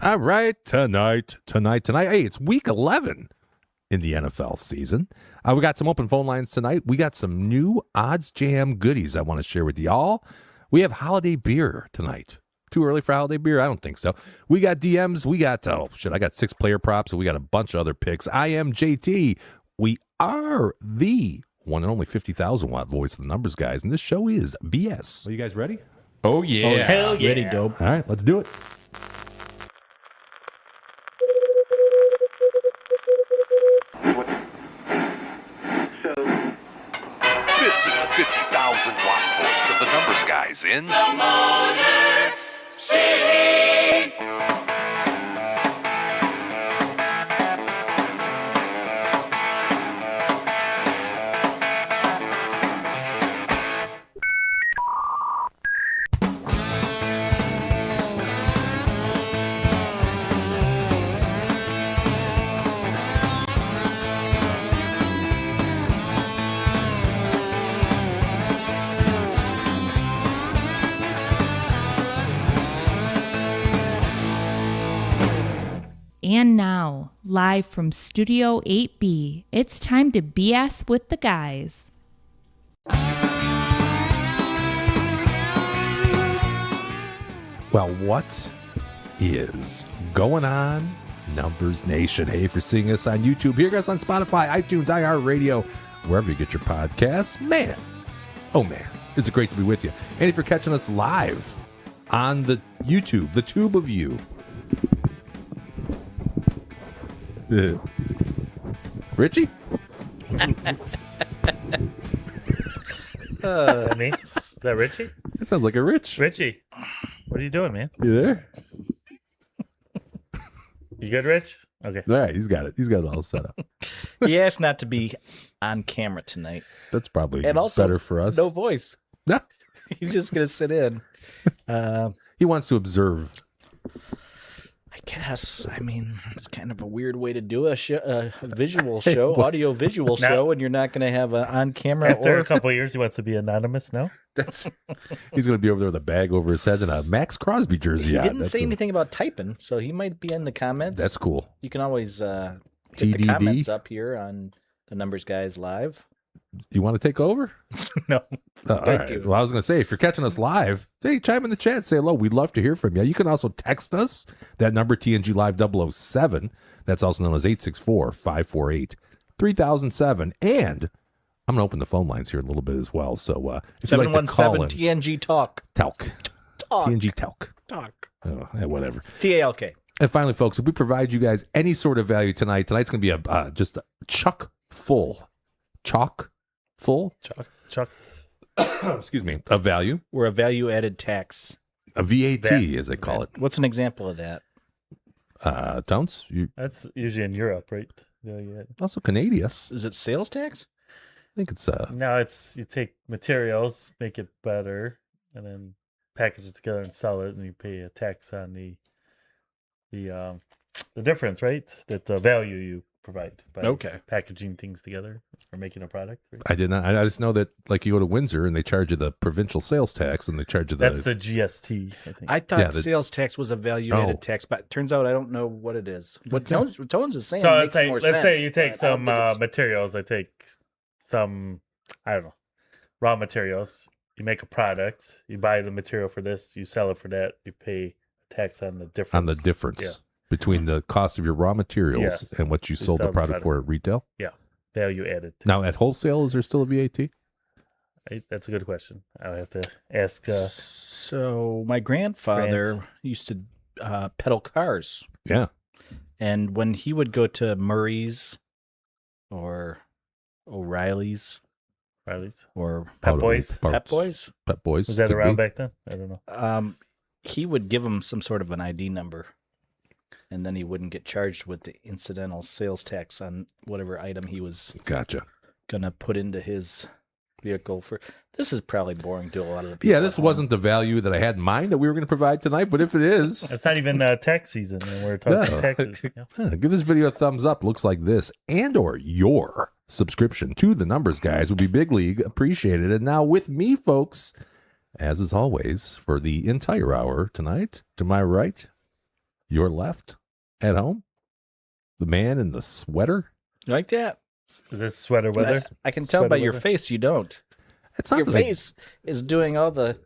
All right, tonight. Hey, it's week 11 in the NFL season. We got some open phone lines tonight. We got some new Odds Jam goodies I want to share with y'all. We have holiday beer tonight. Too early for holiday beer? I don't think so. We got DMs. We got, I got 6 player props, and we got a bunch of other picks. I am JT. We are the one and only 50,000 watt voice of the numbers, guys, and this show is BS. Are you guys ready? Oh, yeah. Oh, hell yeah. Ready, dope. All right, let's do it. This is the 50,000 watt voice of the numbers guys in the Motor City. And now, live from Studio 8B, it's time to BS with the guys. Well, what is going on, Numbers Nation? Hey, for seeing us on YouTube, hear us on Spotify, iTunes, iHeartRadio, wherever you get your podcasts. Man, oh man, is it great to be with you. And if you're catching us live on the YouTube, the tube of you, Richie? Me? Is that Richie? That sounds like a Rich. Richie, what are you doing, man? You there? You good, Rich? Okay. All right, he's got it. He's got it all set up. He asked not to be on camera tonight. That's probably And also, better for us. no voice. No. He's just going to sit in. He wants to observe. I guess. I mean, it's kind of a weird way to do a visual show, audio visual show, and you're not going to have an on-camera. After a couple of years, he wants to be anonymous now. He's going to be over there with a bag over his head and a Max Crosby jersey He on. didn't say anything about typing, so he might be in the comments. That's cool. You can always hit TDD? the comments up here on the Numbers Guys Live. You want to take over? No. All right. Well, I was going to say, if you're catching us live, hey, chime in the chat. Say hello. We'd love to hear from you. You can also text us. That number, TNG Live 007. That's also known as 864-548-3007. And I'm going to open the phone lines here in a little bit as well. So if you'd like to call in. 717 TNG Talk. Talk. TNG Talk. Talk. Oh, whatever. TALK. And finally, folks, if we provide you guys any sort of value tonight's going to be a just chock full. Chuck. Excuse me, of value. We're a value-added tax. A VAT, as they call it. What's an example of that? Tones? That's usually in Europe, right? Yeah. Also Canadian. Is it sales tax? I think it's... No, it's you take materials, make it better, and then package it together and sell it, and you pay a tax on the difference, right? That the value you provide by Okay. packaging things together or making a product. Right? I did not. I just know that like you go to Windsor and they charge you the provincial sales tax and they charge you That's the GST, I think. I thought Yeah, sales tax was a value-added Oh. tax, but turns out I don't know what it is. What Tones is saying So makes more sense. let's say you take but I don't some think it's- materials. I take some, I don't know, raw materials. You make a product. You buy the material for this. You sell it for that. You pay tax on the difference. on the difference between the cost of your raw materials Yes. and what you sold sell the the product product. for at retail. Value added. Now at wholesale, is there still a VAT? That's a good question. I'll have to ask. So my grandfather France. used to pedal cars, Yeah. and when he would go to Murray's or O'Reilly's Riley's. or Pep Auto Boys? Parts. Pep Boys, Pep Boys. Was that could around be. back then? I don't know. he would give him some sort of an ID number, and then he wouldn't get charged with the incidental sales tax on whatever item he was Gotcha. gonna put into his vehicle. For this is probably boring to a lot of the people. Yeah, at this home. wasn't the value that I had in mind that we were going to provide tonight, but if it is, It's not even tax season, and we're talking No. taxes. Yeah. give this video a thumbs up. Looks like this, and or your subscription to the Numbers Guys would be big league appreciated. And now with me, folks, as is always, for the entire hour tonight, to my right, your left, at home, the man in the sweater. like that. Is this sweater weather? I can tell by Sweater your weather? face you don't. It's not Your that I- face is doing all the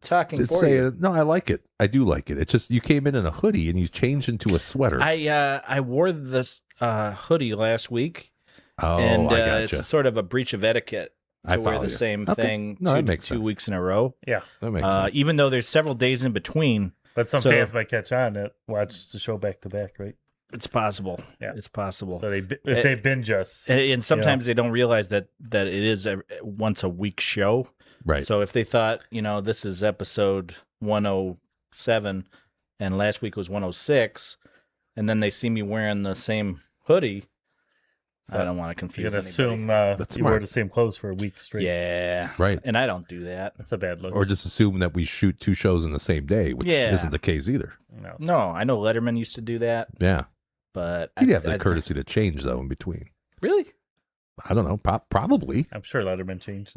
talking it's for saying, you. no, I like it. I do like it. It's just you came in a hoodie and you changed into a sweater. I wore this hoodie last week, oh, and I gotcha. it's a sort of a breach of etiquette to I wear follow the you. same Okay. thing No, that makes two sense. weeks in a row. Yeah. That makes sense. Even though there's several days in between, But some So- fans might catch on that watch the show back to back, right? it's possible. Yeah. It's possible. So if they binge us, And sometimes they don't realize that it is a once a week show. Right. So if they thought, this is episode 107 and last week was 106, and then they see me wearing the same hoodie, So I don't want to you're confuse gonna anybody. assume That's you wore smart. the same clothes for a week straight. Yeah. Right. And I don't do that. That's a bad look. Or just assume that we shoot two shows in the same day, which Yeah. isn't the case either. No, I know Letterman used to do that, Yeah. but He'd have the I- courtesy to change, though, in between. Really? I don't know. Probably. I'm sure Letterman changed.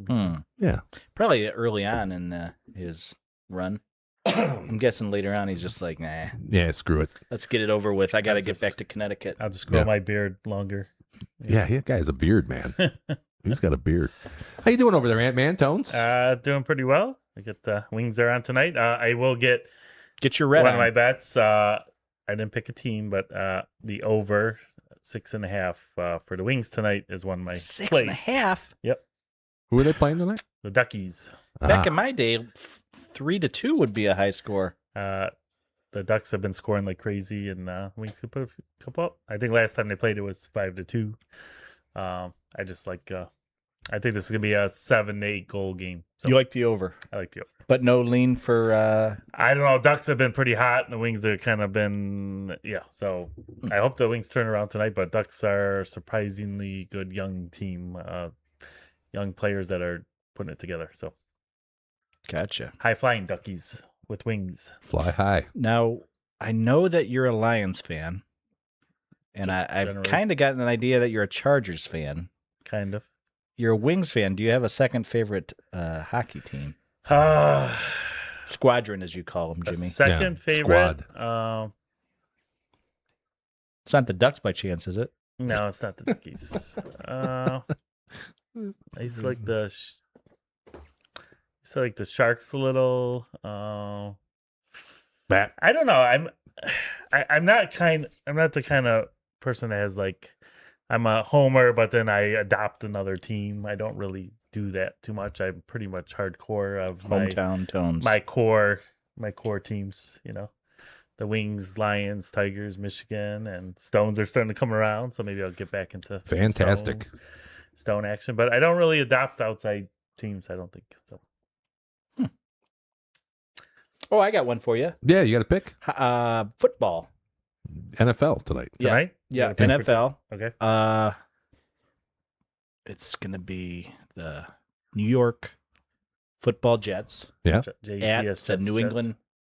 Yeah. Probably early on in his run. I'm guessing later on he's just like, nah, Yeah, screw it. let's get it over with. I got to That's get just- back to Connecticut. I'll just grow Yeah. my beard longer. Yeah, that guy has a beard, man. He's got a beard. How you doing over there, Ant-Man Tones? Doing pretty well. I get the wings are on tonight. I will get Get your red one on. of my bets. I didn't pick a team, but the over 6.5 for the wings tonight is one of my Six plays. and a half. Who are they playing tonight? The Duckies. Back Ah, in my day, 3-2 would be a high score. The Ducks have been scoring like crazy, and Wings could put a couple up. I think last time they played it was 5-2. I just like. I think this is gonna be a 7-8 goal game. So You like the over, I like the over. but no lean for. I don't know. Ducks have been pretty hot, and the Wings have kind of been So I hope the Wings turn around tonight. But Ducks are surprisingly good young team, young players that are putting it together. So Gotcha. high flying Duckies with wings. fly high. Now, I know that you're a Lions fan, and I've Generally. kind of gotten an idea that you're a Chargers fan. Kind of. You're a Wings fan. Do you have a second favorite hockey team? A Squadron, as you call them, Jimmy. second Yeah, favorite. It's not the Ducks by chance, is it? No, it's not the Duckies. I used to like the Sharks a little. Bat. I don't know. I'm not the kind of person that has like I'm a homer, but then I adopt another team. I don't really do that too much. I'm pretty much hardcore of Hometown Tones. my core teams. The Wings, Lions, Tigers, Michigan, and Stones are starting to come around. So maybe I'll get back into some Fantastic. Stone action. But I don't really adopt outside teams. I don't think so. Oh, I got one for you. Yeah, you got to pick Football. NFL tonight. Yeah. Tonight? Yeah, You gotta pick for- NFL. Okay. It's gonna be the New York football Jets Yeah. at the New England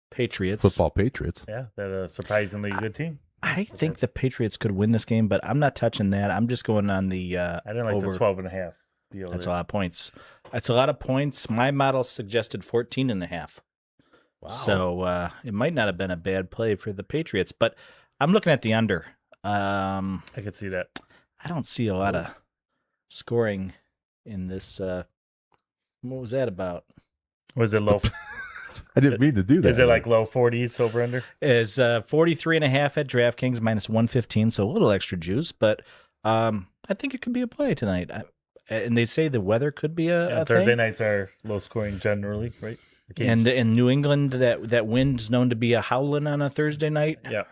Patriots. Football Patriots. Yeah, they're a surprisingly good team. I think the Patriots could win this game, but I'm not touching that. I'm just going on the I didn't like over. the 12.5 deal. That's a lot of points. That's a lot of points. My model suggested 14.5. Wow. So it might not have been a bad play for the Patriots, but I'm looking at the under. I could see that. I don't see a lot of scoring in this. What was that about? Was it low? I didn't mean to do that. Is it like low 40s over under? Is 43.5 at DraftKings minus 115, so a little extra juice, but I think it could be a play tonight. And they say the weather could be a Thursday thing. nights are low scoring generally, right? And in New England, that wind is known to be a howling on a Thursday night. Yeah.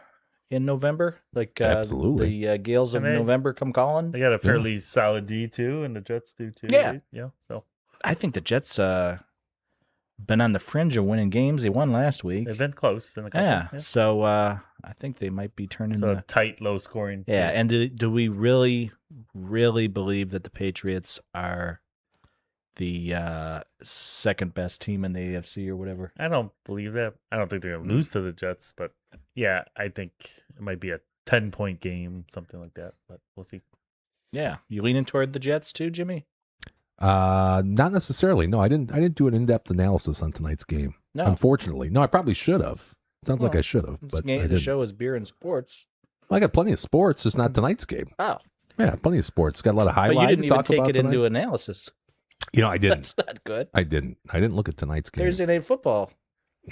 In November, like Absolutely. the gales of November come calling. They got a fairly solid D too, and the Jets do too. Yeah. Right? Yeah. So I think the Jets been on the fringe of winning games. They won last week. they've been close in a couple. Yeah. So I think they might be turning. So a tight, low scoring. Yeah. And do we really, really believe that the Patriots are the second best team in the AFC or whatever? I don't believe that. I don't think they're going to lose to the Jets, but yeah, I think it might be a 10-point game, something like that. But we'll see. Yeah. You leaning toward the Jets too, Jimmy? Not necessarily. No, I didn't do an in-depth analysis on tonight's game. No. Unfortunately. No, I probably should have. Sounds like I should have, This but I game, the didn't. show is beer and sports. Well, I got plenty of sports, just not tonight's game. Oh. Yeah, plenty of sports. Got a lot of But highlights you didn't to even talk take about it tonight. into analysis. You know, I didn't. That's not good. I didn't look at tonight's game. Thursday night football.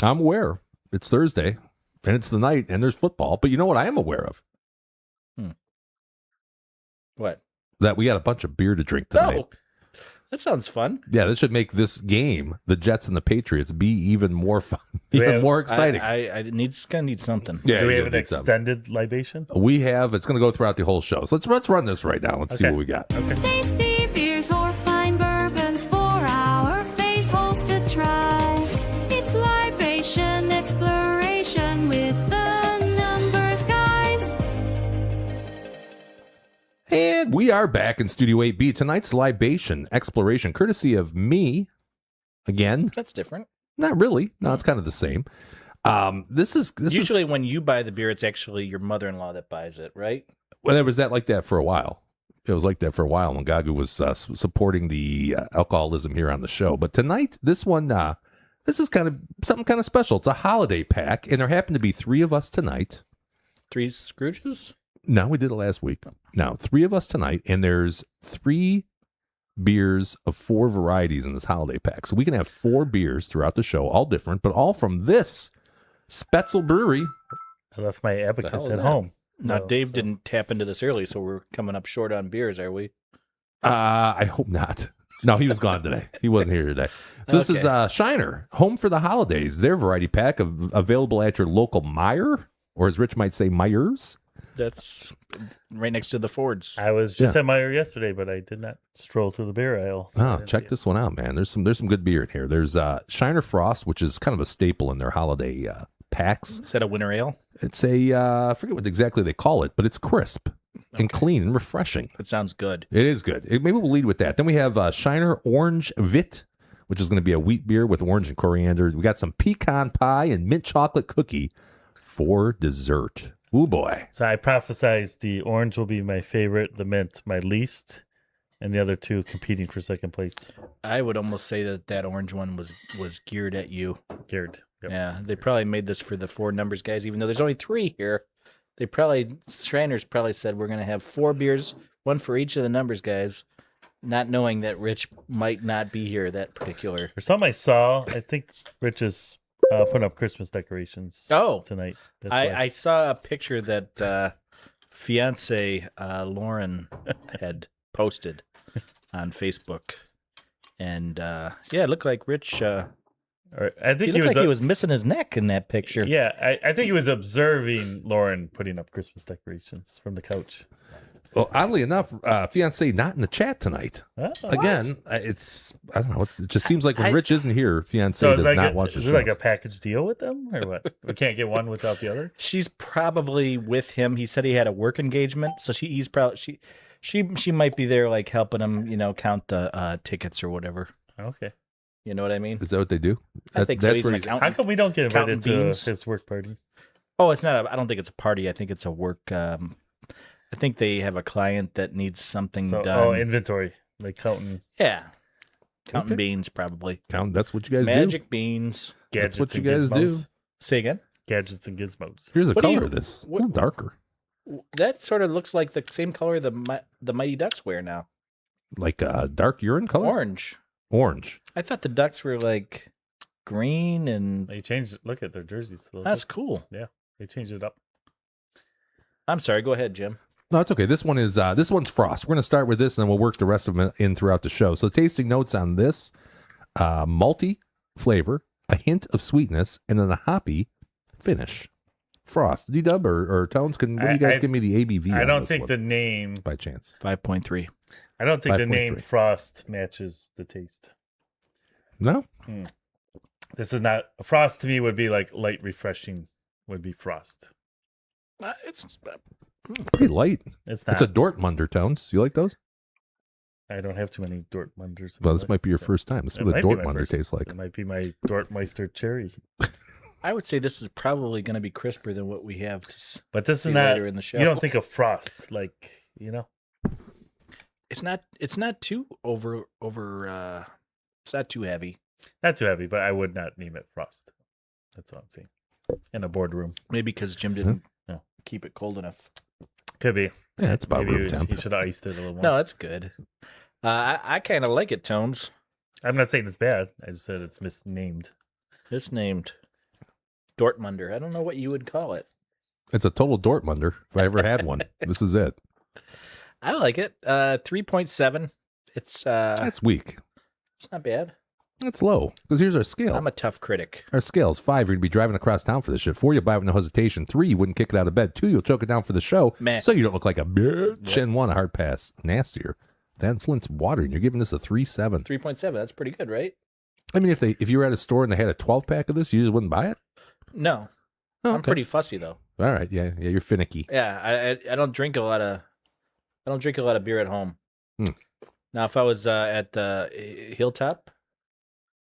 I'm aware. It's Thursday, and it's the night, and there's football. But you know what I am aware of? What? That we got a bunch of beer to drink tonight. No. That sounds fun. Yeah, this should make this game, the Jets and the Patriots, be even more fun, Do we even have- more exciting. I gonna need something. Yeah, Do we you'll have an need something. extended libation? We have. It's going to go throughout the whole show. So let's run this right now. Let's see Okay. what we got. Tasty beers or fine bourbons for our face holes to try. It's libation exploration with the numbers guys. And we are back in Studio 8B. Tonight's libation exploration, courtesy of me. Again, That's different. not really. No, it's kind of the same. This is Usually when you buy the beer, it's actually your mother-in-law that buys it, right? well, there was that like that for a while. It was like that for a while when Gagu was supporting the alcoholism here on the show. But tonight, this one, this is kind of something kind of special. It's a holiday pack, and there happen to be 3 of us tonight. 3 Scrooges? No, we did it last week. Now, 3 of us tonight, and there's 3 beers of 4 varieties in this holiday pack. So we can have 4 beers throughout the show, all different, but all from this Spetzel Brewery. I left my abacus is at that? home. Now, So- Dave so- didn't tap into this early, so we're coming up short on beers, are we? I hope not. No, he was gone today. He wasn't here today. So this is Shiner, Home for the Holidays. Their variety pack available at your local Meijer, or as Rich might say, Meijers. That's right next to the Fords. I was just at Meijer yesterday, but I did not stroll through the beer aisle. so I Oh, didn't check see it. this one out, man. There's some good beer in here. There's Shiner Frost, which is kind of a staple in their holiday packs. Is that a winter ale? It's a I forget what exactly they call it, but it's crisp and clean and refreshing. That sounds good. It is good. Maybe we'll lead with that. Then we have Shiner Orange Vit, which is going to be a wheat beer with orange and coriander. We got some pecan pie and mint chocolate cookie for dessert. Ooh, boy. So I prophesized the orange will be my favorite, the mint my least, and the other 2 competing for second place. I would almost say that orange one was geared at you. Geared. Yep. Yeah, they probably made this for the 4 numbers guys, even though there's only 3 here. Shriners probably said we're going to have 4 beers, 1 for each of the numbers guys, not knowing that Rich might not be here that particular. For some I saw, I think Rich is putting up Christmas decorations tonight. That's why. I saw a picture that fiance Lauren had posted on Facebook, and it looked like Rich. I think He looked like he was missing his neck in that picture. Yeah, I think he was observing Lauren putting up Christmas decorations from the couch. Well, oddly enough, fiance not in the chat tonight. Oh, Again, it's I don't know. It just seems like when Rich isn't here, fiance so does is not watch the is show. it like a package deal with them, or what? We can't get one without the other. She's probably with him. He said he had a work engagement, so he's probably she might be there like helping him, count the tickets or whatever. Okay. You know what I mean? Is that what they do? I think so. That's He's where an he's- How accountant. come we don't get Counting invited to beans. his work party? Oh, it's not. I don't think it's a party. I think it's a work. I think they have a client that needs something So, done. inventory, like counting Yeah. Counting Okay. beans, probably. That's what you guys do. Magic beans. gadgets what you and guys do. gizmos. Say again? Gadgets and gizmos. Here's a What do color you- of this. A what- little darker. That sort of looks like the same color the Mighty Ducks wear now. Like dark urine color? Orange. Orange. I thought the Ducks were like green and They changed. Look at their jerseys. A little that's bit. cool. They changed it up. I'm sorry. Go ahead, Jim. No, it's okay. This one's Frost. We're going to start with this, and then we'll work the rest of them in throughout the show. So, tasting notes on this: malty flavor, a hint of sweetness, and then a hoppy finish. Frost, D-Dub or Tones, can one of you guys give me the ABV? I on don't this think one, the name. by chance. 5.3. I don't think the name 5.3. Frost matches the taste. No, This is not Frost. To me, would be like light, refreshing. Would be Frost. It's pretty light. It's not. It's a Dortmunder, Tones. You like those? I don't have too many Dortmunders. in Well, my this life. might be your first time. This is It what a might be my Dortmunder first- tastes like. It might be my Dortmeister cherry. I would say this is probably going to be crisper than what we have But this see is not. later in the show. You don't think of Frost like It's not too over. It's not too heavy. not too heavy, but I would not name it Frost. That's all I'm saying. In a boardroom, Maybe because Jim didn't Yeah. keep it cold enough. could be. Yeah, it's about Maybe room temp. he should have iced it a little more. No, that's good. I kind of like it, Tones. I'm not saying it's bad. I just said it's misnamed. It's named Dortmunder. I don't know what you would call it. It's a total Dortmunder. If I ever had one, this is it. I like it. 3.7. It's That's weak. it's not bad. That's low. Because here's our scale. I'm a tough critic. Our scale's 5, you're going to be driving across town for this shit. 4, you'll buy it with no hesitation. 3, you wouldn't kick it out of bed. 2, you'll choke it down for the show. Meh. So you don't look like a bitch. And 1, a hard pass. Nastier. That Flint's water, and you're giving this a 3.7. 3.7. That's pretty good, right? I mean, if you were at a store and they had a 12-pack of this, you just wouldn't buy it? No, Oh, I'm okay. pretty fussy though. All right, yeah, you're finicky. Yeah, I don't drink a lot of beer at home. Hmm. Now, if I was at the Hilltop,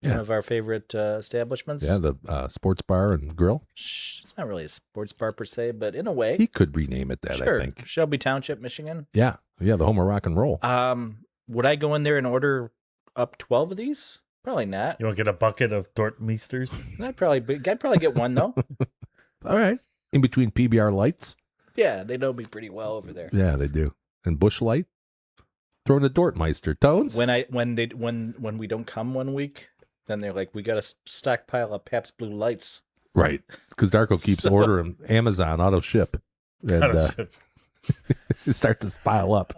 Yeah. one of our favorite establishments, Yeah, the sports bar and grill. it's not really a sports bar per se, but in a way, He could rename it that, sure. I think. Shelby Township, Michigan. Yeah, the home of rock and roll. Would I go in there and order up 12 of these? Probably not. You want to get a bucket of Dortmeisters? I'd probably get one though. All right. In between PBR lights. Yeah, they know me pretty well over there. Yeah, they do. And Bush Light. Throw in a Dortmeister. Tones? When we don't come one week, then they're like, we got a stockpile of Pabst Blue Lights. Right. Because Darko keeps So- ordering Amazon auto ship. And it starts to pile up.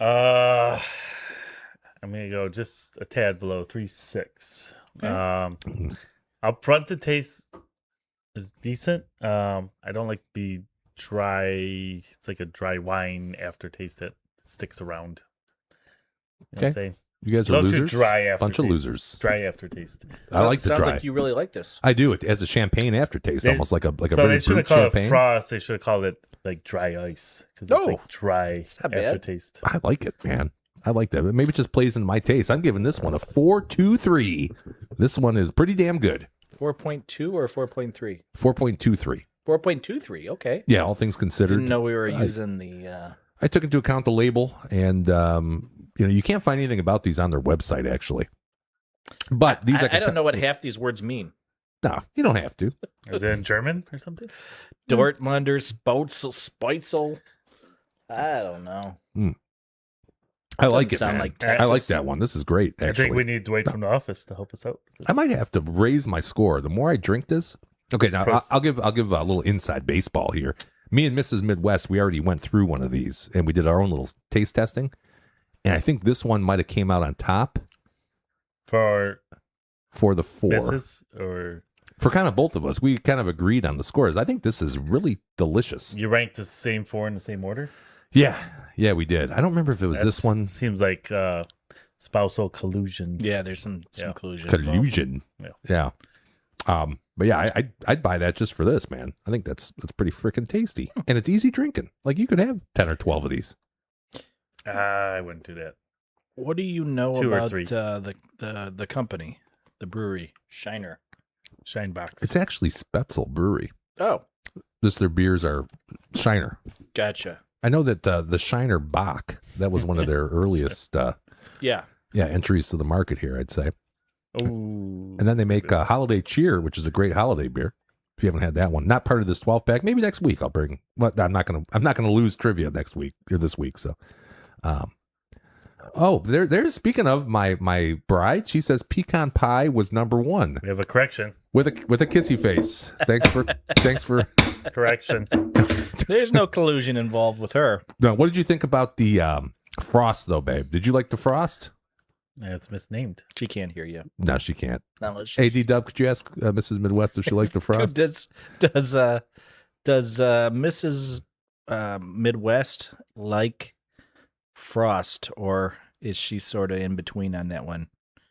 I'm gonna go just a tad below 3.6. Okay. Up front, the taste is decent. I don't like the dry. It's like a dry wine aftertaste that sticks around. You know what I'm Okay. saying? You guys A are little too losers. dry aftertaste. Bunch of losers. Dry aftertaste. I like the Sounds dry. like you really like this. I do. It has a champagne aftertaste, They- almost like a So they very should brut have called champagne. it Frost. They should have called it like dry ice because Oh, it's like dry not bad. aftertaste. I like it, man. I like that. But maybe it just plays in my taste. I'm giving this one a 4.23. This one is pretty damn good. 4.2 or 4.3? 4.23. 4.23. Okay. Yeah, all things considered. Didn't know we were using the. I took into account the label, and you can't find anything about these on their website actually. But these I don't know what half these words mean. No, you don't have to. Is it in German or something? Dortmunder, Spitzel. I don't know. I like Doesn't it, sound man. like I like Texas. that one. This is great. I Actually, think we need Dwight from the office to help us out. I might have to raise my score. The more I drink this, okay. Now Press. I'll give a little inside baseball here. Me and Mrs. Midwest, we already went through one of these, and we did our own little taste testing. And I think this one might have came out on top For for the 4. misses, or For kind of both of us, we kind of agreed on the scores. I think this is really delicious. you ranked the same 4 in the same order? Yeah, we did. I don't remember if it was this That's- one. Seems like spousal collusion. Yeah, there's some Yeah. collusion. Collusion. Yeah. Yeah. But yeah, I'd buy that just for this, man. I think that's pretty freaking tasty, and it's easy drinking. Like you could have 10 or 12 of these. I wouldn't do that. What do you know 2 or about 3. the company? The brewery, Shiner. Shine box. It's actually Spetzel Brewery. Oh, Just their beers are Shiner. gotcha. I know that the Shiner Bach, that was one of their earliest Yeah. entries to the market here, I'd say. Oh. And then they make Holiday Cheer, which is a great holiday beer. If you haven't had that one, not part of this 12-pack, maybe next week I'll bring. Well, I'm not gonna lose trivia next week or this week. So, there's speaking of my bride. She says pecan pie was number one We have a correction. with a kissy face. Thanks for. Correction. There's no collusion involved with her. No, what did you think about the frost though, babe? Did you like the frost? Yeah, it's misnamed. She can't hear you. No, she can't. Now let's just... AD Dub, could you ask Mrs. Midwest if she liked the frost? Does Mrs. Midwest like Frost, or is she sort of in between on that one?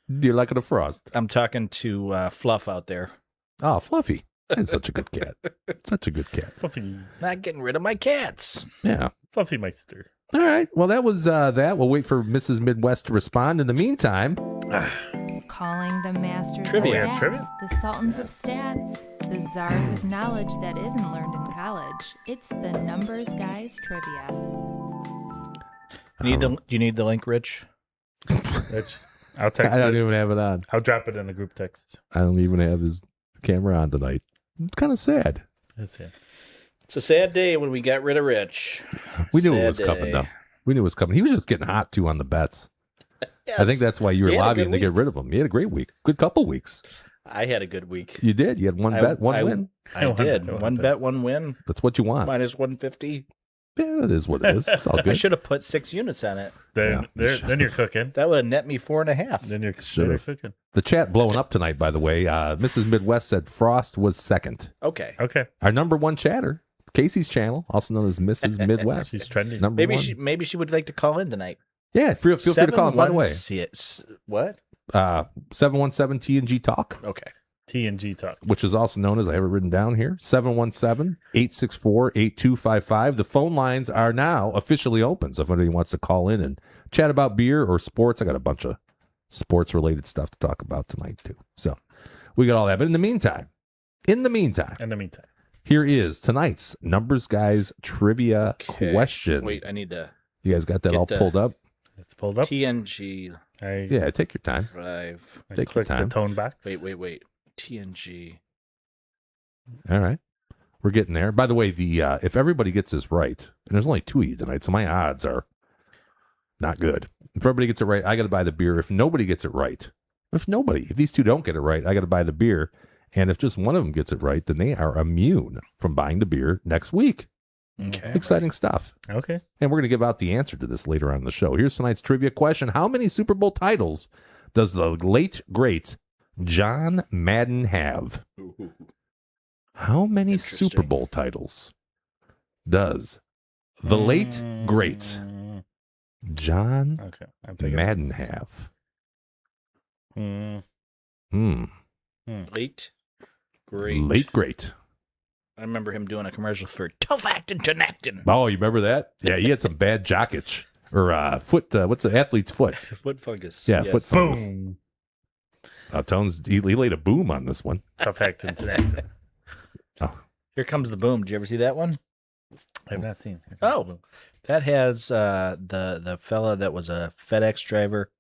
Do you like the frost? I'm talking to Fluff out there. Oh, Fluffy. That's such a good cat. Such a good cat. Fluffy. Not getting rid of my cats. Yeah. Fluffy Meister. All right. Well, that was that. We'll wait for Mrs. Midwest to respond. In the meantime, Calling the masters Trivia. of stats, Trivia? the sultans of stats, the czars of knowledge that isn't learned in college. It's the Numbers Guys Trivia. Do you need the link, Rich? Rich. I'll text I don't it. even have it on. I'll drop it in the group text. I don't even have his camera on tonight. It's kind of sad. That's it. It's a sad day when we got rid of Rich. We knew it Sad was coming, day. though. We knew it was coming. He was just getting hot, too, on the bets. Yes. I think that's why you were He had a lobbying good to get week. rid of him. He had a great week. Good couple weeks. I had a good week. You did. You had one bet, one win. I One did. bet, One bet, one win. That's what you want. Minus 150. Yeah, it is what it is. It's all I good. should have put 6 units on it. Then, Yeah. then you're cooking. That would have net me 4.5. Then you're Should've. cooking. The chat blowing up tonight, by the way. Mrs. Midwest said Frost was second. Okay. Okay. Our number one chatter, Casey's channel, also known as Mrs. Midwest. She's trending. Number Maybe one. she would like to call in tonight. Yeah, feel free to call him, by the way. What? 717 T&G Talk, Okay. T&G talk. which is also known as, I have it written down here, 717-864-8255. The phone lines are now officially open. So if anybody wants to call in and chat about beer or sports, I got a bunch of sports-related stuff to talk about tonight, too. So we got all that. But in the meantime, In the meantime. here is tonight's Numbers Guys trivia Okay. question. Wait, I need to You guys got that Get all the- pulled up? It's pulled up. TNG Yeah, take your time. Drive. I take your clicked the time. tone box. Wait. TNG. All right. We're getting there. By the way, the if everybody gets this right, and there's only 2 of you tonight, so my odds are not good. If everybody gets it right, I got to buy the beer. If nobody gets it right, if these two don't get it right, I got to buy the beer. And if just one of them gets it right, then they are immune from buying the beer next week. Okay. Exciting stuff. Okay. And we're going to give out the answer to this later on in the show. Here's tonight's trivia question. How many Super Bowl titles does the late, great John Madden have? How many Interesting. Super Bowl titles does the late, great John Okay. I'm taking Madden have? Mm. Late. Great. Late, great. I remember him doing a commercial for Tough Actin' Tenactin. Oh, you remember that? Yeah, he had some bad jock itch. Or foot, what's an athlete's foot? Foot fungus. Yeah, foot fungus. Boom. Tones, he laid a boom on this one. Tough acting tonight. Here Comes the Boom. Did you ever see that one? I have not seen. Oh. That has the fella that was a FedEx driver,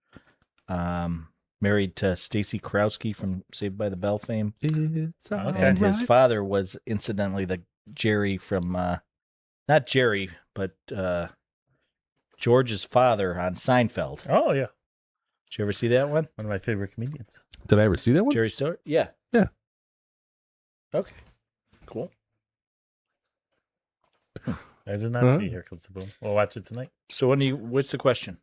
married to Stacy Krowski from Saved by the Bell fame. It's all Okay. And his right. father was incidentally the Jerry from, not Jerry, but George's father on Seinfeld. Oh, yeah. Did you ever see that one? One of my favorite comedians. Did I ever see that one? Jerry Stewart? Yeah. Yeah. Okay. Cool. I did not Uh-huh. see Here Comes the Boom. We'll watch it tonight. So what's the question?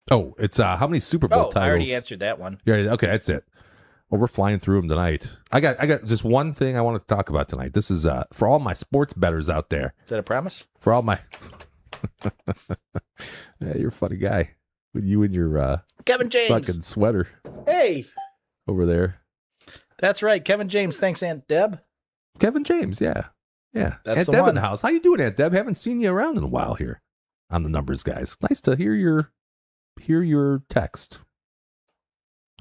Oh, it's how many Super Bowl Oh, titles? I already answered that one. Yeah, okay, that's it. Well, we're flying through them tonight. I got just one thing I want to talk about tonight. This is for all my sports bettors out there. Is that a promise? For all my yeah, you're a funny guy with you and your Kevin James. fucking sweater Hey, over there. that's right. Kevin James. Thanks, Aunt Deb. Kevin James, yeah. That's Aunt the Deb in one. the house. How you doing, Aunt Deb? Haven't seen you around in a while here on the Numbers Guys. Nice to hear your text.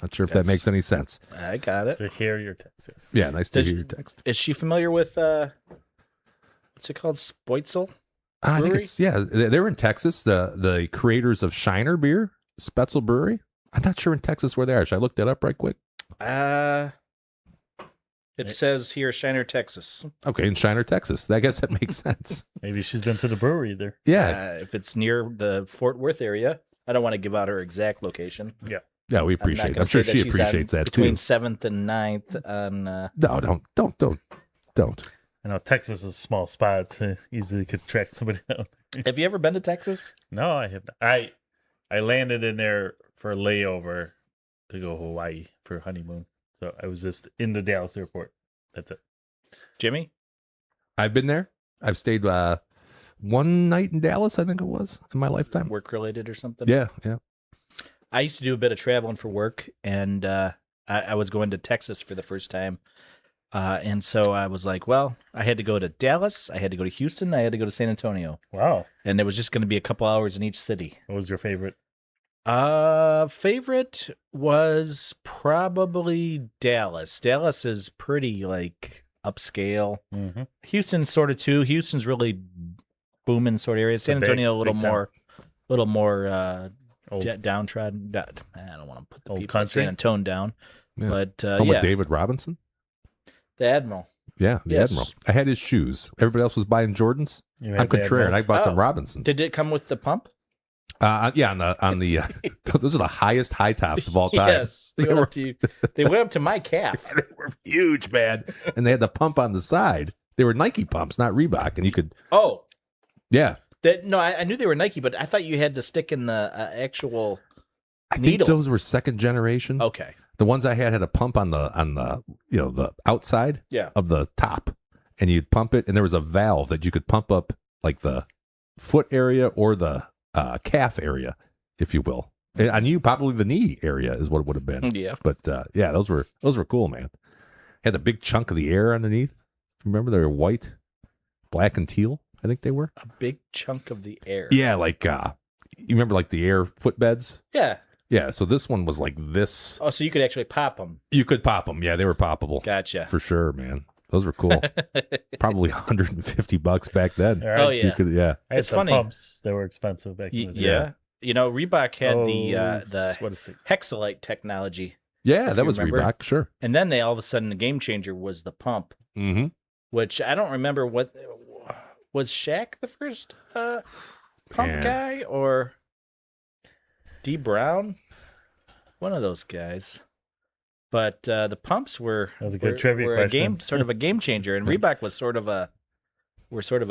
Not sure if that makes any sense. I got it. To hear your Texas. Yeah, nice to Does- hear your text. Is she familiar with what's it called? Spoitzel? I think Brewery? it's they're in Texas. The creators of Shiner beer, Spetzel Brewery. I'm not sure in Texas where they are. Should I look that up right quick? It says here, Shiner, Texas. Okay, in Shiner, Texas. I guess that makes sense. Maybe she's been to the brewery there. Yeah, If it's near the Fort Worth area, I don't want to give out her exact location. yeah, we appreciate it. I'm sure she appreciates that too. Between 7th and 9th on. No, don't. I know Texas is a small spot. Easily could track somebody down. Have you ever been to Texas? No, I have not. I landed in there for a layover to go Hawaii for honeymoon. So I was just in the Dallas airport. That's it. Jimmy? I've been there. I've stayed one night in Dallas, I think it was, in my lifetime. Work related or something? Yeah. I used to do a bit of traveling for work, and I was going to Texas for the first time. And so I was like, well, I had to go to Dallas, I had to go to Houston, I had to go to San Antonio. Wow. And there was just going to be a couple hours in each city. What was your favorite? Favorite was probably Dallas. Dallas is pretty like upscale. Mm-hmm. Houston's sort of too. Houston's really booming sort of area. San big- Antonio a big town. little more Old, downtrodden. I don't want to put the Old people in country? San Antonio down, Yeah. but Home yeah, with David Robinson. the Admiral. Yeah, the Yes. Admiral. I had his shoes. Everybody else was buying Jordans. you I'm had the contrary, and I Admirals? bought some Oh. Robinsons. Did it come with the pump? Yeah, on the those are the highest high tops of all time. Yes, they They went were- up to they went up to my calf. They were huge, man, and they had the pump on the side. They were Nike pumps, not Reebok, and you could, Oh, yeah. no, I knew they were Nike, but I thought you had to stick in the actual. I Needle. think those were second generation. Okay, The ones I had a pump on the the outside yeah. of the top, and you'd pump it, and there was a valve that you could pump up like the foot area or the calf area, if you will. And on you, probably the knee area is what it would have been. Yeah. But yeah, those were cool, man. Had the big chunk of the air underneath. Remember they were white, black, and teal. I think they were. A big chunk of the air. Yeah, like you remember like the air footbeds. Yeah. Yeah, so this one was like this. Oh, so you could actually pop them. You could pop them. Yeah, they were poppable. Gotcha. For sure, man. Those were cool. Probably $150 back then. All right. Oh, You yeah. could, yeah. I had It's some funny. pumps that were expensive back in the day. Yeah. You know, Reebok had Oh, the what is it? Hexalite technology. Yeah, If that you was remember. Reebok, sure. And then they all of a sudden the game changer was the pump, Mm-hmm. which I don't remember what was Shaq the first pump Man. guy or D Brown? One of those guys. But the pumps were That was a good were- trivia were question. sort of a game changer, and Reebok was sort of a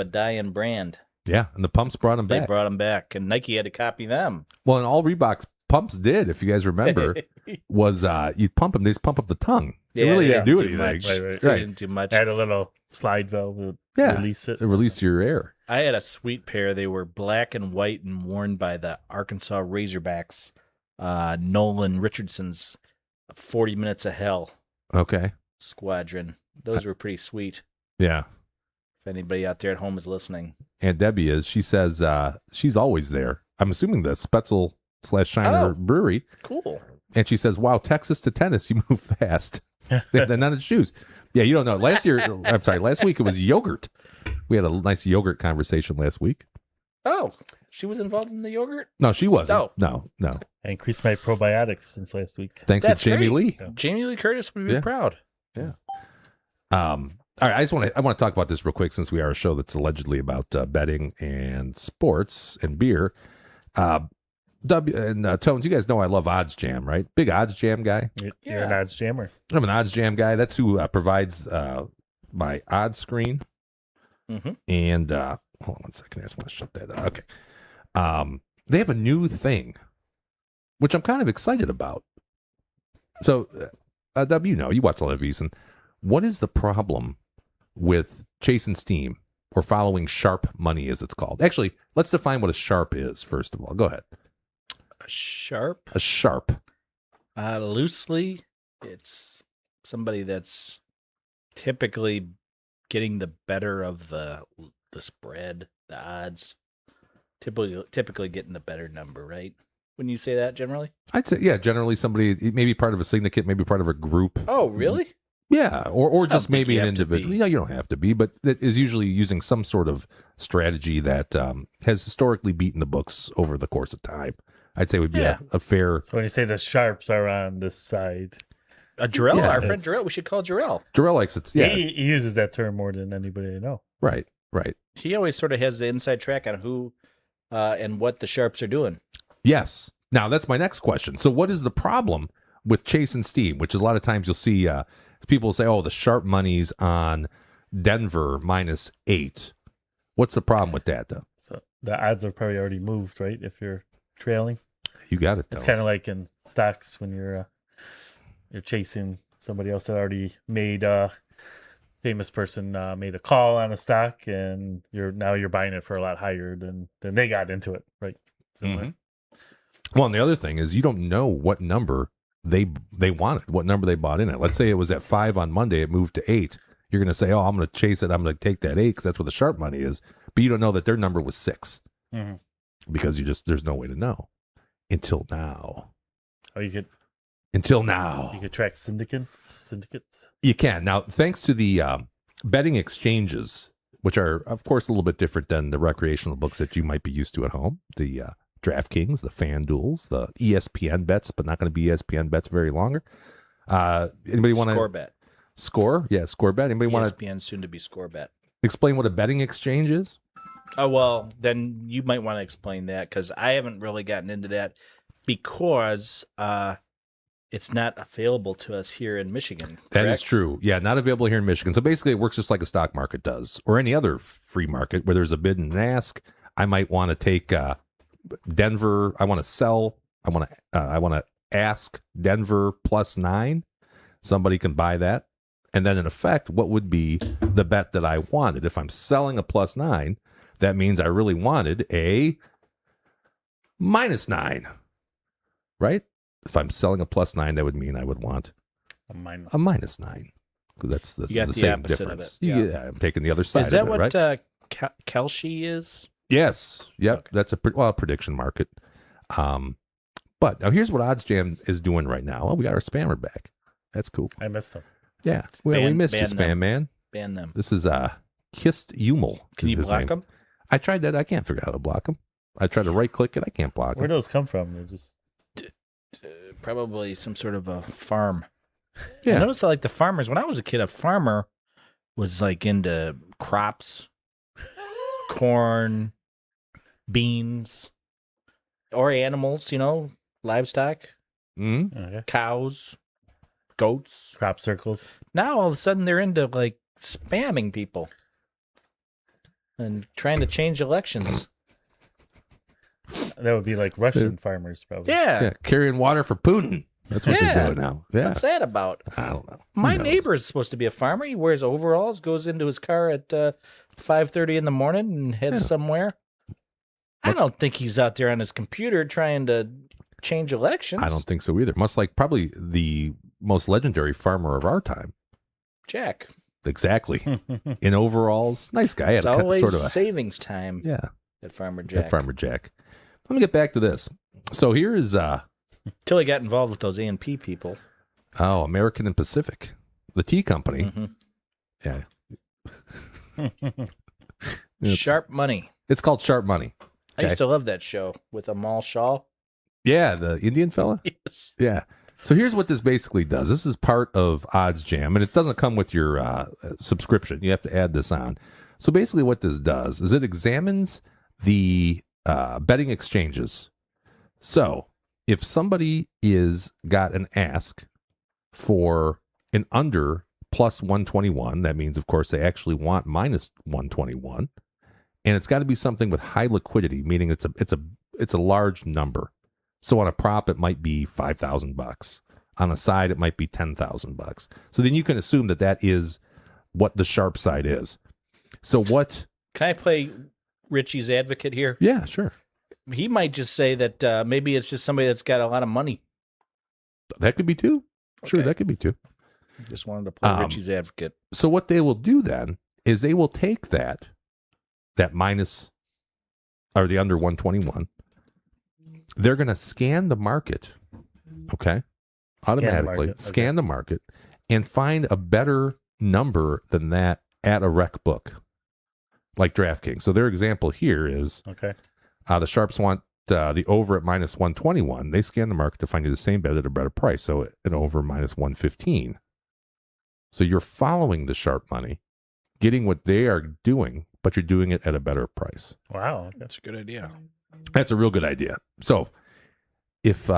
dying brand. Yeah, and the pumps brought them They back. brought them back, and Nike had to copy them. Well, and all Reebok's pumps did, if you guys remember, was you'd pump them. They just pump up the tongue. They really didn't do anything. much. Right. They Right. didn't do much. I had a little slide valve to Yeah. release it. It released your air. I had a sweet pair. They were black and white and worn by the Arkansas Razorbacks. Nolan Richardson's 40 Minutes of Hell Okay. squadron. Those were pretty sweet. Yeah. If anybody out there at home is listening. Aunt Debbie is. She says she's always there. I'm assuming the Spetzel/Shiner Oh. Brewery. Cool. And she says, wow, Texas to tennis, you move fast. They're not in shoes. Yeah, you don't know. Last week it was yogurt. We had a nice yogurt conversation last week. Oh, she was involved in the yogurt? No, she wasn't. Oh. No. I increased my probiotics since last week. Thanks That's to Jamie great. Lee. Jamie Lee Curtis would be Yeah. proud. All right, I want to talk about this real quick since we are a show that's allegedly about betting and sports and beer. Tones, you guys know I love Odds Jam, right? Big Odds Jam guy. You're an odds jammer. I'm an Odds Jam guy. That's who provides my odds screen. Mm-hmm. And hold on 1 second. I just want to shut that up. Okay. They have a new thing, which I'm kind of excited about. So, Dub, you watch a lot of these, and what is the problem with chasing steam or following sharp money, as it's called? Actually, let's define what a sharp is, first of all. Go ahead. A sharp. A sharp. Loosely, it's somebody that's typically getting the better of the spread, the odds. Typically getting the better number, right? when you say that generally? I'd say, yeah, generally somebody, maybe part of a syndicate, maybe part of a group. Oh, really? Yeah, or just think maybe you an have to individual. be. You know, you don't have to be, but that is usually using some sort of strategy that has historically beaten the books over the course of time. I'd say would be Yeah. a fair. So when you say the sharps are on this side, Jarrell, Yeah, our friend it's- Jarrell. We should call Jarrell. Jarrell likes it. Yeah, he uses that term more than anybody I know. right. He always sort of has the inside track on who and what the sharps are doing. Yes. Now that's my next question. So what is the problem with Chase and Steam? Which is a lot of times you'll see people say, "Oh, the sharp money's on Denver -8." What's the problem with that, though? So the odds are probably already moved, right? If you're trailing, You got it. it's kind of like in stocks when you're chasing somebody else that already made famous person made a call on a stock, and you're buying it for a lot higher than they got into it, right? Similar. Well, and the other thing is you don't know what number they wanted, what number they bought in at. Let's say it was at 5 on Monday, it moved to 8. You're going to say, "Oh, I'm going to chase it. I'm going to take that 8 because that's where the sharp money is." But you don't know that their number was 6 Mhm. because there's no way to know until now. Oh, you could track syndicates. You can. Now, thanks to the betting exchanges, which are, of course, a little bit different than the recreational books that you might be used to at home, the DraftKings, the FanDuels, the ESPN bets, but not going to be ESPN bets very longer. Anybody want to Score bet. score? Yeah, score bet. Anybody want to ESPN soon to be score bet. explain what a betting exchange is? Oh, well, then you might want to explain that because I haven't really gotten into that because it's not available to us here in Michigan. That is correct? true. Yeah, not available here in Michigan. So basically, it works just like a stock market does, or any other free market where there's a bid and an ask. I might want to take Denver. I want to sell. I want to ask Denver +9. Somebody can buy that, and then in effect, what would be the bet that I wanted? If I'm selling a +9, that means I really wanted a -9, right? If I'm selling a +9, that would mean I would want a -9 because that's You got the the same opposite of difference. it. Yeah, I'm taking the other side Is that of it, what right? Kelshi is? Yes. Yep. Okay. That's a prediction market. But now here's what OddsJam is doing right now. Oh, we got our spammer back. That's cool. I missed them. Yeah. Well, we missed you, ban spam them. man. Ban them. This is Kist Umel. Can is you his block name. them? I tried that. I can't figure out how to block them. I tried to right click it. I can't block Where them. do those come from? They're just Probably some sort of a farm. I Yeah. noticed that, like the farmers, when I was a kid, a farmer was like into crops, corn, beans, or animals, livestock, okay. cows, goats. Crop circles. Now all of a sudden they're into like spamming people and trying to change elections. That would be like Russian farmers, probably. Yeah. Yeah. Carrying water for Putin. That's what Yeah. they're doing now. Yeah. What's that about? I don't know. Who My knows? neighbor is supposed to be a farmer. He wears overalls, goes into his car at 5:30 in the morning and heads Yeah. somewhere. I don't think he's out there on his computer trying to change elections. I don't think so either. Much like probably the most legendary farmer of our time. Jack. Exactly. In overalls. Nice guy. It's Had a always sort of a savings time yeah. at Farmer Jack. At Farmer Jack. Let me get back to this. So here is Till he got involved with those A&P people. American and Pacific, the tea company. Mhm. Yeah. Sharp Money. It's called Sharp Money. I used to love that show with Amal Shaw. Yeah, the Indian fella. Yes. Yeah. So here's what this basically does. This is part of OddsJam, and it doesn't come with your subscription. You have to add this on. So basically what this does is it examines the betting exchanges. So if somebody got an ask for an under +121, that means, of course, they actually want -121, and it's got to be something with high liquidity, meaning it's a large number. So on a prop, it might be $5,000. On a side, it might be $10,000. So then you can assume that is what the sharp side is. So what? Can I play Richie's advocate here? Yeah, sure. He might just say that maybe it's just somebody that's got a lot of money. That could be too. Sure, Okay. that could be too. Just wanted to play Richie's advocate. So what they will do then is they will take that minus or the under 121, they're going to scan the market, okay, automatically scan the market and find a better number than that at a rec book, like DraftKings. So their example here is the Sharps want the over at minus 121. They scan the market to find you the same bet at a better price. So an over minus 115. So you're following the Sharp money, getting what they are doing, but you're doing it at a better price. Wow. That's a good idea. That's a real good idea. So if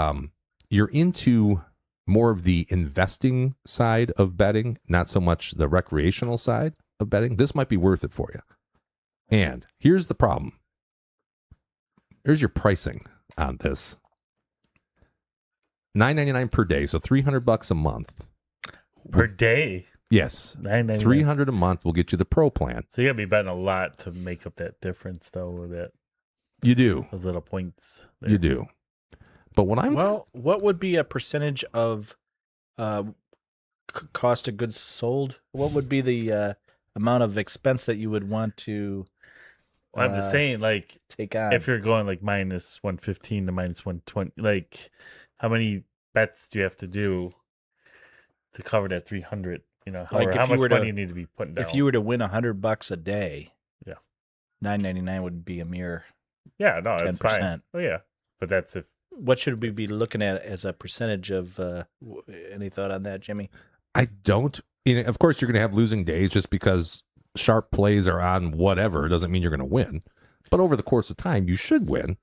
you're into more of the investing side of betting, not so much the recreational side of betting, this might be worth it for you. And here's the problem. Here's your pricing on this. $9.99 per day, so $300 a month. Per day? Yes. $9.99. $300 a month will get you the pro plan. So you got to be betting a lot to make up that difference, though, with it. You do. Those little points there. You do. But what would be a percentage of cost of goods sold? What would be the amount of expense that you would want to Well, I'm just saying, like, take on? if you're going like minus 115 to minus 120, like, how many bets do you have to do to cover that 300? You know, Like, how if you much were money to- you need to be putting down? If you were to win $100 a day, Yeah. $9.99 would be a mere. Yeah, no, that's fine. 10%. Oh, yeah. But that's if, What should we be looking at as a percentage of? Any thought on that, Jimmy? I don't. Of course, you're going to have losing days just because sharp plays are on whatever. It doesn't mean you're going to win. But over the course of time, you should win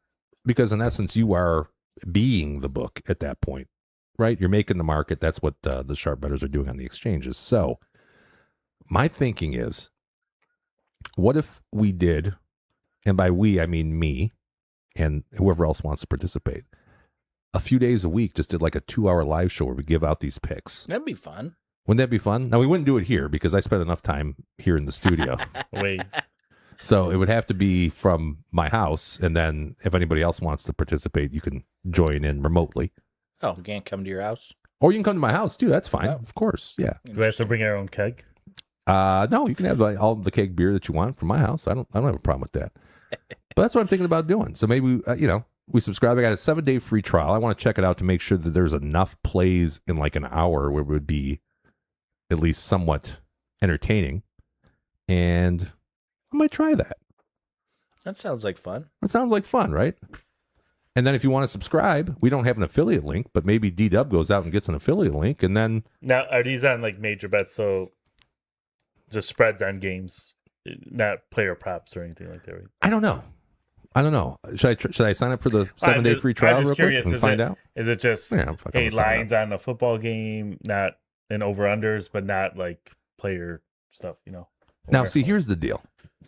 because, in essence, you are being the book at that point, right? You're making the market. That's what the sharp bettors are doing on the exchanges. So my thinking is, what if we did, and by we, I mean me and whoever else wants to participate, a few days a week, just did like a 2-hour live show where we give out these picks. That'd be fun. Wouldn't that be fun? Now, we wouldn't do it here because I spent enough time here in the studio. wait, So it would have to be from my house. And then if anybody else wants to participate, you can join in remotely. Oh, we can't come to your house. Or you can come to my house too. That's fine. Oh. Of course. Yeah. do we have to bring our own keg? No, you can have all the keg beer that you want from my house. I don't have a problem with that. But that's what I'm thinking about doing. So maybe, we subscribe. I got a 7-day free trial. I want to check it out to make sure that there's enough plays in like an hour where it would be at least somewhat entertaining. And I might try that. That sounds like fun. That sounds like fun, right? And then if you want to subscribe, we don't have an affiliate link, but maybe D-Dub goes out and gets an affiliate link. And then Now, are these on like major bets? So just spreads on games, not player props or anything like that, right? I don't know. Should I sign up for the 7-day free trial I'm just real curious, quick and find out? Is it just, Yeah, I'm fucking hey, gonna sign lines on a football game, not in over-unders, but not like player stuff, Now, See, here's the deal,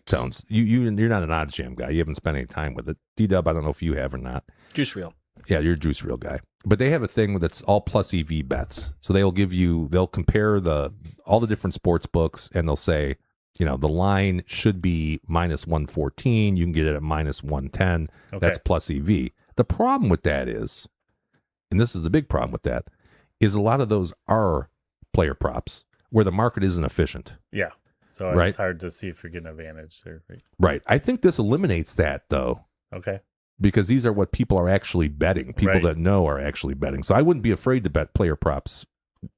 Tones. You're not an odds jam guy. You haven't spent any time with it. D-Dub, I don't know if you have or not. Juice reel. Yeah, you're a juice reel guy. But they have a thing that's all plus EV bets. So they'll compare all the different sports books and they'll say, the line should be minus 114. You can get it at minus 110. Okay. That's plus EV. The problem with that is, and this is the big problem with that, is a lot of those are player props where the market isn't efficient. Yeah. So Right. it's hard to see if you're getting advantage there. Right? Right. I think this eliminates that, though, Okay. because these are what people are actually betting. People Right. that know are actually betting. So I wouldn't be afraid to bet player props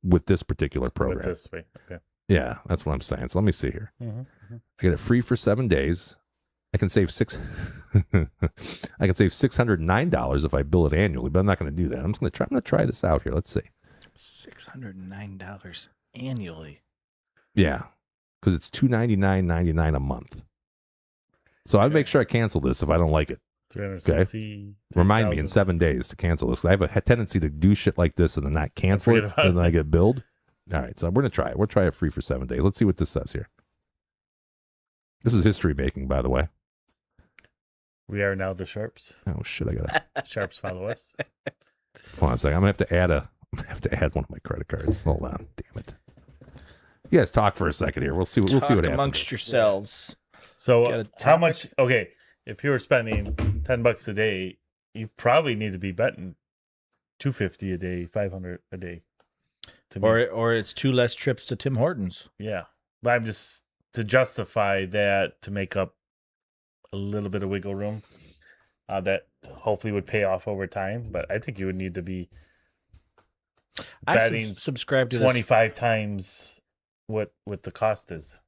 with this particular program. With this way. Okay. Yeah, that's what I'm saying. So let me see here. Mm-hmm. I get it free for 7 days. I can save $609 if I bill it annually, but I'm not going to do that. I'm going to try this out here. Let's see. $609 annually. Yeah, because it's $299.99 a month. So I'd make sure I cancel this if I don't like it. 360. Remind me in 7 days to cancel this. 'Cause I have a tendency to do shit like this and then not cancel it, forget about and then I get billed. All right, so we're going to try it. We'll try it free for 7 days. Let's see what this says here. This is history making, by the way. We are now the Sharps. Oh shit! I gotta Sharps follow us. hold on a second. I'm gonna have to add one of my credit cards. Hold on, damn it. You guys talk for a second here. We'll see what Talk happens. amongst yourselves. So Got a how topic? much? Okay, if you were spending $10 a day, you probably need to be betting $250 a day, $500 a day. To me. Or it's 2 less trips to Tim Hortons. Yeah, but I'm just to justify that to make up a little bit of wiggle room. that hopefully would pay off over time. But I think you would need to be I betting subscribe to 25 times what the cost is.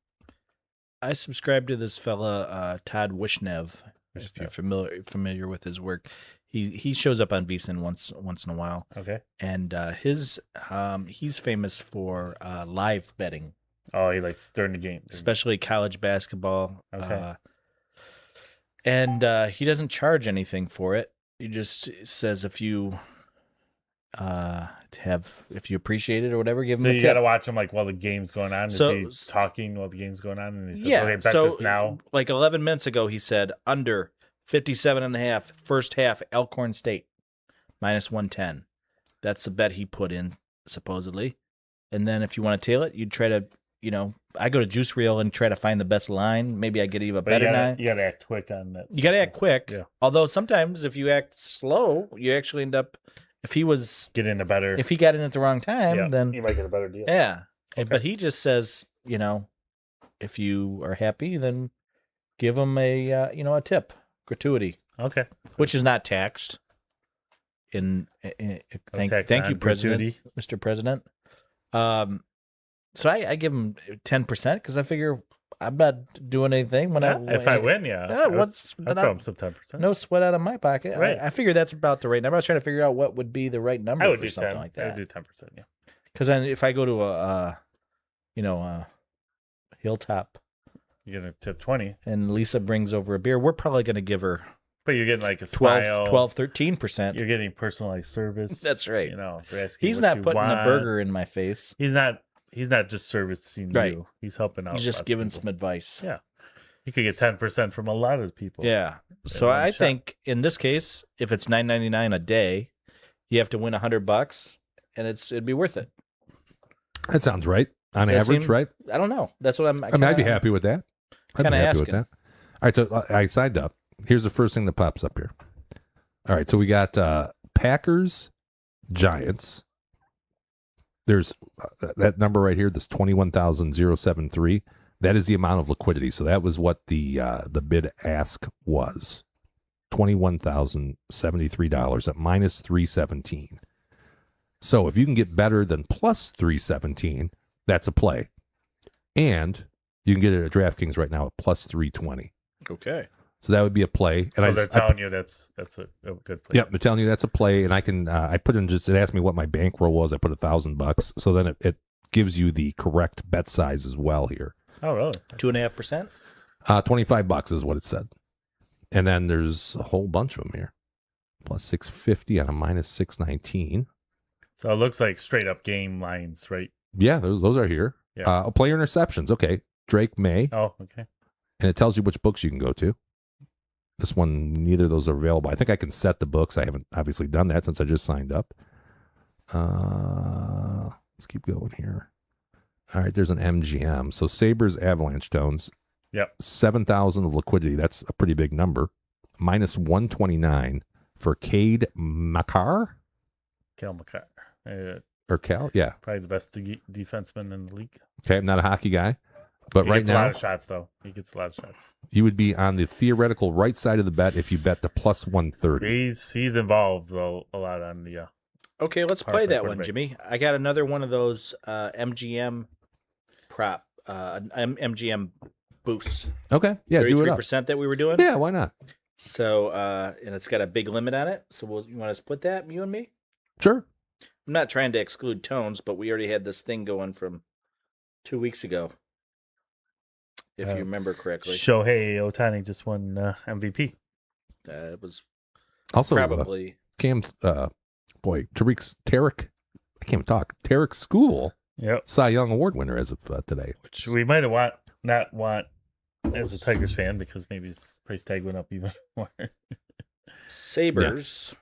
I subscribe to this fella Todd Wishnev. If you're familiar with his work, he shows up on VSiN once in a while. Okay. And he's famous for live betting. Oh, he likes during the game, especially college basketball. Okay. And he doesn't charge anything for it. He just says if you appreciate it or whatever, give him a tip. So you got to watch him like while the game's going on. So, is he talking while the game's going on? And he says, yeah, okay, bet this now. Like 11 minutes ago, he said under 57.5 first half Elkhorn State minus 110. That's the bet he put in supposedly. And then if you want to tail it, you'd try to, I go to Juice Reel and try to find the best line. Maybe I get even better line. You got to act quick on that. You got to act quick. Yeah. Although sometimes if you act slow, you actually end up, if he got in at the wrong time, then you might get a better deal. Yeah. Okay. But he just says, if you are happy, then give him a tip, gratuity. Okay. Which is not taxed. Thank you, President, Mr. President. So I give him 10% because I figure I'm not doing anything if I win, I'd throw him some 10%. No sweat out of my pocket. Right. I figure that's about the right number. I was trying to figure out what would be the right number for something like that. I would do 10%, yeah. Because then if I go to a Hilltop, you're gonna tip 20, and Lisa brings over a beer, we're probably gonna give her. But you're getting like a 12, 13%. You're getting personalized service. That's right. They're asking he's not putting a burger in my face. He's not just servicing you. He's helping out. He's just giving some advice. Yeah. You could get 10% from a lot of people. Yeah. So I think in this case, if it's $9.99 a day, you have to win $100, and it'd be worth it. That sounds right on average, right? I don't know. That's what I'd be happy with that. I'd be happy with that. All right, so I signed up. Here's the first thing that pops up here. All right, so we got Packers, Giants. There's that number right here, this 21,073. That is the amount of liquidity. So that was what the bid ask was. $21,073 at minus 317. So if you can get better than plus 317, that's a play. And you can get it at DraftKings right now at plus 320. Okay. So that would be a play. And so they're telling you that's a good play. Yep, they're telling you that's a play. And I can I put in it asked me what my bankroll was. I put $1,000. So then it gives you the correct bet size as well here. Oh, really? 2.5%? $25 is what it said. And then there's a whole bunch of them here. Plus 650 on a minus 619. So it looks like straight up game lines, right? Yeah, those are here. Yeah. Player interceptions. Okay. Drake May. Oh, okay. And it tells you which books you can go to. This one, neither of those are available. I think I can set the books. I haven't obviously done that since I just signed up. Let's keep going here. All right, there's an MGM. So Sabres, Avalanche Tones. Yep. 7,000 of liquidity. That's a pretty big number. Minus 129 for Cade Makar. Cal Makar. Or Cal, yeah. Probably the best defenseman in the league. Okay, I'm not a hockey guy. But he right gets now, a lot of shots, though. He gets a lot of shots. You would be on the theoretical right side of the bet if you bet the plus 130. He's involved a lot on the. Okay, let's play that one, Jimmy. I got another one of those MGM prop, MGM boosts. Okay, yeah, do it up. 33% that we were doing. Yeah, why not? So, and it's got a big limit on it. So, you want to split that, you and me? Sure. I'm not trying to exclude Tones, but we already had this thing going from 2 weeks ago. If you remember correctly. Shohei Ohtani just won MVP. It was also probably Cam's Tarek. I can't even talk. Tarek School. Yep. Cy Young Award winner as of today. Which we might have not want as a Tigers fan because maybe his price tag went up even more. Sabres. Yeah.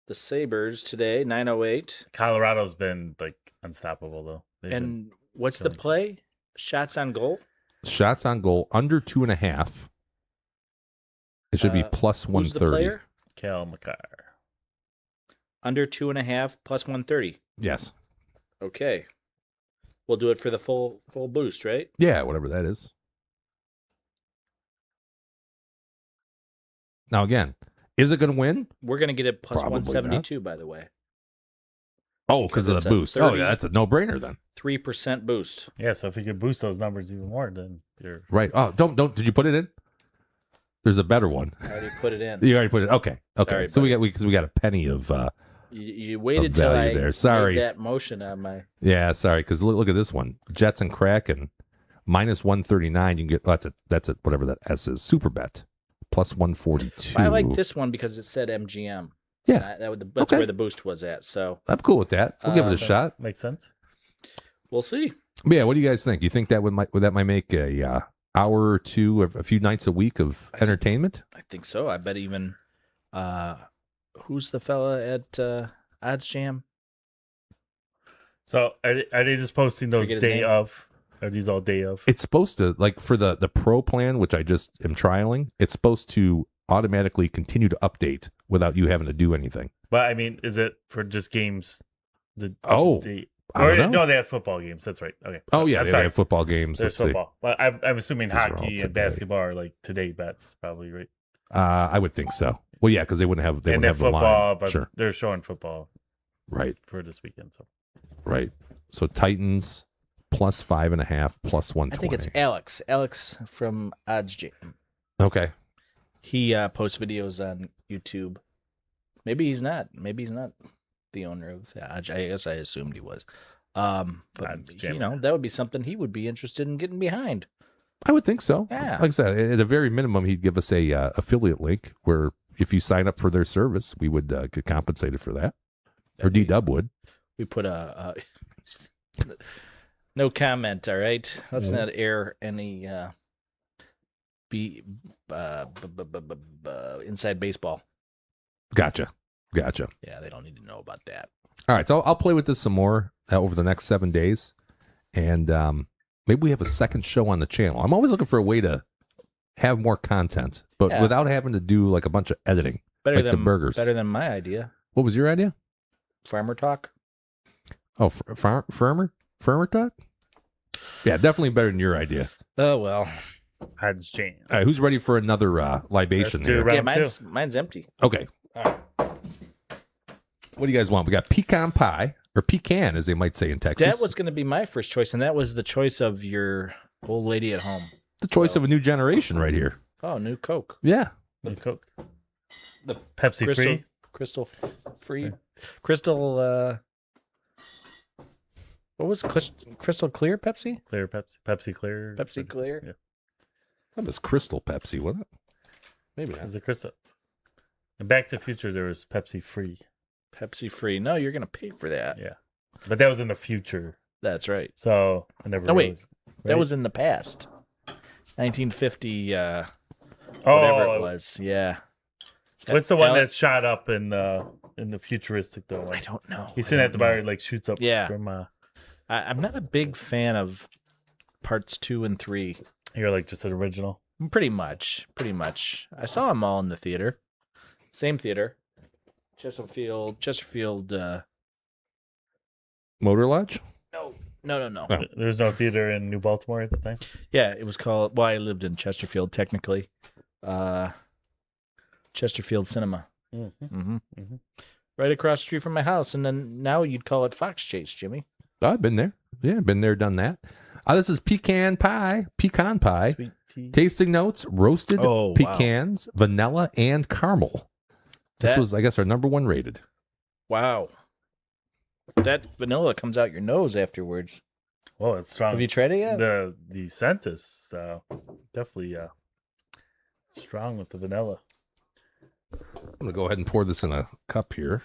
The Sabres today, 908. Colorado's been like unstoppable though. And what's the play? Shots on goal? Shots on goal under 2.5. It should be plus 130. Who's the player? Cal Makar. Under 2.5 plus 130. Yes. Okay. We'll do it for the full boost, right? Yeah, whatever that is. Now, again, is it going to win? We're going to get it plus Probably 172, by the way. Oh, because of it's the a boost. Oh, 30 yeah, that's a no-brainer then. 3% boost. Yeah, so if you could boost those numbers even more, then you're Right. Oh, don't. Did you put it in? There's a better one. I already put it in. You already put it. Okay. Sorry, so we got a penny of. You waited Of till value I there. Sorry. made that motion on my. Yeah, sorry. Because look at this one. Jets and Kraken minus 139. You can get that's a whatever that S is. Super bet plus 142. I like this one because it said MGM. Yeah. That's Okay. where the boost was at. So I'm cool with that. We'll give it a shot. makes sense. we'll see. But yeah, what do you guys think? Do you think that might make a hour or two, a few nights a week of entertainment? I think so. I bet even. Who's the fella at Odds Jam? So are they just posting those Forget his day name. of? Are these all day of? It's supposed to, like for the pro plan, which I just am trialing, it's supposed to automatically continue to update without you having to do anything. But I mean, is it for just games? I don't know. No, they have football games. That's right. Okay. Oh yeah, I'm they sorry. have football games. There's Let's football. Well, I'm assuming These are all hockey and today. basketball are like today bets, probably, right? see. I would think so. Well, yeah, because they wouldn't have And wouldn't they have have the football, line. but Sure, they're showing football right, for this weekend. So right. So Titans plus 5.5 plus 120. I think it's Alex. Alex from Odds Jam. Okay. He posts videos on YouTube. Maybe he's not. Maybe he's not the owner of Odds. I guess I assumed he was. But Odds Jam. that would be something he would be interested in getting behind. I would think so. Yeah. Like I said, at a very minimum, he'd give us a affiliate link where if you sign up for their service, we would get compensated for that. Or D-Dub would. We put a no comment. All right, let's not air any inside baseball. Gotcha. Yeah, they don't need to know about that. All right, so I'll play with this some more over the next 7 days, and maybe we have a second show on the channel. I'm always looking for a way to have more content, but Yeah. without having to do like a bunch of editing, Better like than the burgers. Better than my idea. What was your idea? Farmer talk. Oh, firmer talk. Yeah, definitely better than your idea. Oh well. Odds Jam. All right, who's ready for another libation Let's do here? it. Yeah, Round mine's empty. Okay. All right. What do you guys want? We got pecan pie, or pecan, as they might say in Texas. That was going to be my first choice, and that was the choice of your old lady at home. the choice of a new generation right here. Oh, new Coke. Yeah. The Coke. The Pepsi Crystal, free. Crystal free. Crystal. What was Crystal Clear Pepsi? Clear Pepsi. Pepsi Clear. Pepsi Clear. Yeah. That was Crystal Pepsi, wasn't it? Maybe not. Is it Crystal? And Back to the Future, there was Pepsi free. Pepsi free. No, you're going to pay for that. Yeah. But that was in the future. That's right. So I never. No, wait. really- That right? was in the past. 1950, Oh, whatever it was. Yeah. What's the one Al- that shot up in the futuristic though? I don't know. He's I sitting don't at the know. bar, like shoots up. Yeah. From I'm not a big fan of parts 2 and 3. you're like just an original. Pretty much. I saw them all in the theater. Same theater. Chesterfield. Motor Lodge? No. Oh. There's no theater in New Baltimore at the time. Yeah, it was called. Well, I lived in Chesterfield technically. Chesterfield Cinema. Mm-hmm. Mm-hmm. Right across the street from my house, and then now you'd call it Fox Chase, Jimmy. Oh, I've been there. Yeah, been there, done that. This is pecan pie. Sweet tea. Tasting notes, roasted Oh, wow. pecans, vanilla, and caramel. This That- was, I guess, our number one rated. Wow. That vanilla comes out your nose afterwards. Oh, it's strong. Have you tried it yet? The scent is definitely strong with the vanilla. I'm going to go ahead and pour this in a cup here.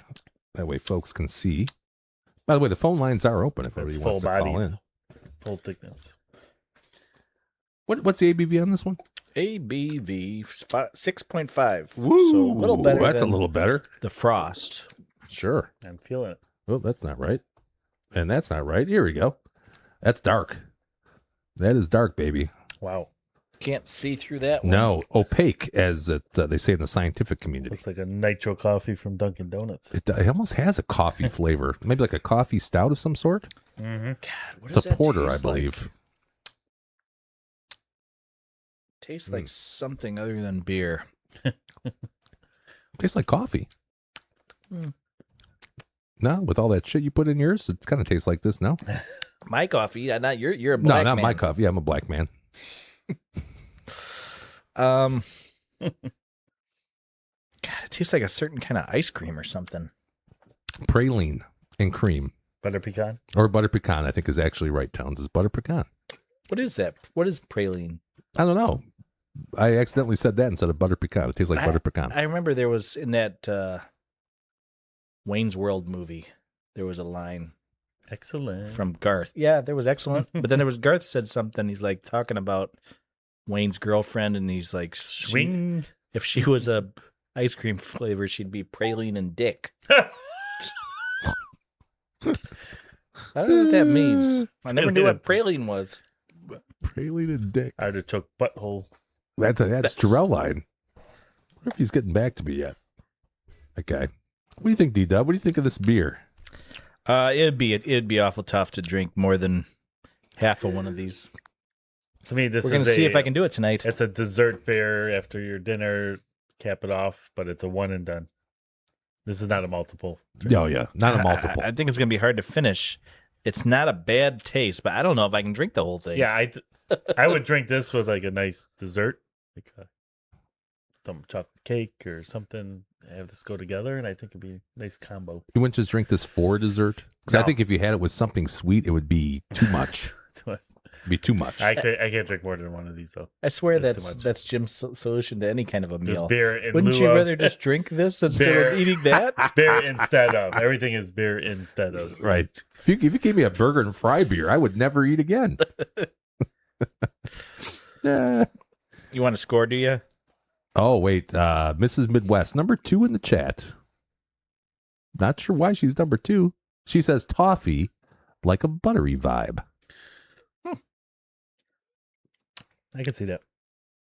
That way folks can see. By the way, the phone lines are open if It's anybody wants to call full-bodied. in. Full thickness. What's the ABV on this one? ABV 6.5. Woo! So a little better That's than a little better. the Frost. Sure. I'm feeling it. Oh, that's not right. And that's not right. Here we go. That's dark. That is dark, baby. Wow. Can't see through that one. No, opaque, as they say in the scientific community. Looks like a nitro coffee from Dunkin' Donuts. It almost has a coffee flavor. Maybe like a coffee stout of some sort. Mm-hmm. God, what It's does a that porter, I taste like? believe. Tastes like something other than beer. Tastes like coffee. No, with all that shit you put in yours, it kind of tastes like this. No, My coffee, not your. You're a no, black not man. my coffee. I'm a black man. God, it tastes like a certain kind of ice cream or something. Praline and cream Butter pecan. or butter pecan. I think is actually right. Tones is butter pecan. What is that? What is praline? I don't know. I accidentally said that instead of butter pecan. It tastes like butter pecan. I remember there was in that Wayne's World movie, there was a line Excellent. from Garth. Yeah, there was excellent. But then there was Garth said something. He's like talking about Wayne's girlfriend, and he's like, Swing. if she was a ice cream flavor, she'd be praline and dick. I don't know what that means. I never knew what praline was. Praline and dick. Artichoke butthole. That's Jarrell line. I wonder if he's getting back to me yet. Okay. What do you think, D-Dub? What do you think of this beer? It'd be awful tough to drink more than half of one of these. To me, this We're gonna is see if I can do it tonight. It's a dessert beer after your dinner. Cap it off, but it's a one and done. This is not a multiple. drink. Oh, yeah. Not a multiple. I think it's gonna be hard to finish. It's not a bad taste, but I don't know if I can drink the whole thing. Yeah, I would drink this with like a nice dessert, like some chocolate cake or something. Have this go together, and I think it'd be a nice combo. You wouldn't just drink this for dessert? Because I No. think if you had it with something sweet, it would be too much. Be too much. I can't drink more than one of these though. I swear That's too much. that's Jim's solution to any kind of a meal. Just beer in Wouldn't lieu you of rather just drink this instead Beer. of eating that? beer instead of everything is beer instead of. Right. If you gave me a burger and fry beer, I would never eat again. Yeah. You want to score, do you? Oh, wait. Mrs. Midwest, number 2 in the chat. Not sure why she's number 2. She says toffee, like a buttery vibe. I can see that.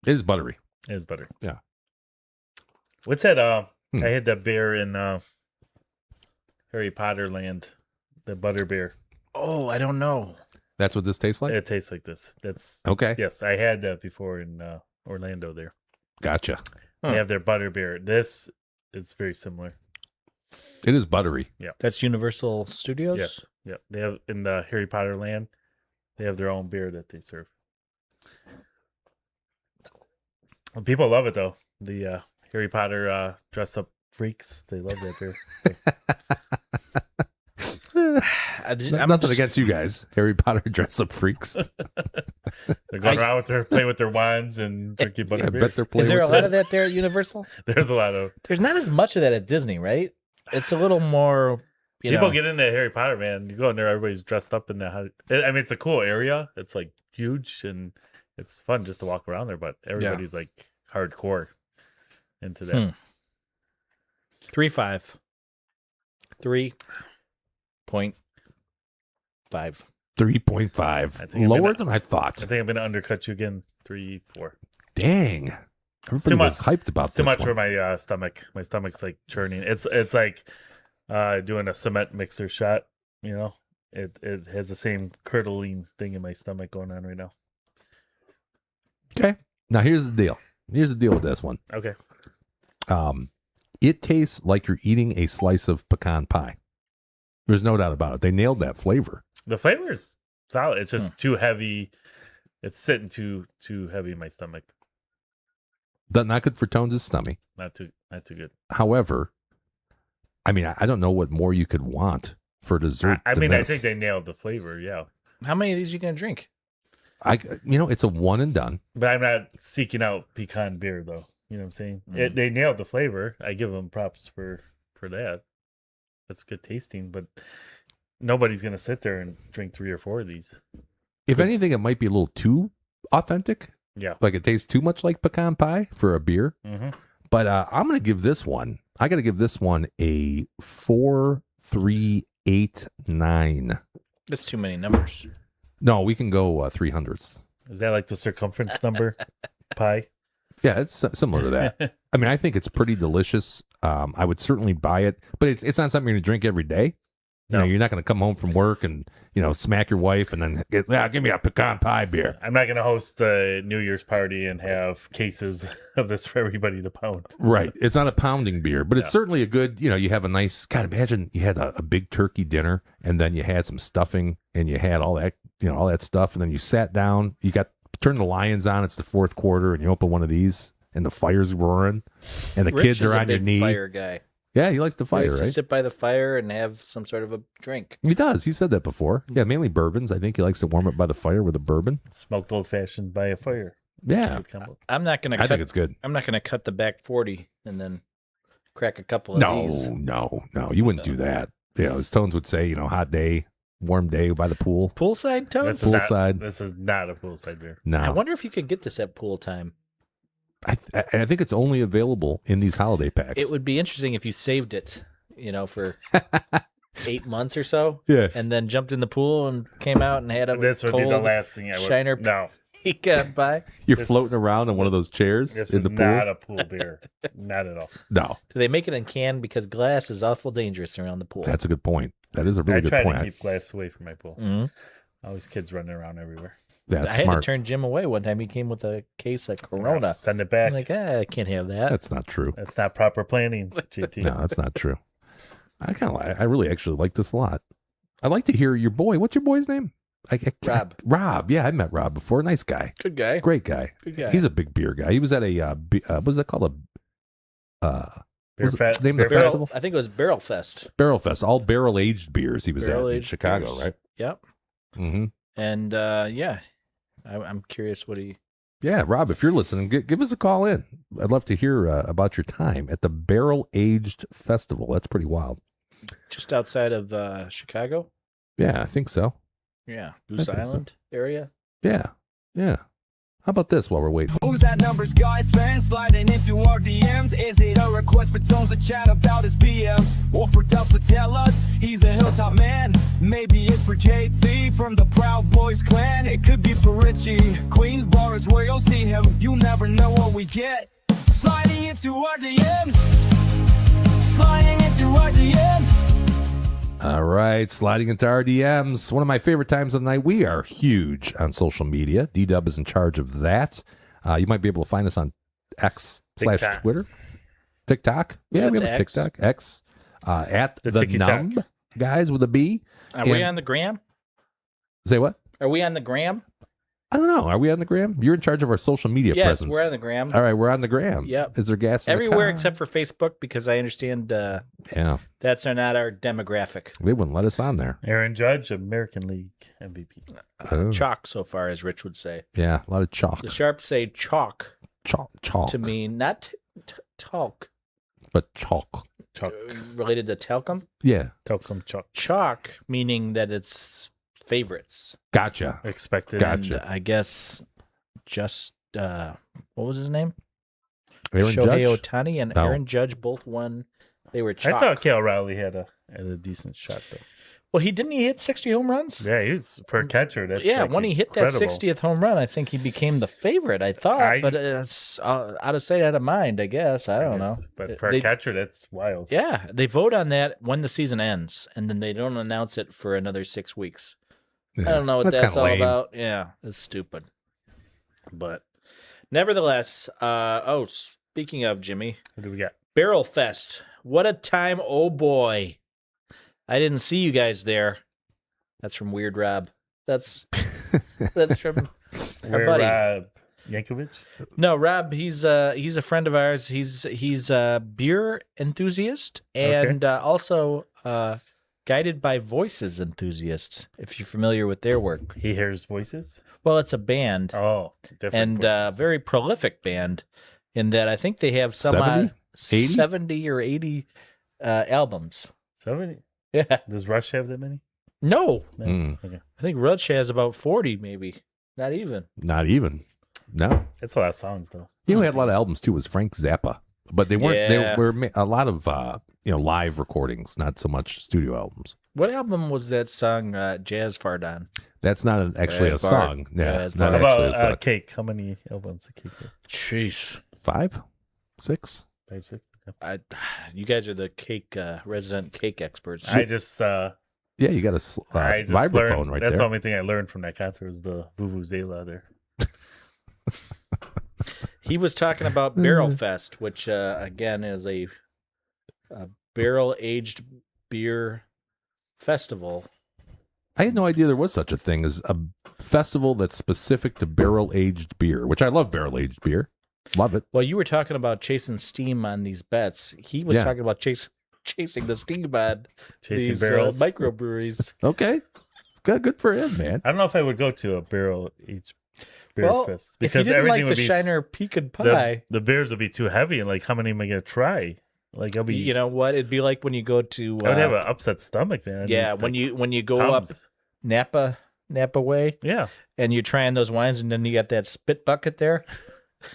It is buttery. It is butter. Yeah. What's that? I Hmm. had that beer in Harry Potter land. The butter beer. Oh, I don't know. That's what this tastes like? It tastes like this. That's Okay. yes. I had that before in Orlando. There, Gotcha. Huh. they have their butter beer. This it's very similar. It is buttery. That's Universal Studios? Yes. Yep. They have in the Harry Potter land. They have their own beer that they serve. Well, people love it though. The Harry Potter dress up freaks. They love that beer. Nothing against you guys. Harry Potter dress up freaks. They're going around playing with their wands and drinking butter I beer. bet they're playing Is there a with lot that. of that there at Universal? There's a lot of There's not as much of that at Disney, right? It's a little more, people get into Harry Potter, man. You go in there, everybody's dressed up in the. I mean, it's a cool area. It's like huge and it's fun just to walk around there. But everybody's like hardcore into that. 3.5. 3.5. 3.5. think I'm Lower gonna- than I thought. I think I'm gonna undercut you again. 3, 4. Dang. Everybody too was much. hyped about It's too this much one. for my stomach. My stomach's like churning. It's like doing a cement mixer shot. You know, it has the same curdling thing in my stomach going on right now. Okay. Now here's the deal. Here's the deal with this one. Okay. It tastes like you're eating a slice of pecan pie. There's no doubt about it. They nailed that flavor. The flavor is solid. It's just too heavy. It's sitting too heavy in my stomach. Not good for Tones' stomach. Not too good. However, I mean, I don't know what more you could want for dessert. I than mean, I this. think they nailed the flavor. Yeah, How many of these are you going to drink? It's a one and done. but I'm not seeking out pecan beer though. You know what I'm saying? They nailed the flavor. I give them props for that. That's good tasting, but nobody's gonna sit there and drink 3 or 4 of these. If anything, it might be a little too authentic. Yeah. Like it tastes too much like pecan pie for a beer. Mm-hmm. But I'm going to give this one. I got to give this one a 4.389. That's too many numbers. No, we can go 300s. Is that like the circumference number pie? Yeah, it's similar to that. I mean, I think it's pretty delicious. I would certainly buy it, but it's not something you're going to drink every day. You know, you're not going to come home from work and, smack your wife and then give me a pecan pie beer. I'm not going to host a New Year's party and have cases of this for everybody to pound. Right. It's not a pounding beer, but it's certainly a good, you have a nice, God, imagine you had a big turkey dinner and then you had some stuffing and you had all that, all that stuff. And then you sat down, turn the Lions on. It's the fourth quarter and you open one of these and the fire's roaring and the Rich kids are is a on your big knee. Fire guy. Yeah, he likes the He fire, likes to right? sit by the fire and have some sort of a drink. He does. He said that before. Yeah, mainly bourbons. I think he likes to warm up by the fire with a bourbon. Smoked old fashioned by a fire. Yeah. I'm not gonna. I think it's good. I'm not gonna cut the back 40 and then crack a couple of these. No. You wouldn't do that. As Tones would say, hot day, warm day by the pool. Poolside toast. Poolside. This is not a poolside beer. No. I wonder if you could get this at pool time. I think it's only available in these holiday packs. It would be interesting if you saved it, for 8 months or so. Yeah. And then jumped in the pool and came out and had a This would be the cold last thing I would. Shiner No, pecan pie. You're floating around on one of those chairs this in is the pool. not a pool beer. Not at all. No, Do they make it in can because glass is awful dangerous around the pool? that's a good point. That is a really I good try point. to keep glass away from my pool. Mhm. Always kids running around everywhere. That's I had smart. to turn Jim away one time. He came with a case of Corona. Send it back. I'm like, I can't have that. That's not true. That's not proper planning, JT. No, that's not true. I really actually like this a lot. I'd like to hear your boy. What's your boy's name? Rob. Rob. Yeah, I met Rob before. Nice guy. Good guy. Great guy. Good guy. He's a big beer guy. He was at a, what's that called? What was Beer the name of the Barrel, festival? I think it was Barrel Fest. Barrel Fest. All barrel aged beers he was at in Barrel-aged Chicago, beers. right? Yep. Mm-hmm. And I'm curious what he. Yeah, Rob, if you're listening, give us a call in. I'd love to hear about your time at the Barrel Aged Festival. That's pretty wild. Just outside of Chicago. Yeah, I think so. Yeah, I Goose think so. Island area. Yeah. How about this while we're waiting? Who's that numbers guys fan sliding into our DMs? Is it a request for Tones to chat about his PMs? Or for Dubs to tell us he's a hilltop man? Maybe it's for JT from the Proud Boys clan. It could be for Richie. Queens Bar is where you'll see him. You never know what we get. Sliding into our DMs. Sliding into our DMs. All right, sliding into our DMs. One of my favorite times of the night. We are huge on social media. D-Dub is in charge of that. You might be able to find us on X/Twitter. TikTok. Yeah, we That's have a X. TikTok. X. At the Tiki-Tac. Numb guys with a B. Are we And- on the gram? Say what? Are we on the gram? I don't know. Are we on the gram? You're in charge of our social media Yes, presence. we're on the gram. All right, we're on the gram. Yep. Is there gas in the Everywhere car? except for Facebook because I understand Yeah, that's not our demographic. they wouldn't let us on there. Aaron Judge, American League MVP. Oh. Chalk so far, as Rich would say. Yeah, a lot of chalk. The Sharps say chalk Chalk. to mean not talc, But chalk. Chuck. related to talcum. Yeah, Telcom Chuck. Chalk meaning that it's favorites. gotcha. Expected. Gotcha. And I guess just what was his name? Aaron Shohei Judge? Ohtani and No. Aaron Judge both won. They were I chalk. thought Cal Rowley had a decent shot though. Well, didn't he hit 60 home runs? Yeah, he was for a catcher. That's Yeah, like when he hit that incredible. 60th home run, I think he became the favorite. I thought, I- but it's out of sight, out of mind. I guess I don't know. Yes, but for They- a catcher, that's wild. Yeah, they vote on that when the season ends, and then they don't announce it for another 6 weeks. Yeah. I don't know what that's kinda all lame. about. Yeah, it's stupid. But nevertheless, speaking of Jimmy, What do we got? Barrel Fest. What a time, oh boy. I didn't see you guys there. That's from Weird Rob. That's from our Where buddy. Yankovic? No, Rob, he's a friend of ours. He's a beer enthusiast and also Guided by Voices enthusiast, if you're familiar with their work. He hears voices. Well, it's a band Oh, different. and voices. very prolific band in that I think they have some 70? 80? 70 or 80 albums. 70. Yeah. Does Rush have that many? No, No. Mm. Okay, I think Rush has about 40 maybe. Not even. Not even. No. that's a lot of songs though. You know, who had a lot of albums too was Frank Zappa, but they weren't. Yeah. They were a lot of live recordings, not so much studio albums. What album was that song Jazz Fart on? That's not actually a Jazz Bar. song. Yeah, Jazz not Bar. How actually a about song. Cake? How many albums did Cake have? Jeez. 5, 6. 5, 6. Okay. You guys are the cake resident cake experts. I just Yeah, you got a I just vibraphone learned, right that's the there. only thing I learned from that concert was the vuvuzela there. He was talking about Barrel Fest, which again is a barrel aged beer festival. I had no idea there was such a thing as a festival that's specific to barrel-aged beer, which I love barrel-aged beer. Love it. Well, you were talking about chasing steam on these bets. He was Yeah. talking about chasing the steam on Chasing these barrels. microbreweries. Okay. Good for him, man. I don't know if I would go to a barrel aged beer Well, fest if you because didn't like everything the would be Shiner pecan pie, the beers would be too heavy, and like how many am I gonna try? Like I'll be, you know what? It'd be like when you go to I would have an upset stomach, man. yeah, Like, when you go up Tums. Napa Way, Yeah, and you're trying those wines, and then you got that spit bucket there.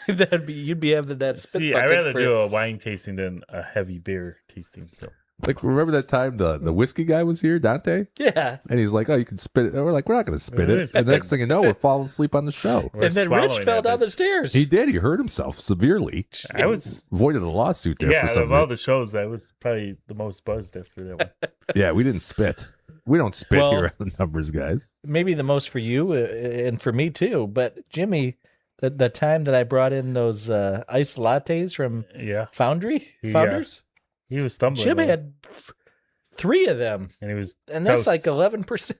You'd be having that spit see, bucket. I'd rather for- do a wine tasting than a heavy beer tasting. So Like, remember that time the whiskey guy was here, Dante? Yeah, And he's like, oh, you can spit it. And we're like, we're not going to spit it. It's And the next thing you know, we're falling asleep on the show. we're and then Rich swallowing fell that down the bitch. stairs. He did. He hurt himself severely. I was, Avoided a lawsuit there yeah, for some of all reason. the shows, I was probably the most buzzed after that one. Yeah, we didn't spit. We don't spit Well- here on the numbers, guys. Maybe the most for you and for me too. But Jimmy, the time that I brought in those iced lattes from Yeah, Founders, he was stumbling. Jimmy though, had 3 of them, and he was, and that's toast. like 11%.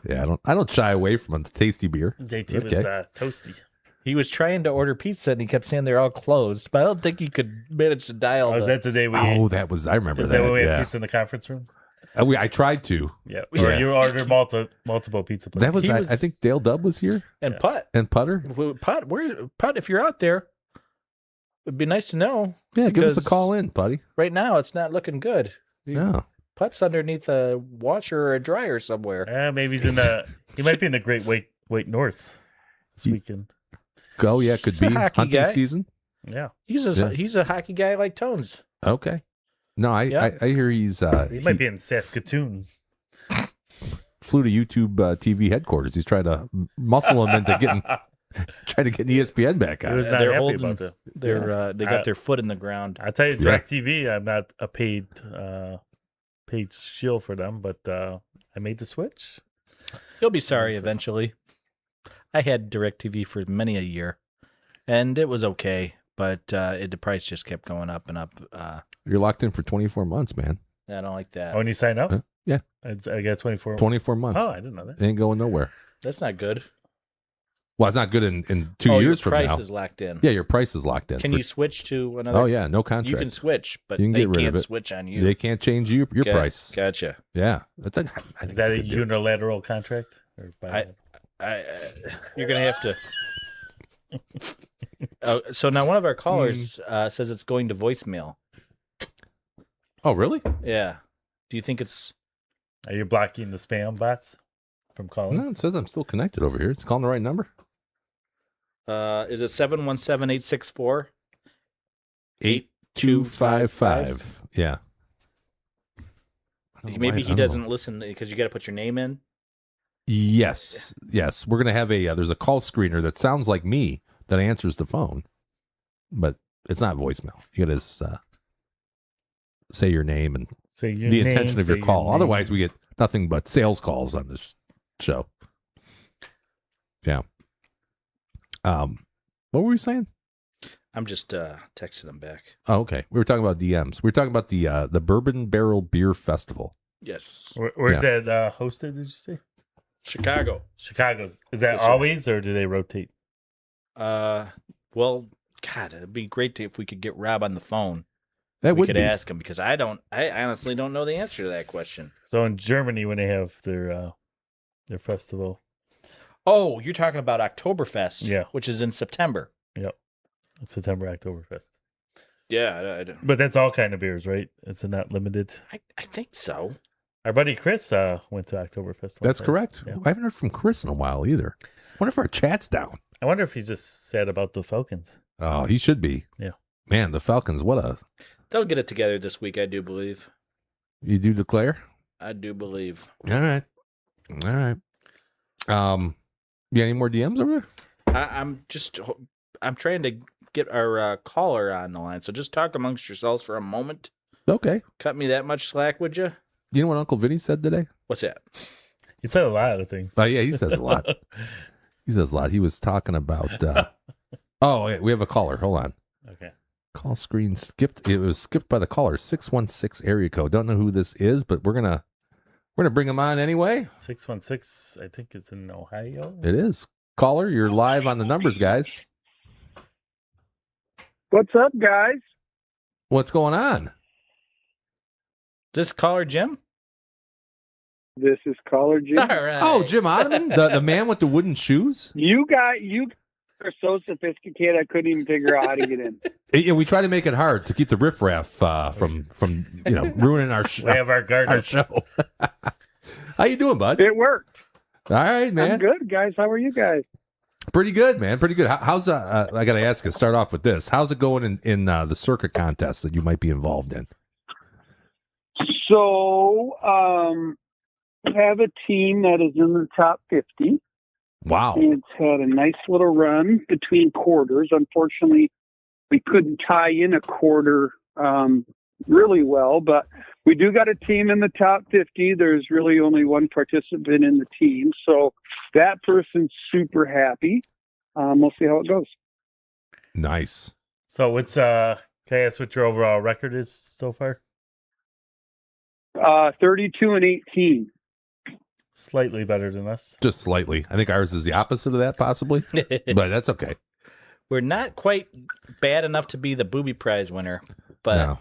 Yeah, I don't shy away from a tasty beer. JT was Okay. toasty. He was trying to order pizza, and he kept saying they're all closed. But I don't think he could manage to dial. Was that the day we? Oh, that was, I remember is that when we had Yeah. pizza in the conference room? I tried to. Yeah, Yeah. or you ordered multiple pizza plates. That was, He I was- think Dale Dubb was here and Putt, and Putter. Putt, if you're out there, it'd be nice to know. Yeah, give us a because call in, buddy. Right now, it's not looking good. Yeah. Putt's underneath a washer or a dryer somewhere. Maybe he's in the. He might be in the Great White North this weekend. Go, yeah, could He's a be hockey hunting guy. season. Yeah, He's a hockey guy like Tones. Okay. No, Yeah. I hear he's he might be in Saskatoon. flew to YouTube TV headquarters. He's trying to muscle him into trying to get ESPN back He on. was not They're happy holding- about that. They got their foot in the ground. I tell you, Yeah. DirecTV, I'm not a paid shield for them, but I made the switch. You'll be sorry eventually. I had DirecTV for many a year, and it was okay, but the price just kept going up and up. You're locked in for 24 months, man. I don't like that. Oh, when you sign up, Yeah, I got 24. 24 months. Oh, I didn't know that. Ain't going nowhere. That's not good. Well, it's not good in 2 Oh, years your from price now. is locked in. Yeah, your price is locked in. Can for- you switch to another? Oh yeah, no You contract. can switch, but You can they get rid of can't it. switch on you. They can't change your Okay, price. Gotcha. Yeah, that's I think Is that it's a good deal. unilateral contract? Or You're gonna have to. So now one of our callers says it's going to voicemail. Oh really? Yeah. Do you think it's? Are you blocking the spam bots from calling? No, it says I'm still connected over here. It's calling the right number. Is it 717-864? 8255. Yeah. I don't know Maybe why- I he don't doesn't know. listen because you got to put your name in. Yes. We're gonna have a there's a call screener that sounds like me that answers the phone, but it's not voicemail. You gotta say your name and Say your the name, intention of say your call. name. Otherwise, we get nothing but sales calls on this show. Yeah. What were we saying? I'm just texting him back. Oh, okay. We were talking about DMs. We were talking about the Bourbon Barrel Beer Festival. Yes. Where's that hosted? Did you say Chicago. Chicago's? Is that Yes, sir. always, or do they rotate? Well, God, it'd be great if we could get Rob on the phone. That We would could be. ask him because I honestly don't know the answer to that question. So in Germany, when they have their festival, Oh, you're talking about Oktoberfest, Yeah. which is in September. it's September Oktoberfest. Yeah, But that's all kind of beers, right? It's not limited. I think so. Our buddy Chris went to Oktoberfest. That's once, right? correct. Yeah. I haven't heard from Chris in a while either. I wonder if our chat's down. I wonder if he's just sad about the Falcons. Oh, he should be. Yeah. Man, the Falcons, They'll get it together this week, I do believe. you do declare? I do believe. All right. You got any more DMs over there? I'm trying to get our caller on the line. So just talk amongst yourselves for a moment. Okay. Cut me that much slack, would you? You know what Uncle Vinny said today? What's that? He said a lot of things. Yeah, he says a lot. He says a lot. He was talking about. Oh, wait, we have a caller. Hold on. Okay. Call screen skipped. It was skipped by the caller. 616 area code. Don't know who this is, but we're gonna bring him on anyway. 616, I think, is in Ohio. It is. Caller, you're live on the numbers, guys. What's up, guys? What's going on? This caller Jim? This is Caller Jim. All right. Oh, Jim Ottoman, the man with the wooden shoes. You are so sophisticated. I couldn't even figure out how to get in. Yeah, we try to make it hard to keep the riffraff from ruining our We have our guard our up. show. How you doing, bud? It worked. All right, man. I'm good, guys. How are you guys? Pretty good, man. Pretty good. How's I got to ask you. Start off with this. How's it going in the circuit contests that you might be involved in? So, we have a team that is in the top 50. Wow. It's had a nice little run between quarters. Unfortunately, we couldn't tie in a quarter really well, but we do got a team in the top 50. There's really only one participant in the team, so that person's super happy. We'll see how it goes. Nice. So what's can I ask what your overall record is so far? 32-18. Slightly better than us. Just slightly. I think ours is the opposite of that, possibly, but that's okay. We're not quite bad enough to be the booby prize winner, but No.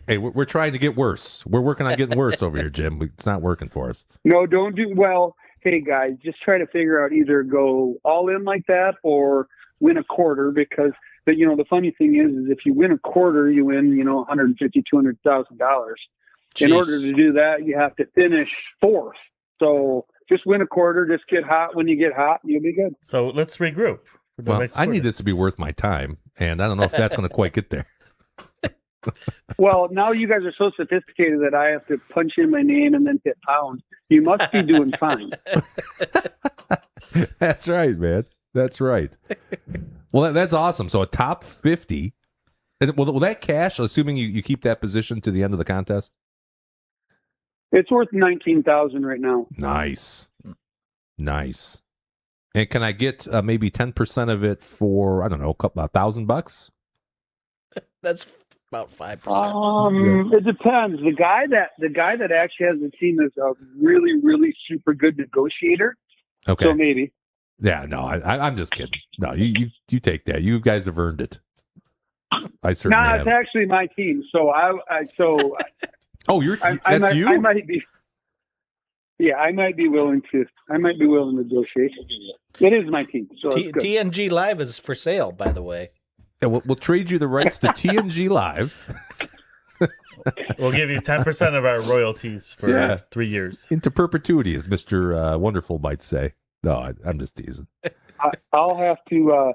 Hey, we're trying to get worse. We're working on getting worse over here, Jim. It's not working for us. No, don't do well. Hey guys, just try to figure out either go all in like that or win a quarter, because the funny thing is if you win a quarter, you win $150,000-$200,000. In Jeez. order to do that, you have to finish fourth. So just win a quarter. Just get hot when you get hot, and you'll be good. So let's regroup. For the Well, next I need quarter. this to be worth my time, and I don't know if that's going to quite get there. Well, now you guys are so sophisticated that I have to punch in my name and then hit pound. You must be doing fine. That's right, man. That's right. Well, that's awesome. So a top 50. And will that cash, assuming you keep that position to the end of the contest? It's worth $19,000 right now. Nice. And can I get maybe 10% of it for, I don't know, $1,000? that's about 5%. It depends. The guy that actually has the team is a really, really super good negotiator. Okay. So maybe. Yeah, no, I'm just kidding. No, you take that. You guys have earned it. I certainly No, have. it's actually my team. So Oh, that's you? I might be. Yeah, I might be willing to negotiate. It is my team. So it's good. TNG Live is for sale, by the way. Yeah, we'll trade you the rights to TNG Live We'll give you 10% of our royalties for 3 years. into perpetuity, as Mr. Wonderful might say. No, I'm just teasing. I'll have to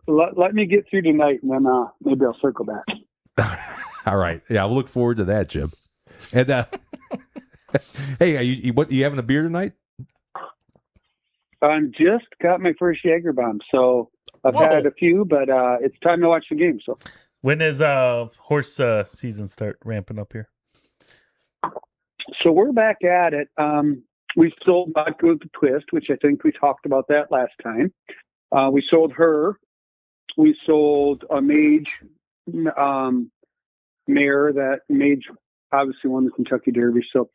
let me get through tonight, and then maybe I'll circle back. All right. Yeah, I'll look forward to that, Jim. And hey, are you having a beer tonight? I'm just got my first Jaeger bomb, so I've had a few, but it's time to watch the game. So When is horse season start ramping up here? So we're back at it. We sold Vodka with the Twist, which I think we talked about that last time. We sold her. We sold a mage mare. That mage obviously won the Kentucky Derby. So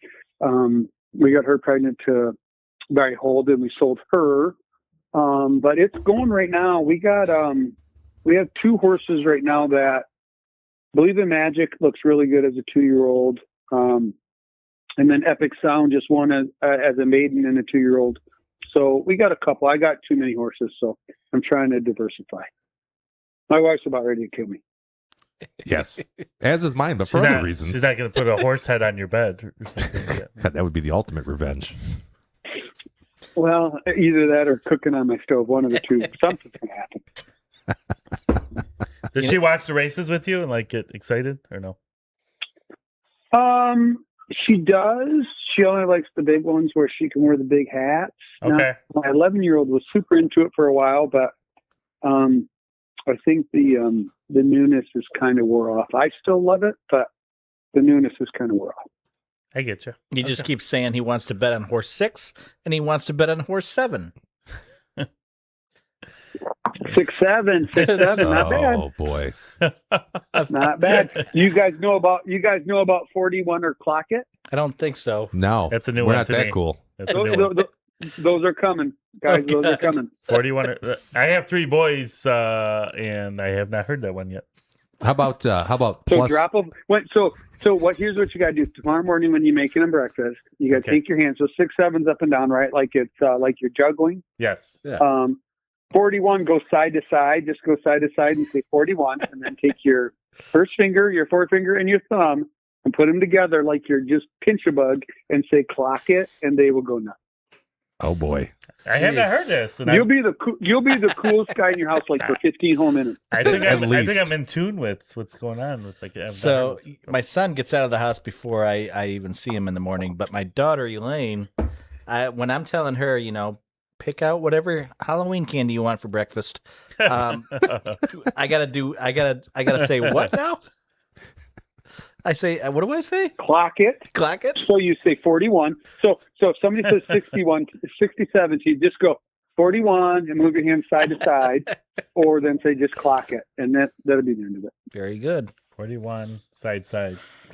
we got her pregnant to Barry Holden. We sold her. But it's going right now. We have two horses right now that Believe in Magic looks really good as a 2-year-old. And then Epic Sound just won as a maiden and a 2-year-old. So we got a couple. I got too many horses, so I'm trying to diversify. My wife's about ready to kill me. Yes, as is mine, but for other reasons. She's not going to put a horse head on your bed or something. God, that would be the ultimate revenge. Well, either that or cooking on my stove. One of the two. Something's going to happen. Does she watch the races with you and get excited or no? She does. She only likes the big ones where she can wear the big hats. Okay. Now, my 11-year-old was super into it for a while, but I think the newness is kind of wore off. I still love it, but the newness is kind of wore off. I get you. He just keeps saying he wants to bet on horse 6 and he wants to bet on horse 7. 6-7, 6-7, not bad. Oh boy. Not bad. You guys know about 41 or Clock It? I don't think so. No, That's a new we're one not to that me. cool. That's a new one. Those are coming, guys. Oh, those are God. coming. 41. I have 3 boys, and I have not heard that one yet. How about So plus? drop them. So what? Here's what you got to do tomorrow morning when you're making them breakfast. You got to Okay. take your hands. So 6-7's up and down, right? Like it's like you're juggling. Yes. 41 goes side to side. Just go side to side and say 41, and then take your first finger, your forefinger, and your thumb, and put them together like you're just pinch a bug, and say "Clock It," and they will go nuts. Oh boy. I have not heard this. And You'll be the coolest guy in your house like for 15 whole minutes. I think At I think least. I'm in tune with what's going on with like. I've not So heard this. my son gets out of the house before I even see him in the morning. But my daughter Elaine, when I'm telling her, pick out whatever Halloween candy you want for breakfast, I gotta say what now? I say what do I say? Clock it. Clock it. So you say 41. So if somebody says 61, 67, so you just go 41 and move your hands side to side, or then say just clock it, and that'll be the end of it. Very good. 41 side.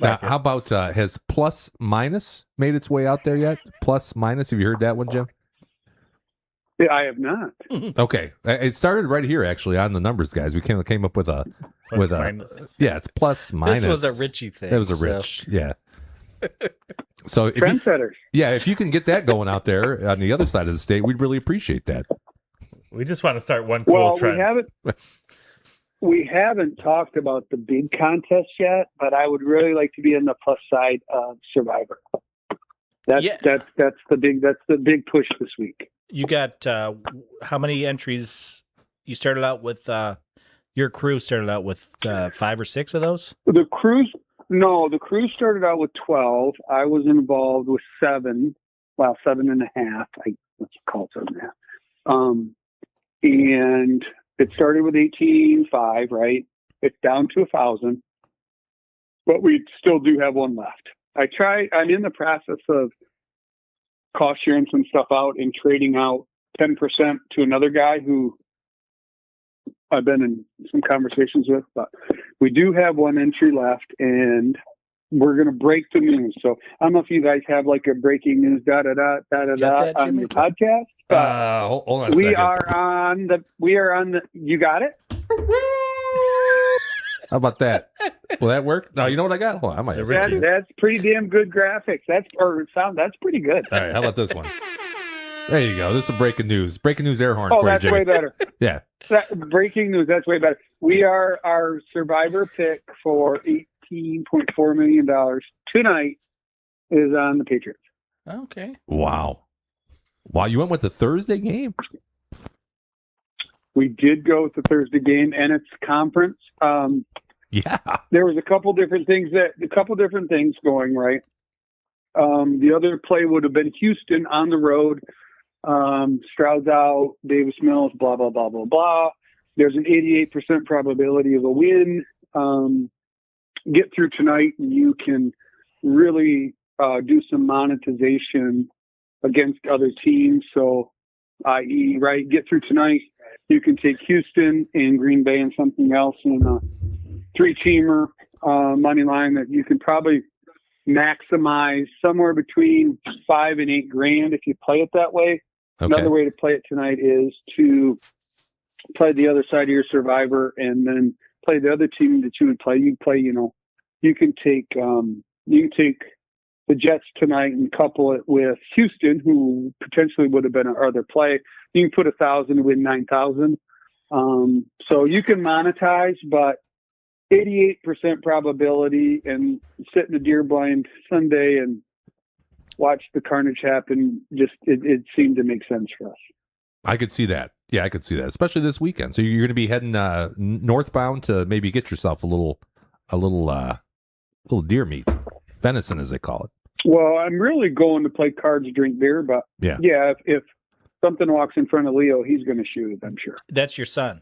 Now, how about has plus minus made its way out there yet? Plus minus. Have you heard that one, Jim? Yeah, I have not. Okay, it started right here actually on the numbers, guys. We came up with a Plus, minus. yeah, it's plus minus. This was a Richie thing. It was a so- rich, yeah. So if you, Trendsetters. if you can get that going out there on the other side of the state, we'd really appreciate that. We just want to start one cool Well, trend. we haven't talked about the big contest yet, but I would really like to be on the plus side of Survivor. That's the big push this week. You got how many entries? You started out with your crew started out with 5 or 6 of those. The cruise started out with 12. I was involved with 7. Well, 7.5. Let's call it 7.5. And it started with 18.5, right? It's down to 1,000, but we still do have one left. I'm in the process of cost sharing some stuff out and trading out 10% to another guy who I've been in some conversations with, but we do have one entry left, and we're going to break the news. So I don't know if you guys have like a breaking news Got that, on Jimmy? your podcast. Hold on a We second. are on the, you got it? How about that? Will that work? No, you know what I got? Hold on, I might have Richie. That's pretty damn good graphics. That's pretty good. All right, how about this one? There you go. This is breaking news. Breaking news air horn Oh, for you, that's Jimmy. way better. Yeah. Breaking news. That's way better. We are our Survivor pick for $18.4 million tonight is on the Patriots. Okay. Wow. You went with the Thursday game? We did go with the Thursday game, and it's conference. Yeah. There was a couple different things going right. The other play would have been Houston on the road. Stroud's out, Davis Mills, blah, blah, blah, blah, blah. There's an 88% probability of a win. Get through tonight, and you can really do some monetization against other teams. So, i.e., right, get through tonight. You can take Houston and Green Bay and something else in a 3-teamer money line that you can probably maximize somewhere between $5 and $8 grand if you play it that way. Okay. Another way to play it tonight is to play the other side of your Survivor and then play the other team that you would play. You can take the Jets tonight and couple it with Houston, who potentially would have been our other play. You can put 1,000 to win 9,000. So you can monetize, but 88% probability, and sit in a deer blind Sunday and watch the carnage happen. Just it seemed to make sense for us. I could see that. Yeah, I could see that, especially this weekend. So you're going to be heading northbound to maybe get yourself a little deer meat, venison as they call it. Well, I'm really going to play cards, drink beer, but Yeah. if something walks in front of Leo, he's going to shoot it, I'm sure. That's your son.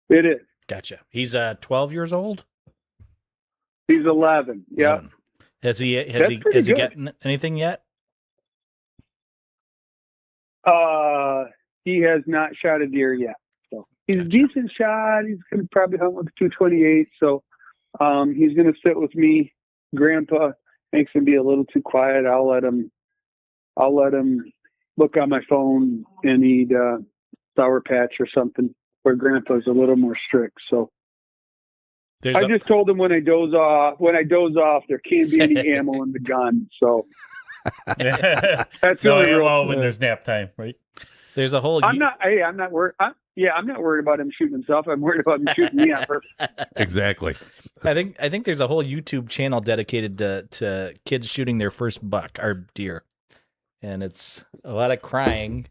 It is. Gotcha. He's 12 years old. He's 11. Yeah. 11. Has he That's pretty good. gotten anything yet? He has not shot a deer yet. So he's Gotcha. a decent shot. He's going to probably hunt with a 228. So he's going to sit with me. Grandpa makes him be a little too quiet. I'll let him look on my phone and eat Sour Patch or something, where Grandpa's a little more strict. So I just told him when I doze off, there can't be any ammo in the gun. So that's No really ammo when there's nap time, right? There's a whole. I'm not worried. I'm not worried about him shooting himself. I'm worried about him shooting me on purpose. Exactly. I think there's a whole YouTube channel dedicated to kids shooting their first buck or deer, and it's a lot of crying,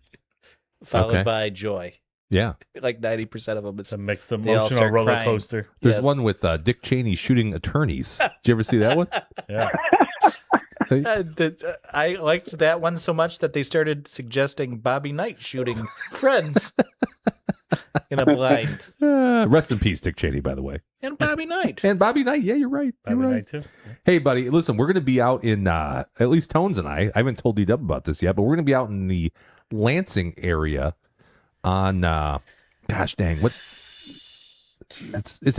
followed by joy. Yeah. Like 90% of them, it's a mixed they all emotional start roller crying. coaster. There's Yes. one with Dick Cheney shooting attorneys. Did you ever see that one? Yeah. I liked that one so much that they started suggesting Bobby Knight shooting friends in a blind. Rest in peace, Dick Cheney, by the way. And Bobby Knight. And Bobby Knight. Yeah, you're right. Bobby You're right. Knight too. Hey, buddy, listen, we're going to be out in, at least Tones and I haven't told D-Dub about this yet, but we're going to be out in the Lansing area on, gosh dang, it's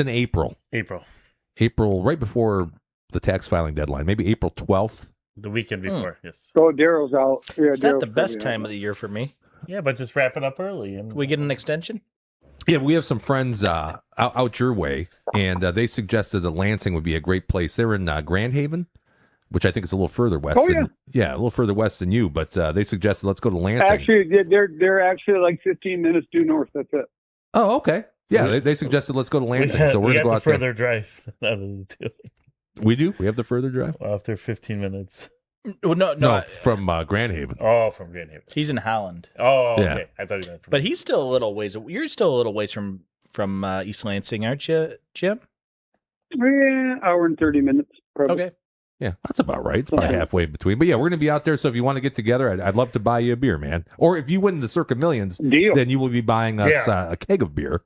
in April, right before the tax filing deadline, maybe April 12th. The weekend before, yes. So Daryl's out. Yeah, It's not Daryl's the best probably time out. of the year for me. Yeah, but just wrap it up early. And We get an extension? Yeah, we have some friends out your way, and they suggested that Lansing would be a great place. They're in Grand Haven, which I think is a little further west. Oh, a little further west than you, but they suggested let's go to Lansing. Actually, they're actually like 15 minutes due north. That's it. Oh, okay. Yeah, they suggested let's go to Lansing, so we're we going to go have out the there. further drive out of the two. We do? We have the further drive? After 15 minutes. Well, No, from Grand Haven. Oh, from Grand Haven. He's in Holland. Oh, okay. Yeah. I thought you meant from. But he's still a little ways. You're still a little ways from East Lansing, aren't you, Jim? Yeah, hour and 30 minutes. Probably. Okay. Yeah, that's about right. It's about halfway between. But yeah, we're going to be out there, so if you want to get together, I'd love to buy you a beer, man. Or if you win the Circa Millions, Deal. then you will be buying us a keg of beer.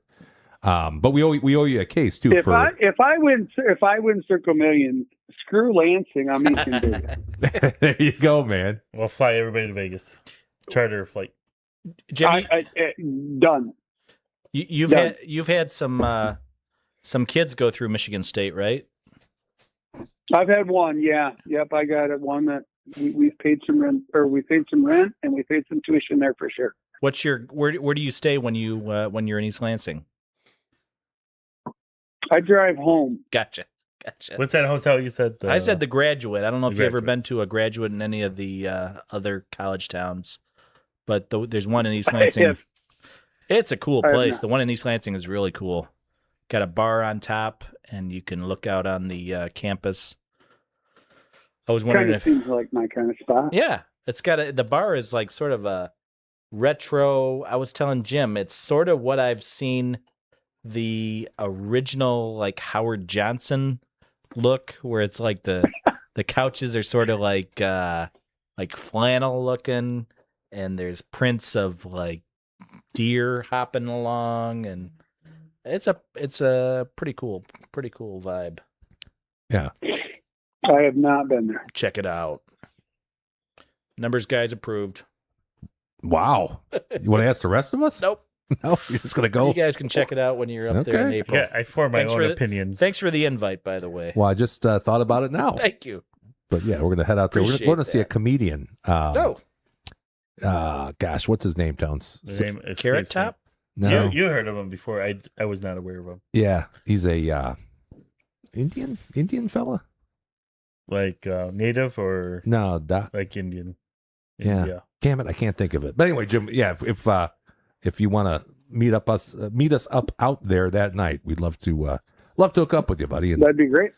But we owe you a case, too. If I win Circle Millions, screw Lansing. I'm making Vegas. There you go, man. We'll fly everybody to Vegas. Charter a flight. Jimmy, Done. you've had some kids go through Michigan State, right? I've had one. Yeah. Yep. I got it. One that we've paid some rent, and we paid some tuition there for sure. What's your where do you stay when you're in East Lansing? I drive home. Gotcha. What's that hotel you said? I said the Graduate. I don't know if The you've ever been Graduate. to a Graduate in any of the other college towns, but there's one in East Lansing. It's a cool I have place. not. The one in East Lansing is really cool. Got a bar on top, and you can look out on the campus. I was wondering Kind of seems like my kind of spot. Yeah, it's got the bar is like sort of a retro. I was telling Jim, it's sort of what I've seen the original like Howard Johnson look, where it's like the couches are sort of like flannel looking, and there's prints of like deer hopping along, and it's a pretty cool vibe. Yeah. I have not been there. Check it out. Numbers guys approved. Wow. You want to ask the rest of us? Nope. No, you're just going to go. You guys can check it out when you're up there in Okay. April. Yeah, I form my Thanks own for the- opinions. Thanks for the invite, by the way. Well, I just thought about it now. Thank you. But yeah, we're going to head out there. We're Appreciate going to see a that. comedian. Oh, Gosh, what's his name, Tones? The name escapes Carrot me. Top? No. You heard of him before. I was not aware of him. Yeah, he's a Indian fella. Like native or No, like Indian. Yeah. India. Damn it, I can't think of it. But anyway, Jim, yeah, if you want to meet us up out there that night, we'd love to hook up with you, buddy, and That'd be great.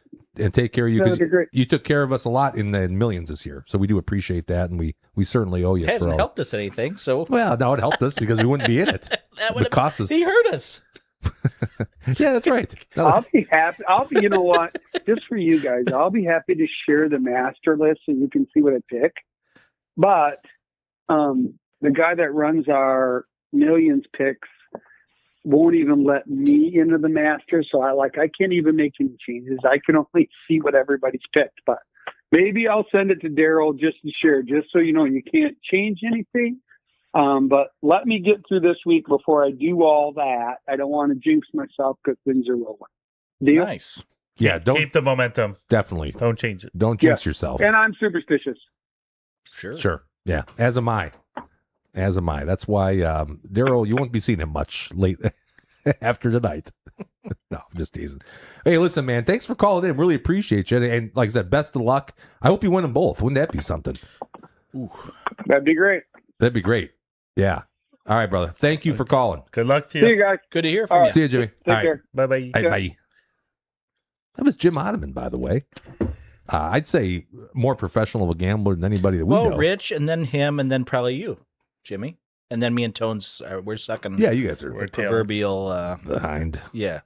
take care of you That'd be great. you took care of us a lot in the Millions this year, so we do appreciate that, and we certainly owe you. it hasn't for all. helped us anything, so Well, no, it helped us because we wouldn't be in it. that The cost is. he hurt us. Yeah, that's right. No, I'll be happy. You know what? Just for you guys, I'll be happy to share the master list so you can see what I pick. But the guy that runs our Millions picks won't even let me into the master, so I can't even make any changes. I can only see what everybody's picked. But Maybe I'll send it to Daryl just to share, just so you know you can't change anything. But let me get through this week before I do all that. I don't want to jinx myself because things are rolling. Deal? Nice. Yeah, don't keep the momentum. definitely Don't change it. don't jinx yourself. And I'm superstitious. Sure. Yeah. As am I. That's why Daryl, you won't be seeing him much late after tonight. No, I'm just teasing. Hey, listen, man, thanks for calling in. Really appreciate you. And like I said, best of luck. I hope you win them both. Wouldn't that be something? Ooh. That'd be great. That'd be great. Yeah. All right, brother. Thank you for calling. Good luck to See you you. guys. Good to hear from All you. right. See you, Jimmy. Take All right. care. Bye-bye. All right, bye. That was Jim Ottoman, by the way. I'd say more professional of a gambler than anybody that we know. Rich, and then him, and then probably you, Jimmy. And then me and Tones, we're sucking Yeah, you guys are We're the proverbial, the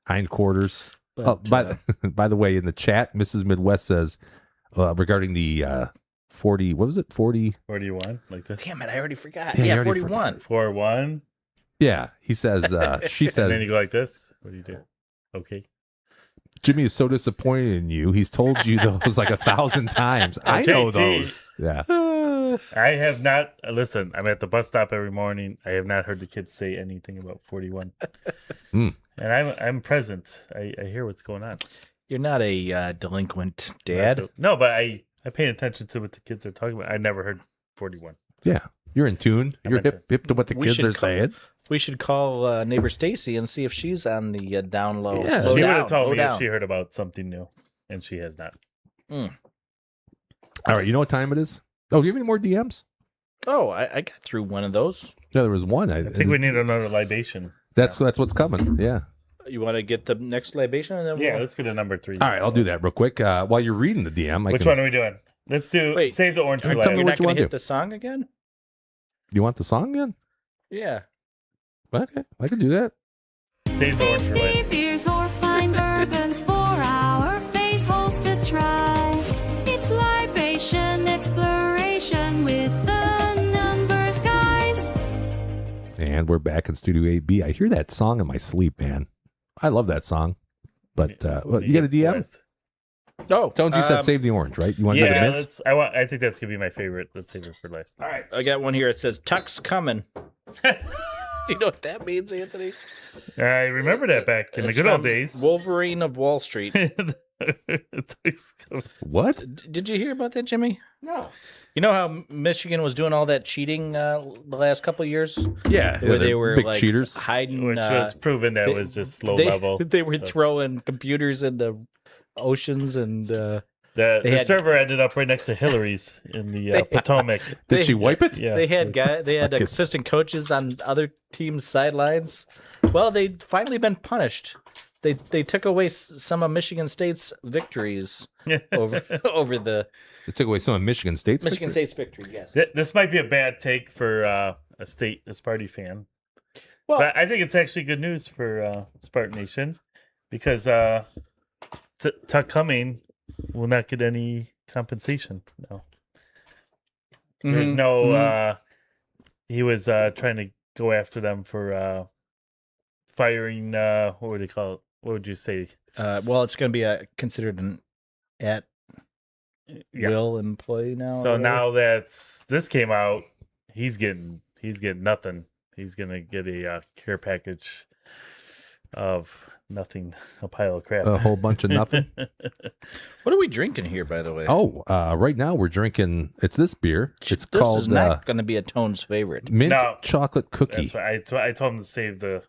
hindquarters. But, By the way, in the chat, Mrs. Midwest says regarding the 40, what was it? 40? 41, like this. damn it, I already forgot. Yeah, you Yeah, already 41. 4-1. Yeah, he says, she And says, then you go like this. What do you do? Okay. Jimmy is so disappointed in you. He's told you those like 1,000 times. I know JT. those. Yeah. I have not. Listen, I'm at the bus stop every morning. I have not heard the kids say anything about 41. Mm. And I'm present. I hear what's going on. You're not a delinquent dad. No, but I pay attention to what the kids are talking about. I never heard 41. Yeah. You're in tune. I'm You're in tune. hip to what the We kids should are call- saying. We should call neighbor Stacy and see if she's on the down low. Yeah. Low She would down, have told low me down. if she heard about something new, and she has not. All right. You know what time it is? Oh, do you have any more DMs? Oh, I got through one of those. No, there was one. I think we need another libation. That's what's coming. Yeah. You want to get the next libation? And then Yeah, we'll... let's go to number 3. All right. I'll do that real quick. While you're reading the DM, Which one are we doing? Let's do Wait, Save the Orange for tell me last. You're what not you going wanna to hit do. the song again? You want the song again? Yeah. Okay. I can do that. Save the Orange for Tasty last. beers or fine bourbons for our face holes to try. It's libation exploration with the numbers, guys. And we're back in Studio 8B. I hear that song in my sleep, man. I love that song. But you got a DM? Last. Oh, Don't you said save the orange, right? You want to do the Yeah, mint? I think that's gonna be my favorite. Let's save it for last. all right. I got one here. It says Tuck's coming. You know what that means, Anthony? I remember that back in It's the good old from days. Wolverine of Wall Street. What? Did you hear about that, Jimmy? No. You know how Michigan was doing all that cheating the last couple of years? Yeah. Where they they're were big like cheaters. hiding. Which was proven that they- was just low they, level. They were stuff. throwing computers into oceans and The they had- server ended up right next to Hillary's in the Potomac. Did she wipe it? Yeah, they had they had Fucking- assistant coaches on other teams' sidelines. Well, they'd finally been punished. They took away some of Michigan State's victories over the They took away some of Michigan State's Michigan victory? State's victory. Yes. This might be a bad take for a Sparty fan. Well, But I think it's actually good news for Spartan Nation because Tuck Cumming will not get any compensation. No, there's Mhm, no. He was trying to go after them for firing. What would they call it? What would you say? well, it's going to be considered an at will employee now. So or whatever. now that this came out, he's getting nothing. He's gonna get a care package of nothing, a pile of crap. A whole bunch of nothing. What are we drinking here, by the way? Oh, right now we're drinking. It's this beer. It's this called is not going to be a Tone's favorite. mint No. chocolate cookie. That's why I told him to save the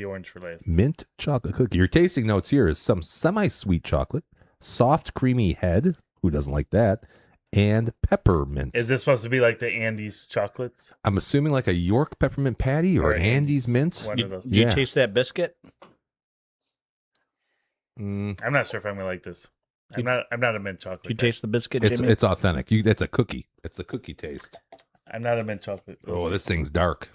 orange for last. Mint chocolate cookie. Your tasting notes here is some semi-sweet chocolate, soft creamy head. Who doesn't like that? And peppermint. Is this supposed to be like the Andes chocolates? I'm assuming like a York peppermint patty or Or an Andes mint. One of those. Do you Yeah. taste that biscuit? Mm, I'm not sure if I'm gonna like this. I'm not a mint chocolate. You guy. taste the biscuit, it's Jimmy? it's authentic. It's a cookie. It's the cookie taste. I'm not a mint chocolate. Oh, this thing's dark.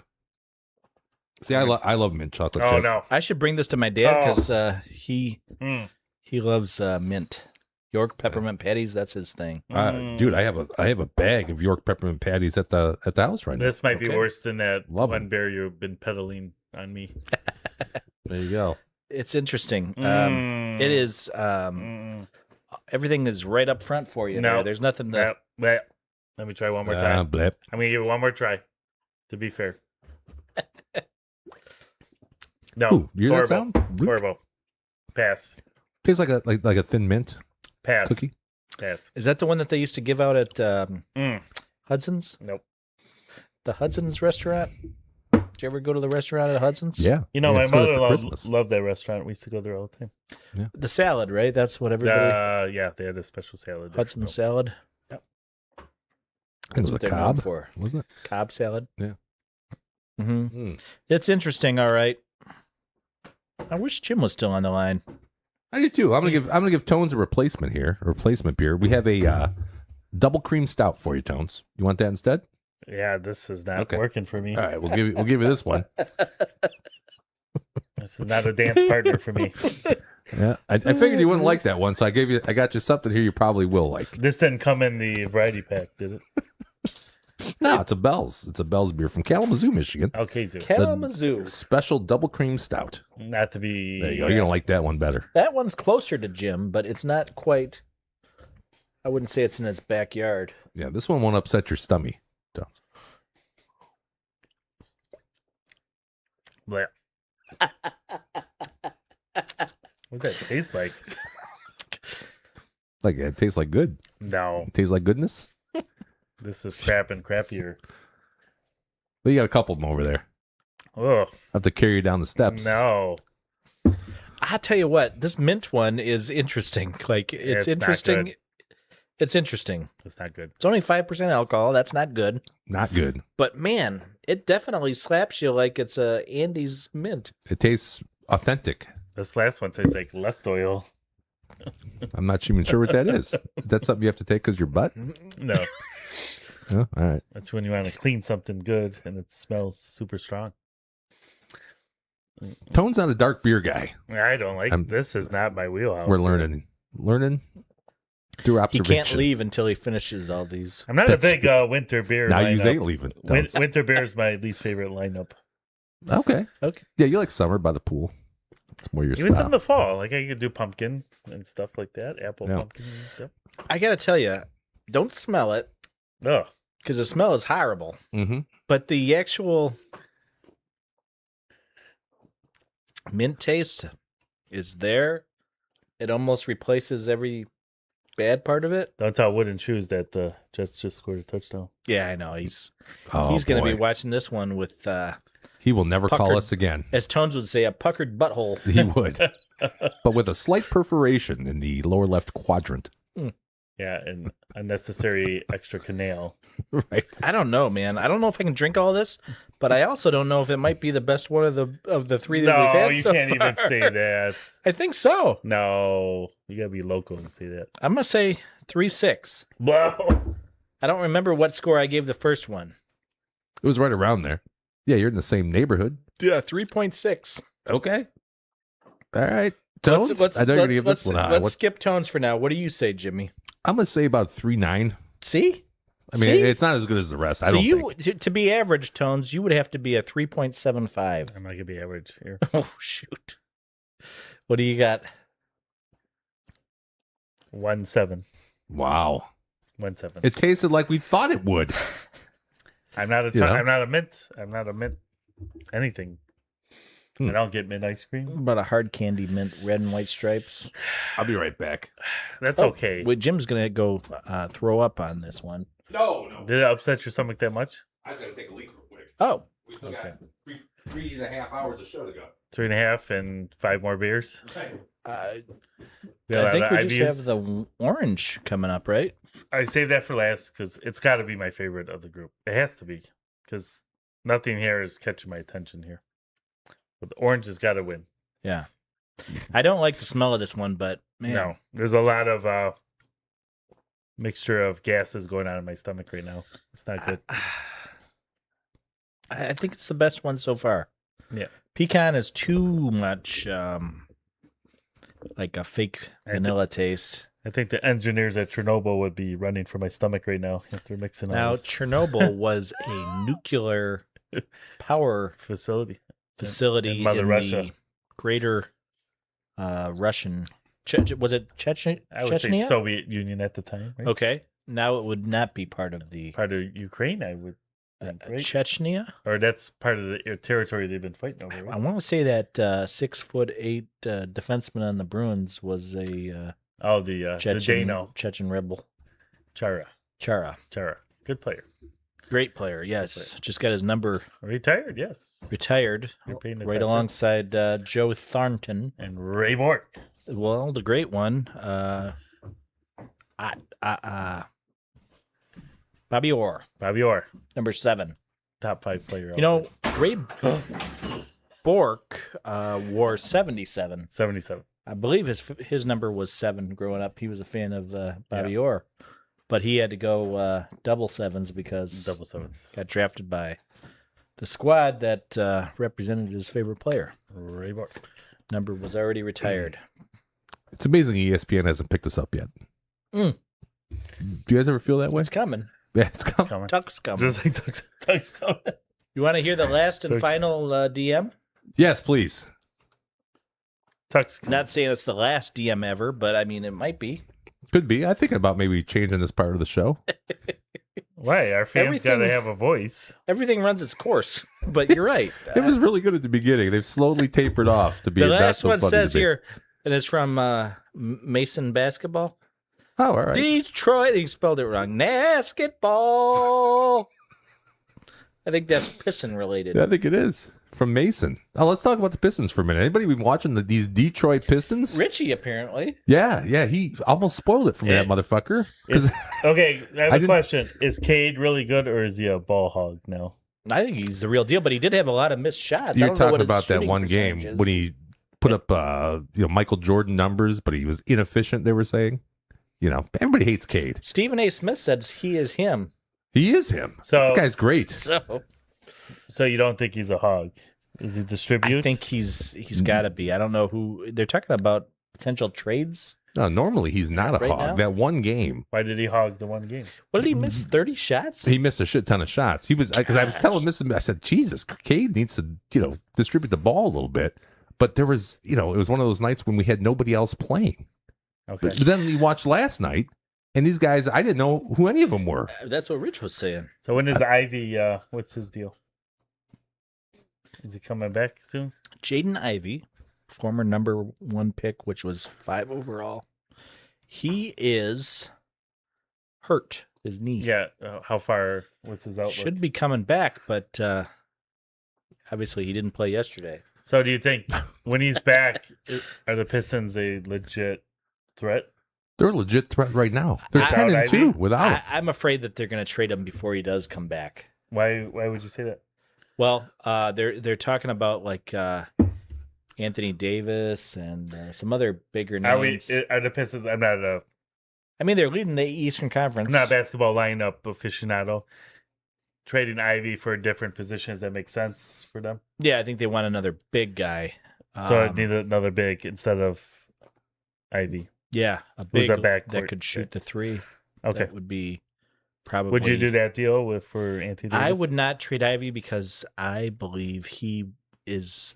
See, I love mint chocolate. Oh chip. no. I should bring this to my dad Oh. because he Mm. loves mint. York peppermint patties, that's his thing. Dude, I have a bag of York peppermint patties at the house right now. This might be Okay. worse than that Love one 'em. bear you've been peddling on me. There you go. It's interesting. Mm. It is Mm. Everything is right up front for you. No. There's nothing to. Let me try one more time. Blip. I'm gonna give it one more try. To be fair. No. Ooh, you hear that horrible. sound? Bloop. Horrible. Pass. Tastes like a thin mint Pass. cookie. Pass. Is that the one that they used to give out at Hudson's? Nope. The Hudson's restaurant? Did you ever go to the restaurant at Hudson's? Yeah. You know, Yeah, my it's good for mother Christmas. loved that restaurant. We used to go there all the time. The salad, right? That's what everybody. Yeah, they had a special salad. there, Hudson so. salad. It was what a they're known cob, for. wasn't it? Cobb salad. Yeah. Mm-hmm. Mm. It's interesting. All right. I wish Jim was still on the line. I do too. I'm gonna give Tones a replacement here, a replacement beer. We have a double cream stout for you, Tones. You want that instead? Yeah, this is not Okay. working for me. All right, we'll give you this one. This is not a dance partner for me. Yeah, I figured you wouldn't like that one, so I got you something here you probably will like. This didn't come in the variety pack, did it? No, it's a Bell's. It's a Bell's beer from Kalamazoo, Michigan. Okay, Zoo. Kalamazoo. Special double cream stout. Not to be. There you go. You're gonna like that one better. That one's closer to Jim, but it's not quite. I wouldn't say it's in his backyard. Yeah, this one won't upset your stomach. Tones. Blech. What's that taste like? Like it tastes like good. No, It tastes like goodness. this is crap and crappier. But you got a couple of them over there. Oh, I have to carry you down the steps. no. I tell you what, this mint one is interesting. Like it's It's not interesting. good. It's interesting. It's not good. It's only 5% alcohol. That's not good. Not good. But man, it definitely slaps you like it's a Andy's mint. It tastes authentic. This last one tastes like less oil. I'm not even sure what that is. Is that something you have to take because your butt? No, Oh, all right. that's when you want to clean something good and it smells super strong. Tone's not a dark beer guy. I don't like this. Is not my wheelhouse. We're learning through He observation. can't leave until he finishes all these. I'm not That's a big winter beer. Now lineup. you ain't leaving. Tones. Winter beer is my least favorite lineup. Okay. Okay. Yeah, you like summer by the pool. It's more your Even some style. in the fall, like I could do pumpkin and stuff like that. Apple Yeah. pumpkin. And stuff. I got to tell you, don't smell it Ugh. because the smell is horrible. Mm-hmm. But the actual mint taste is there. It almost replaces every bad part of it. Don't tell Wooden Shoes that the Jets just scored a touchdown. Yeah, I know. He's Oh, going to be boy. watching this one with, He will never call puckered. us again. as Tones would say, a puckered butthole. He would, but with a slight perforation in the lower left quadrant. Yeah, and unnecessary extra canal. Right. I don't know, man. I don't know if I can drink all this, but I also don't know if it might be the best one of the three that we've No, had you so can't even far. say that. I think so. No, you gotta be local and say that. I'm gonna say 3-6. Whoa. I don't remember what score I gave the first one. It was right around there. Yeah, you're in the same neighborhood. Yeah, 3.6. Okay. All right. Tones? I know you're going to give this one a high. Let's skip Tones for now. What do you say, Jimmy? I'm going to say about 3.9. See? I mean, See? it's not as good as the rest. I So don't you think. to be average, Tones, you would have to be a 3.75. I'm not gonna be average here. Oh shoot! What do you got? 1-7. Wow. 1-7. It tasted like we thought it would. I'm not a. You know? I'm not a mint. I'm not a mint. Anything. I don't get mint ice cream. About a hard candy mint, red and white stripes. I'll be right back. That's okay. Wait, Jim's gonna go throw up on this one. No. Did it upset your stomach that much? I was going to take a leak real quick. Oh, We still Okay. got 3.5 hours of show to go. 3.5 and 5 more beers. I We got a think lot we of just IBUs. have the orange coming up, right? I saved that for last because it's got to be my favorite of the group. It has to be because nothing here is catching my attention here. But the orange has got to win. Yeah. I don't like the smell of this one, but man, No, there's a lot of mixture of gases going on in my stomach right now. It's not good. I think it's the best one so far. Yeah. Pecan is too much like a fake I vanilla taste. I think the engineers at Chernobyl would be running for my stomach right now after mixing all Now, this Chernobyl was a nuclear power facility. facility in Mother in Russia. the greater Russian Was it Chechnya? I would say Soviet Union at the time. Right? Okay. Now it would not be part of the Part of Ukraine, I would think, right? Chechnya. Or that's part of the territory they've been fighting over. I Right? want to say that 6'8" defenseman on the Bruins was a The Chechen rebel. Chara. Chara. Good player. Great player, yes. Just got his number Retired, yes. retired You're paying right attention. alongside Joe Thornton. And Ray Bork. Well, the great one. Bobby Orr, number 7. Top 5 player. You know, Ray Bork wore 77. 77. I believe his number was 7 growing up. He was a fan of Bobby Orr. But he had to go double sevens because got drafted by the squad that represented his favorite player. Ray Bork. Number was already retired. It's amazing ESPN hasn't picked us up yet. Mm. Do you guys ever feel that way? It's coming. Yeah, it's coming. Tuck's coming. Just like Tuck's coming. You want to hear the last and Tuck's- final DM? Yes, please. Tuck's coming. Not saying it's the last DM ever, but I mean, it might be. Could be. I'm thinking about maybe changing this part of the show. Why? Our fans Everything- got to have a voice. Everything runs its course, but you're right. It was really good at the beginning. They've slowly tapered off to be The not last so one funny says to be. here, and it's from Mason Basketball. Oh, all right. Detroit. He spelled it wrong. Basketball. I think that's Piston related. I think it is. From Mason. Oh, let's talk about the Pistons for a minute. Anybody been watching these Detroit Pistons? Richie, apparently. Yeah. He almost spoiled it for me, that motherfucker. 'Cause Okay, I have I a didn't- question. Is Cade really good or is he a ball hog now? I think he's the real deal, but he did have a lot of missed shots. I you're don't know what talking his about that shooting one game percentage is. when he put up Michael Jordan numbers, but he was inefficient, they were saying. Everybody hates Cade. Stephen A. Smith says he is him. He is him. So- that guy's great. So you don't think he's a hog? Is he distribute? I think he's got to be. I don't know who they're talking about potential trades. No, normally he's not a Right hog. now? That one game, Why did he hog the one game? What did he miss? 30 shots? he missed a shit ton of shots. He was because I was telling I said, Jesus, Cade needs to distribute the ball a little bit. But there was it was one of those nights when we had nobody else playing. Okay. But then you watched last night, and these guys, I didn't know who any of them were. That's what Rich was saying. So when is Ivy? What's his deal? Is he coming back soon? Jaden Ivey, former number 1 pick, which was 5 overall. He is hurt. His knee. Yeah. How far? What's his outlook? Should be coming back, but obviously he didn't play yesterday. So do you think when he's back, are the Pistons a legit threat? They're a legit threat right now. They're Without 10-2 Ivy? without him. I'm afraid that they're going to trade him before he does come back. Why would you say that? Well, they're talking about like Anthony Davis and some other bigger names. Are the Pistons? I'm not a they're leading the Eastern Conference. basketball lineup aficionado. Trading Ivy for different positions that make sense for them. Yeah, I think they want another big guy. So I need another big instead of Ivy. Yeah, a Who's big our backcourt? that could shoot the 3. Okay. That would be probably. Would you do that deal for Anthony Davis? I would not trade Ivy because I believe he is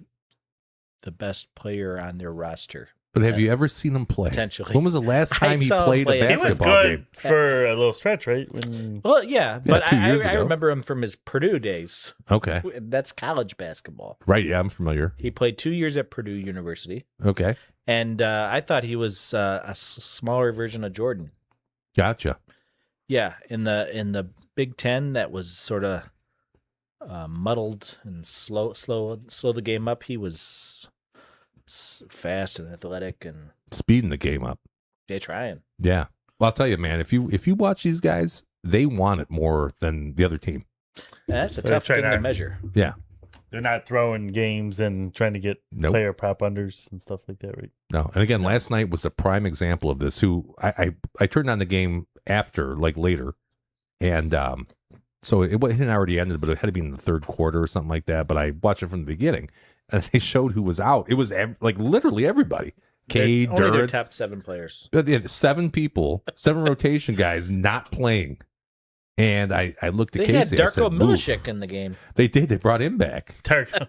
the best player on their roster. But have you ever seen him play? Potentially. When was the last I time he saw him played play. a He He was basketball good game? for a little stretch, right? When Well, yeah, but 2 years I ago. remember him from his Purdue days. Okay. That's college basketball. Right, yeah, I'm familiar. He played 2 years at Purdue University, Okay. and I thought he was a smaller version of Jordan. Gotcha. Yeah, in the Big Ten, that was sort of muddled and slow the game up. He was fast and athletic, and Speeding the game up. they trying. Yeah. Well, I'll tell you, man, if you watch these guys, they want it more than the other team. And that's a So tough try thing to not- measure. Yeah. they're not throwing games and trying to get Nope. player prop unders and stuff like that, right? No. And again, last night was a prime example of this. Who I turned on the game after, like later, and so it hadn't already ended, but it had to be in the third quarter or something like that. But I watched it from the beginning, and they showed who was out. It was like literally everybody. Cade, Only their Durant, top 7 players. they had 7 people, 7 rotation guys not playing. And I looked at They had Casey. I said, Darko "Ooh." Milicic in the game. They did. They brought him back. Tarko.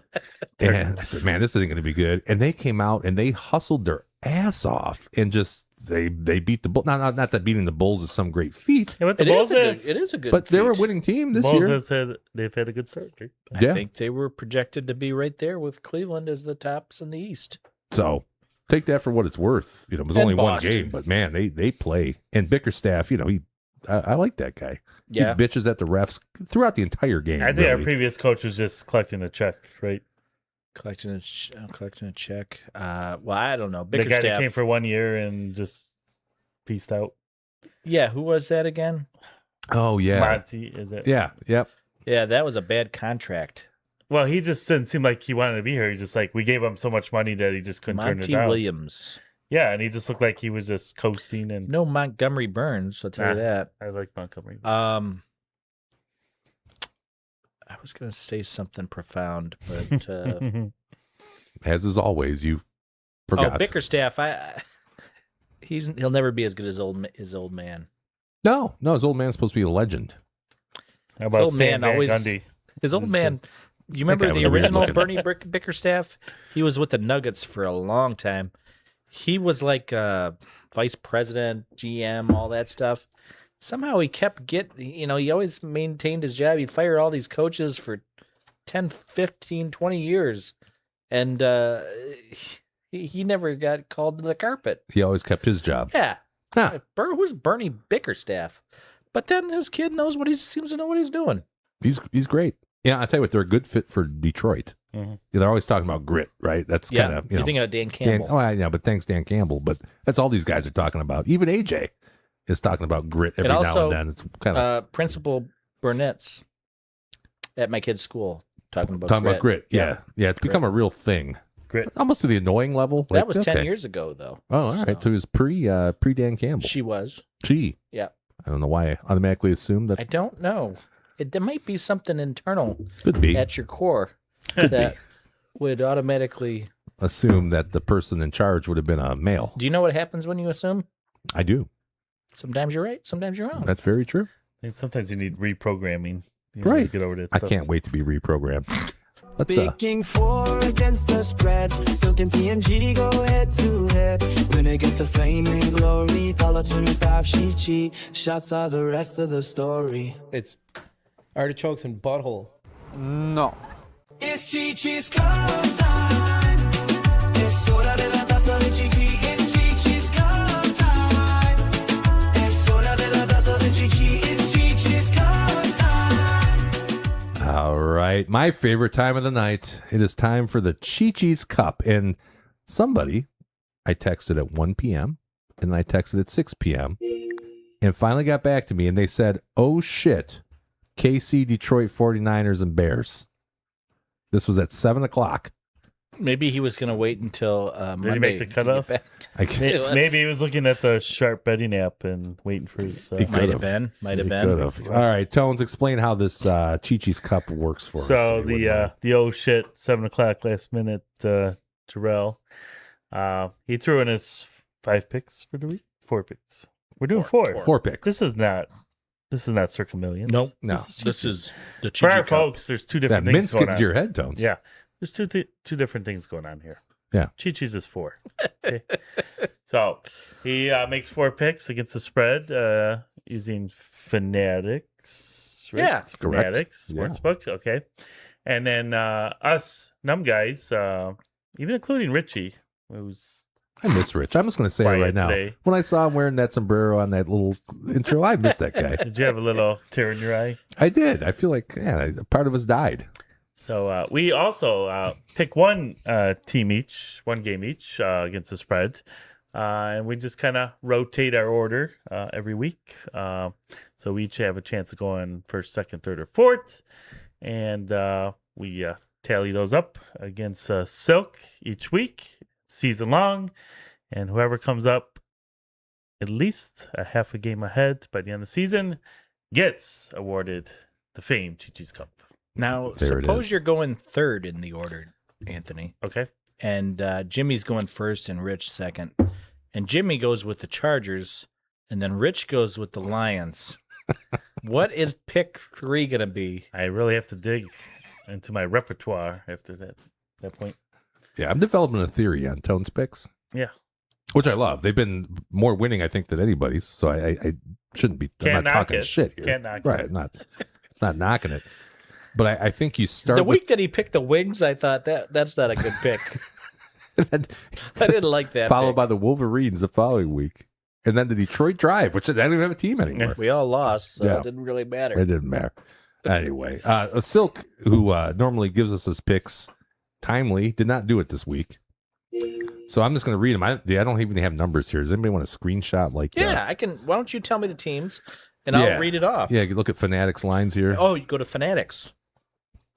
And I said, man, this isn't going to be good. And they came out and they hustled their ass off and just they beat the Bulls. Not that beating the Bulls is some great feat, Yeah, but the It Bulls is a good but they were a feat. winning team this Bulls year. they've had a good start. Right? I think they were projected to be right there with Cleveland as the tops in the East. So take that for what it's worth. You know, it was And only Boston. one game, but man, they play. And Bickerstaff, you know, I like that guy. Yeah. He bitches at the refs throughout the entire game. I think our really. previous coach was just collecting a check, right? Collecting a check. Well, I don't know. The guy that Bickerstaff. came for 1 year and just pieced out. Yeah, who was that again? Oh yeah, Monty, is it? yeah, yep. Yeah, that was a bad contract. Well, he just didn't seem like he wanted to be here. He just like we gave him so much money that he just couldn't turn it Monty down. Williams. Yeah, and he just looked like he was just coasting. And No Montgomery Burns, I'll tell you that. I like Montgomery. I was going to say something profound, but As is always, you forgot. Bickerstaff, he'll never be as good as his old man. No, his old man's supposed to be a legend. How about old Stan man Van always- Gundy? His old This man, is- you That remember guy was the weird original looking. Bernie Bickerstaff? He was with the Nuggets for a long time. He was like vice president, GM, all that stuff. Somehow he kept he always maintained his job. He'd fire all these coaches for 10, 15, 20 years. And he never got called to the carpet. He always kept his job. Yeah. Huh. Who's Bernie Bickerstaff? But then his kid seems to know what he's doing. He's great. Yeah, I tell you what, they're a good fit for Detroit. Mhm. Yeah, they're always talking about grit, right? That's kind of You're thinking of Dan Campbell. but thanks Dan Campbell. But that's all these guys are talking about. Even AJ is talking about grit every And now also, and then. It's kind of Principal Burnett's at my kid's school talking about talking about grit. Yeah, it's become a real thing. Grit. Almost to the annoying level. That was 10 okay. years ago, though. Oh, all right. So it was pre Dan Campbell. She was. Yeah. I don't know why I automatically assumed that. I don't know. There might be something internal Could be. at your core Could be. that would automatically. Assume that the person in charge would have been a male. Do you know what happens when you assume? I do. Sometimes you're right, sometimes you're wrong. That's very true. And sometimes you need reprogramming. You know, Right. to get over that I stuff. can't wait to be reprogrammed. Let's Picking four against the spread. Silk and TNG go head to head. Win against the flaming glory. $1.25 she cheat. Shots are the rest of the story. It's artichokes and butthole. No. It's Chi-Chi's cup time. Es hora de la taza de Chi-Chi. It's Chi-Chi's cup time. Es hora de la taza de Chi-Chi. It's Chi-Chi's cup time. All right. My favorite time of the night. It is time for the Chi-Chi's Cup. And somebody, I texted at 1 p.m. and I texted at 6 p.m. and finally got back to me and they said, oh shit, KC, Detroit 49ers and Bears. This was at 7 o'clock. Maybe he was going to wait until Monday. Did he make the to get cutoff? back I to can't- us. Maybe he was looking at the sharp betting app and waiting for his. He Might could've. have been. Might have He been. could've. All right, Tones, explain how this Chi-Chi's Cup works for us. So if you wouldn't mind. the oh shit 7 o'clock last minute Terrell, he threw in his 5 picks for the week. 4 picks. We're doing four. 4 picks. This is not Circa Millions. Nope. No. This is the For Chi-Chi our Cup. folks, there's two That different things mints going get on. into your head, Tones. Yeah, there's two different things going on here. Yeah. Chi-Chi's is 4. Okay. So he makes 4 picks against the spread using Fanatics. Right? Yeah. It's Correct. Fanatics Yeah. Sportsbook. Okay. And then us numb guys, even including Richie, who's I miss Rich. I'm just going to say it Quiet right now. today. When I saw him wearing that sombrero on that little intro, I miss that guy. did you have a little tear in your eye? I did. I feel like a part of us died. So we also pick one team each, one game each against the spread. And we just kind of rotate our order every week. So we each have a chance of going first, second, third, or fourth. And we tally those up against Silk each week, season long. And whoever comes up at least a half a game ahead by the end of the season gets awarded the famed Chi-Chi's Cup. Now, There it suppose is. you're going third in the order, Anthony, Okay. and Jimmy's going first and Rich second. And Jimmy goes with the Chargers, and then Rich goes with the Lions. What is pick 3 going to be? I really have to dig into my repertoire after that point. Yeah, I'm developing a theory on Tones picks. Yeah. which I love. They've been more winning, I think, than anybody's. So I shouldn't be. I'm Can't not knock talking it. shit here. Can't knock right? it. Not knocking it. But I think you start The with, week that he picked the Wings, I thought that's not a good pick. I didn't like that. followed pick. by the Wolverines the following week, and then the Detroit Drive, which they don't even have a team anymore. We all lost, so Yeah. it didn't really matter. It didn't matter. Anyway, Silk, who normally gives us his picks timely, did not do it this week. So I'm just going to read them. I don't even have numbers here. Does anybody want to screenshot Yeah, I can. Why don't you tell me the teams, and I'll read it off. Yeah, you look at Fanatics lines here. Oh, you go to Fanatics.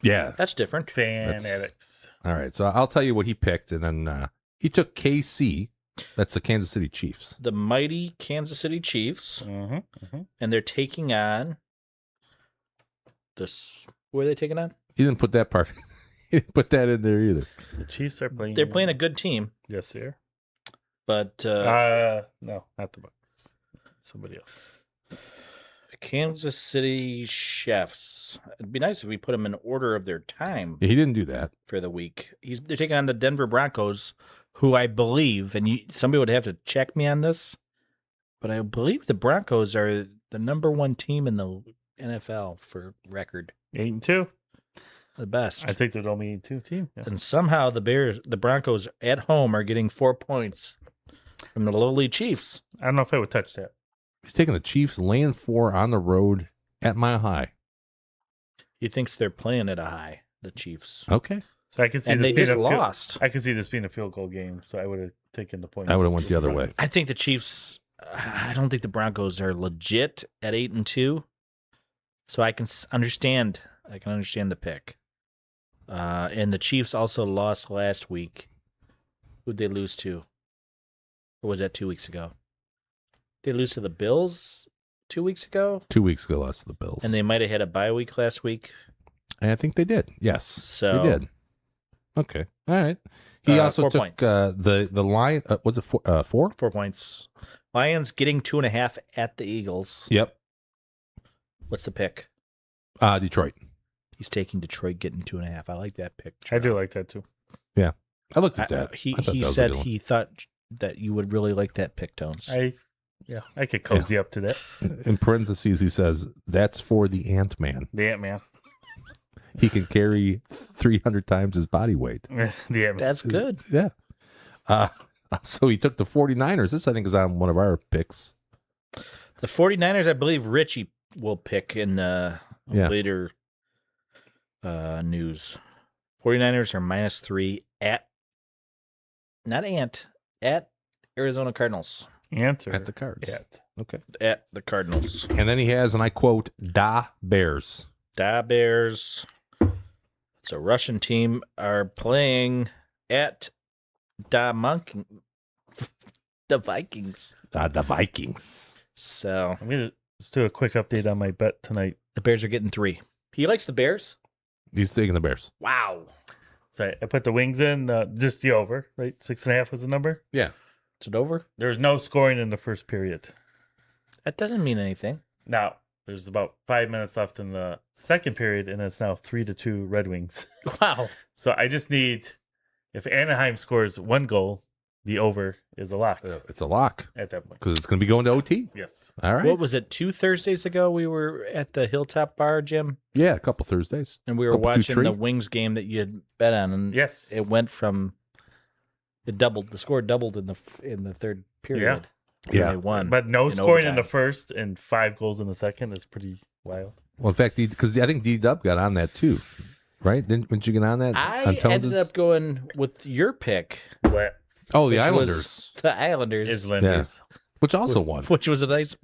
Yeah. That's different. Fanatics. All right. So I'll tell you what he picked, and then he took KC. That's the Kansas City Chiefs. The mighty Kansas City Chiefs, and they're taking on this. Who are they taking on? He didn't put that part. He didn't put that in there either. The Chiefs are playing. They're playing a good team, Yes, they are. but No, not the Bucks. Somebody else. Kansas City Chefs. It'd be nice if we put them in order of their time Yeah, he didn't do that. for the week. They're taking on the Denver Broncos, who I believe, and somebody would have to check me on this, but I believe the Broncos are the number one team in the NFL for record, 8-2. the best. I think they're the only 2 team. Yeah. And somehow the Broncos at home are getting 4 points from the lowly Chiefs. I don't know if I would touch that. He's taking the Chiefs, laying 4 on the road at Mile High. He thinks they're playing at a high, the Chiefs. Okay. So I can see And this they being just a field- lost. I can see this being a field goal game, so I would have taken the points. I would have went the other way. I think the Chiefs. I don't think the Broncos are legit at 8-2, so I can understand. I can understand the pick. And the Chiefs also lost last week. Who'd they lose to? Or was that 2 weeks ago? They lose to the Bills 2 weeks ago, 2 weeks ago, lost to the Bills. and they might have had a bye week last week. I think they did. Yes. So they did. Okay. All right. He also 4 took points. the line. Was it 4? 4? 4 points. Lions getting 2.5 at the Eagles. Yep. What's the pick? Detroit. He's taking Detroit getting 2.5. I like that pick. I do like that too. Yeah. I looked at that. He I thought that was a said good one. he thought that you would really like that pick, Tones. I could cozy up to that. In parentheses, he says, that's for the Ant-Man. The Ant-Man. He can carry 300 times his body weight. The Ant-Man. That's good. Yeah. So he took the 49ers. This, I think, is on one of our picks. The 49ers, I believe Richie will pick in later news. 49ers are -3 at Arizona Cardinals. Answer At the Cards. At. Okay. At the Cardinals. And then he has, and I quote, Da Bears. Da Bears. It's a Russian team are playing at the Vikings. The Vikings. So I'm gonna just do a quick update on my bet tonight. the Bears are getting 3. He likes the Bears? He's taking the Bears. Wow. So I put the wings in, just the over, right? 6.5 was the number. Yeah. Is it over? There's no scoring in the first period. That doesn't mean anything. Now there's about 5 minutes left in the second period, and it's now 3-2 Red Wings. Wow. So I just need, if Anaheim scores 1 goal, the over is a lock It's a lock at that point. because it's going to be going to OT. Yes. All right. What was it? 2 Thursdays ago, we were at the Hilltop Bar, Jim, Yeah, a couple Thursdays. and we were Couple watching 2-3. the Wings game that you had bet on, and Yes. it went from it doubled. The score doubled in the third period. Yeah. And they won. But no in scoring in overtime. the first and 5 goals in the second is pretty wild. Well, in fact, because I think D-Dub got on that too, right? Didn't you get on that? I on ended up going with your pick. What Oh, the which Islanders, was the Islanders, is Lenders? which also won. which was a nice.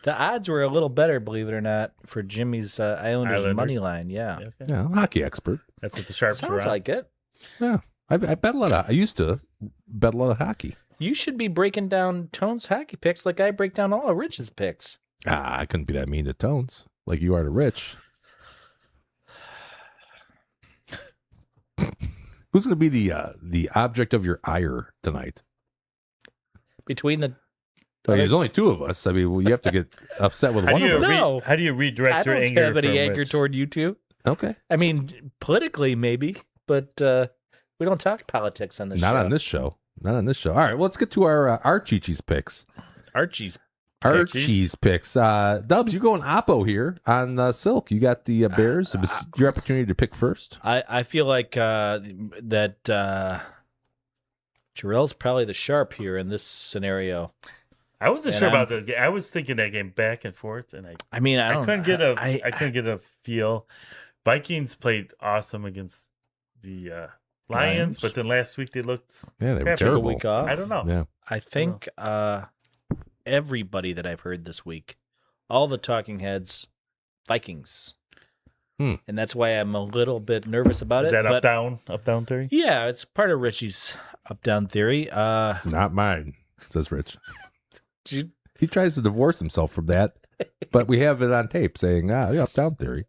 The odds were a little better, believe it or not, for Jimmy's Islanders money line. Yeah, Okay. Yeah, hockey expert. That's what the Sharps were sounds on. like it. Yeah, I bet a lot of. I used to bet a lot of hockey. You should be breaking down Tone's hockey picks like I break down all of Rich's picks. I couldn't be that mean to Tones like you are to Rich. Who's going to be the object of your ire tonight? Between the Well, there's only 2 of us. I mean, well, you have to get upset with How one do you of us. No. how do you redirect I your don't anger? have any from anger Rich? toward you two. Okay, I mean, politically maybe, but we don't talk politics on this show. not on this show. Not on this show. All right, well, let's get to our Chi-Chi's picks. Archie's. Archie's picks. Dubs, you going Oppo here on Silk. You got the Bears. It was your opportunity to pick first. I feel like that Jarrell's probably the sharp here in this scenario. I wasn't sure about that. I was thinking that game back and forth, and I couldn't get a feel. Vikings played awesome against the Lions, but then last week they looked they were terrible. Week off. I don't know. Yeah, I think everybody that I've heard this week, all the talking heads, Vikings. And that's why I'm a little bit nervous about Is it. that up down theory? Yeah, it's part of Richie's up down theory. not mine, says Rich. You, He tries to divorce himself from that, but we have it on tape saying, up down theory.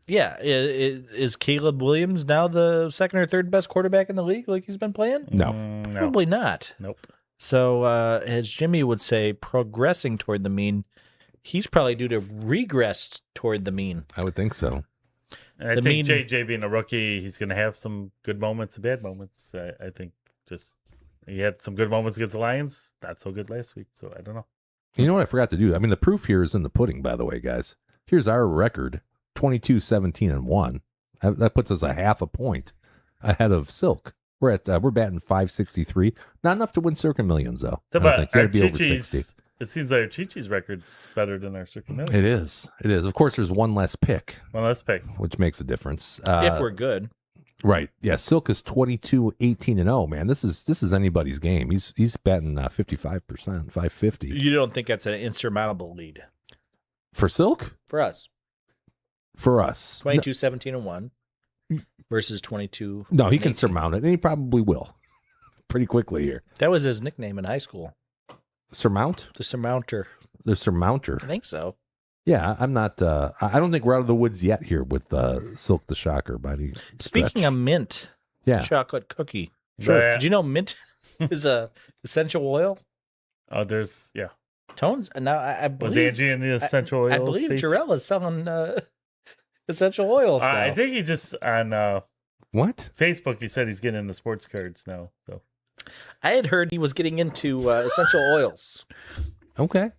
yeah, is Caleb Williams now the second or third best quarterback in the league like he's been playing? No. Probably not. Nope. So, as Jimmy would say, progressing toward the mean, he's probably due to regress toward the mean. I would think so. And I think JJ being a rookie, he's going to have some good moments and bad moments. I think just he had some good moments against the Lions. Not so good last week, so I don't know. You know what I forgot to do? I mean, the proof here is in the pudding, by the way, guys. Here's our record, 22-17-1. That puts us a half a point ahead of Silk. We're batting 563. Not enough to win Circa Millions, though. So, I don't think. You got to be over Chi-Chi's- 60. It seems like Chi-Chi's record's better than our Circle Million. It is. It is. Of course, there's one less pick, Well, let's pick. which makes a difference. If we're good. Right. Yeah, Silk is 22-18-0, man. This is anybody's game. He's batting 55%, 550. You don't think that's an insurmountable lead For Silk? for us? For us. 22-17-1 versus 22. No, he can surmount it, and he probably will pretty quickly here. That was his nickname in high school. Surmount? The surmounter. The surmounter. I think so. Yeah, I'm not. I don't think we're out of the woods yet here with Silk the Shocker by any stretch. Speaking of mint, yeah, chocolate cookie. Sure. Did you know mint is a essential oil? Oh, there's Tones. Now I believe Was Angie in the essential oil? I believe space? Jarrell is selling essential oils now. I think he just on what Facebook he said he's getting into sports cards now. So I had heard he was getting into essential oils. Okay.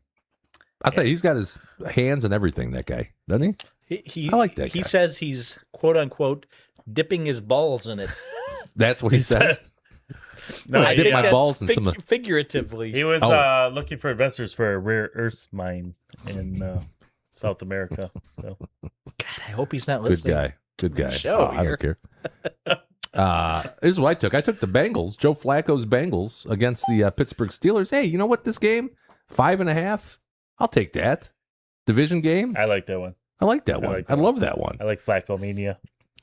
I thought he's got his hands and everything, that guy, doesn't he? He I like that He guy. says he's quote unquote dipping his balls in it. That's what he says. No, I dip my that's balls in some of figuratively. he was looking for investors for a rare earth mine in South America. So God, I hope he's not Good listening. guy. Good guy. Show I here. don't care. This is what I took. I took the Bengals, Joe Flacco's Bengals against the Pittsburgh Steelers. Hey, you know what? This game, 5.5. I'll take that. Division game. I like that one. I like that one. like I that love that one. I like Flacco Mania.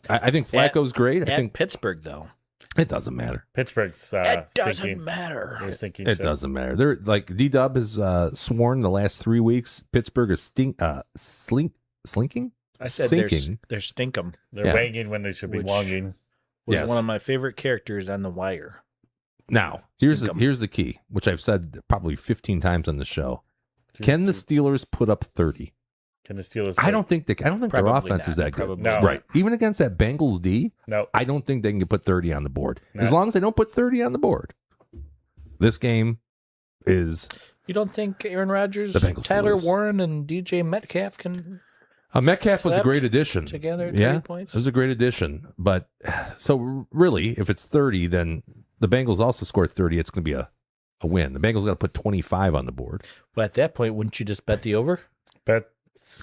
I think Flacco's great. I At think Pittsburgh though. it doesn't matter. Pittsburgh's It doesn't sinking. matter. They're sinking. It ship. doesn't matter. They're like D-Dub has sworn the last 3 weeks Pittsburgh is slinking. I said Sinking. they're stinkum. They're Yeah. wanging when they should be Which- wonging. Was Yes. one of my favorite characters on The Wire. Now, here's Stinkum. the key, which I've said probably 15 times on the show. Can the Steelers put up 30? Can the Steelers? I don't think their Probably offense is not. that good. Probably No. Right. Even against that Bengals D, No. I don't think they can put 30 on the board. As No. long as they don't put 30 on the board. This game is You don't think Aaron Rodgers, The Bengals Tyler lose. Warren, and DJ Metcalf can? Metcalf was a Slept great addition. together at 30 Yeah, points? it was a great addition. But so really, if it's 30, then the Bengals also score 30. It's going to be a win. The Bengals got to put 25 on the board. Well, at that point, wouldn't you just bet the over? But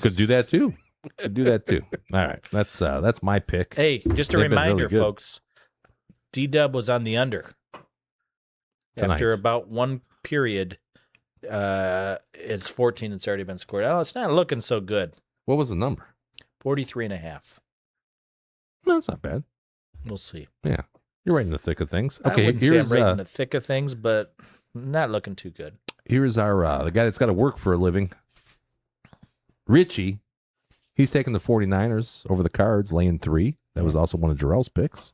Could do that too. Could do that too. All right, that's my pick. Hey, just a They've been reminder, really good. folks. D-Dub was on the under. Tonight. After about one period, it's 14 that's already been scored. Oh, it's not looking so good. What was the number? 43.5. No, that's not bad. We'll see. Yeah, you're right in the thick of things. I Okay, wouldn't say here's I'm right in the thick of things, but not looking too good. here's our the guy that's got to work for a living. Richie, he's taking the 49ers over the Cards, laying 3. That was also one of Jarrell's picks.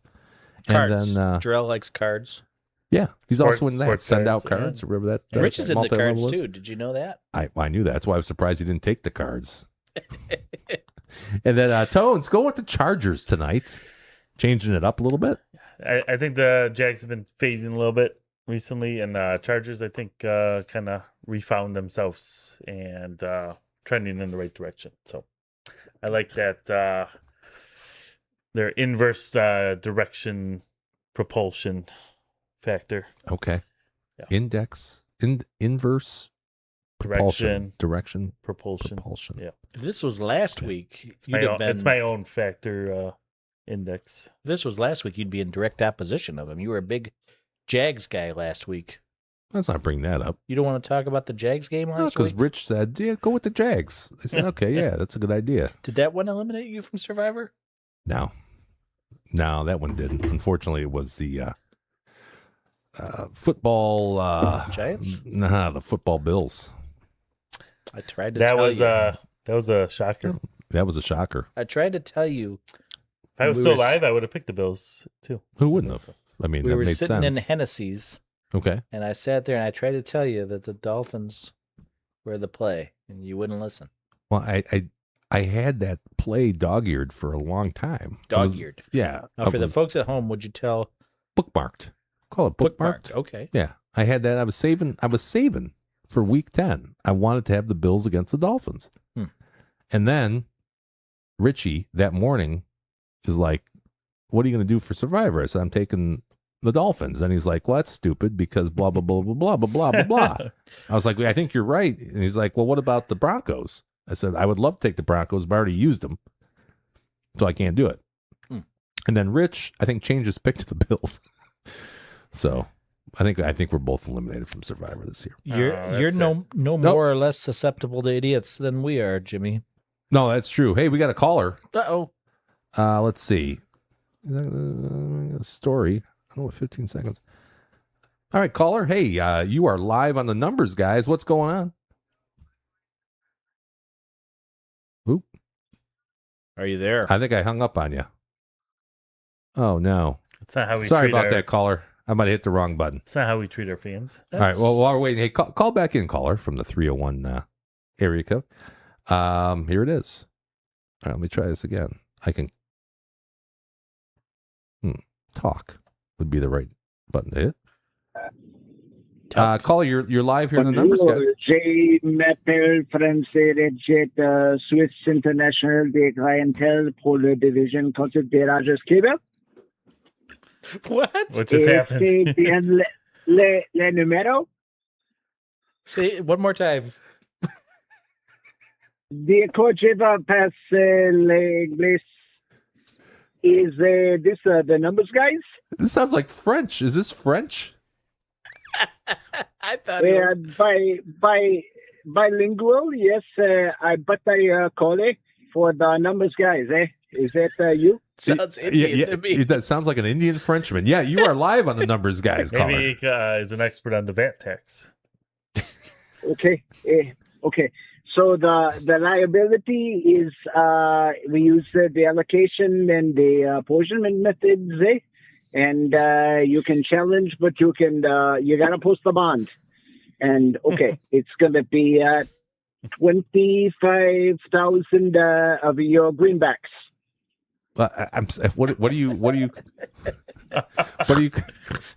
Cards. And then Jarrell likes cards. yeah, he's also in that sports send out cards, cards or whatever that. Rich is in the multi-level cards is. too. Did you know that? I knew that. That's why I was surprised he didn't take the Cards. And then Tones, go with the Chargers tonight. Changing it up a little bit. I think the Jags have been fading a little bit recently, and Chargers, I think, kind of refound themselves and trending in the right direction. So I like that their inverse direction propulsion factor. Okay. Yeah. Inverse Direction. propulsion. Yeah. If this was last week, It's my own factor index. If this was last week, you'd be in direct opposition of him. You were a big Jags guy last week. Let's not bring that up. You don't want to talk about the Jags game last Because week? Rich said, yeah, go with the Jags. I said, okay, yeah, that's a good idea. Did that one eliminate you from Survivor? No, that one didn't. Unfortunately, it was the football Giants? Nah, the football Bills. I tried to That tell was you. that was a shocker. That was a shocker. I tried to tell you. If I was still alive, I would have picked the Bills too. Who wouldn't have? I mean, We that were made sitting sense. in Hennessy's, Okay. and I sat there and I tried to tell you that the Dolphins were the play, and you wouldn't listen. Well, I had that play dog-eared for a long time. It was- Dog-eared. Yeah. Now, for the folks at home, would you tell? bookmarked. Call it bookmarked. Okay. Yeah. I had that. I was saving for week 10. I wanted to have the Bills against the Dolphins. And then Richie that morning is like, what are you going to do for Survivor? I said, I'm taking the Dolphins. And he's like, well, that's stupid because blah, blah, blah, blah, blah, blah, blah, blah, blah. I was like, I think you're right. And he's like, well, what about the Broncos? I said, I would love to take the Broncos, but I already used them. So I can't do it. And then Rich, I think, changed his pick to the Bills. So I think we're both eliminated from Survivor this year. You're no more or less susceptible to idiots than we are, Jimmy. No, that's true. Hey, we got a caller. Uh-oh. Let's see. Story. I don't know, 15 seconds. All right, caller. Hey, you are live on the numbers, guys. What's going on? Oop. Are you there? I think I hung up on you. Oh, no. That's not how we Sorry treat about our, that, caller. I might have hit the wrong button. That's not how we treat our fans. All right. Well, while we're waiting, hey, call back in, caller, from the 301 area code. Here it is. All right, let me try this again. I can talk would be the right button to hit. Caller, you're live here in the numbers, guys. J. m'appelle Français Jet Swiss International des Clientèle pour le division contre des Rogers Cable. What? What just happened? C'est bien le numéro. Say it one more time. The coach va passer l'English. Is this the numbers, guys? This sounds like French. Is this French? I thought bilingual, yes. I call it for the numbers, guys. Is that you? Sounds Indian to me. That sounds like an Indian Frenchman. Yeah, you are live on the numbers, guys. Maybe he is an expert on the VAT tax. Okay. Okay. So the liability is we use the allocation and the apportionment methods, and you can challenge, but you gotta post the bond. And okay, it's gonna be 25,000 of your greenbacks. What do you?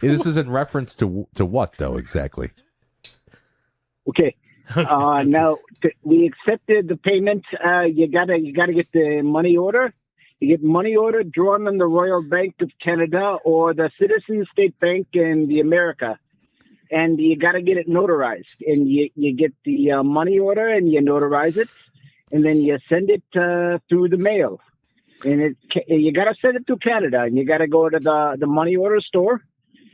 This is in reference to what though exactly? Okay. Now we accepted the payment. You gotta get the money order. You get money order drawn on the Royal Bank of Canada or the Citizen State Bank in the America, and you gotta get it notarized. And you get the money order and you notarize it, and then you send it through the mail. And you gotta send it to Canada, and you gotta go to the money order store.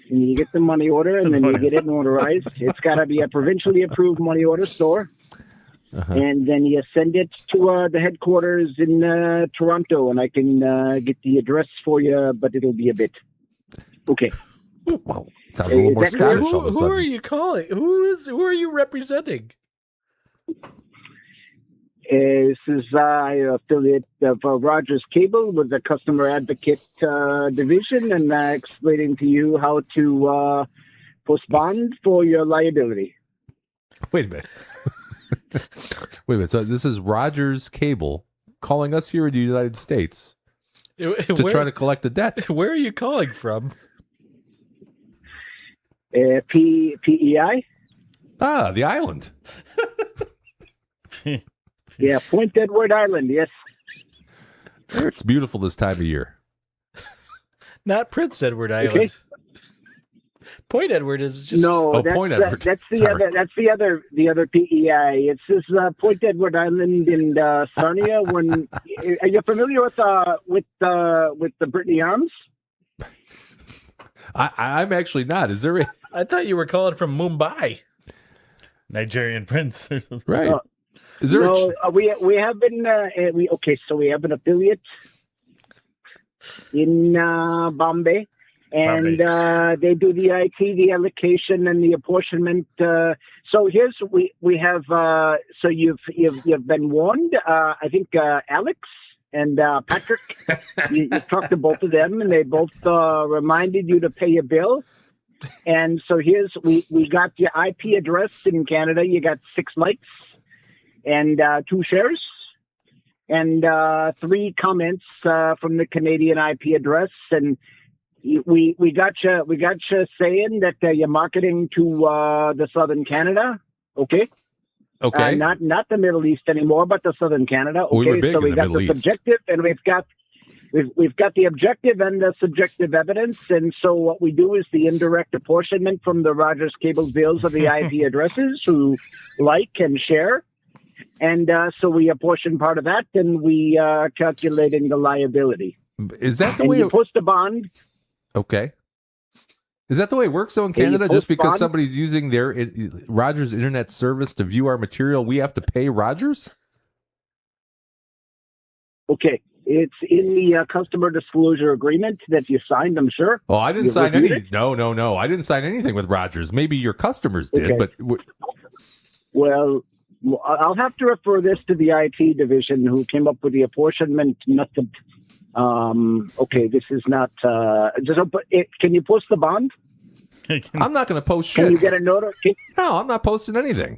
And you get the money order, and then you get it notarized. It's got to be a provincially approved money order store. And then you send it to the headquarters in Toronto, and I can get the address for you, but it'll be a bit. Okay. Well, sounds a little more Scottish all of a Who sudden. are you calling? Who are you representing? This is affiliate of Rogers Cable with the customer advocate division, and explaining to you how to post bond for your liability. Wait a minute. Wait a minute. So this is Rogers Cable calling us here in the United States to try to collect the debt. Where are you calling from? PEI? Ah, the island. Yeah, Point Edward Island, yes. It's beautiful this time of year. Not Prince Edward Island. Okay. Point Edward is just Point Edward. That's the Sorry. other. That's the other PEI. It's this Point Edward Island in Sarnia. When are you familiar with the Brittany Arms? I'm actually not. Is there? I thought you were calling from Mumbai. Nigerian prince or something. Right. Is there? No, we have been so we have an affiliate in Bombay. And they do the IT, the allocation, and the apportionment. So here's we have. So you've been warned. I think Alex and Patrick. you talked to both of them, and they both reminded you to pay your bill. And so here's we got your IP address in Canada. You got 6 likes and 2 shares and 3 comments from the Canadian IP address and. We got you saying that you're marketing to the Southern Canada, okay? Okay. Not the Middle East anymore, but the Southern Canada. Okay, We were big so in we the got Middle the East. subjective, and we've got the objective and the subjective evidence. And so what we do is the indirect apportionment from the Rogers Cable bills of the IP addresses who like and share. And so we apportion part of that, and we calculating the liability. Is that the and way? you post a bond. Okay. Is that the way it works though in Canada? Just because somebody's using their Rogers internet service to view our material, we have to pay Rogers? Okay. It's in the customer disclosure agreement that you signed, I'm sure. Oh, I didn't sign any. No. I didn't sign anything with Rogers. Maybe your customers did, Okay. but Well, I'll have to refer this to the IT division who came up with the apportionment method. Okay, this is not. Can you post the bond? I'm not going to post shit. Can you get a note? No, I'm not posting anything.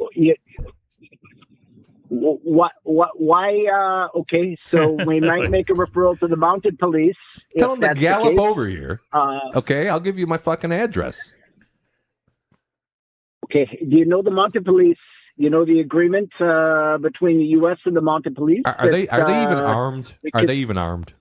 What? Why? Okay, so we might make a referral to the mounted police. Tell them to that's the gallop case. over here. Okay, I'll give you my fucking address. Okay, do you know the mounted police? You know the agreement between the U.S. and the mounted police. Are they even armed? Are they even armed?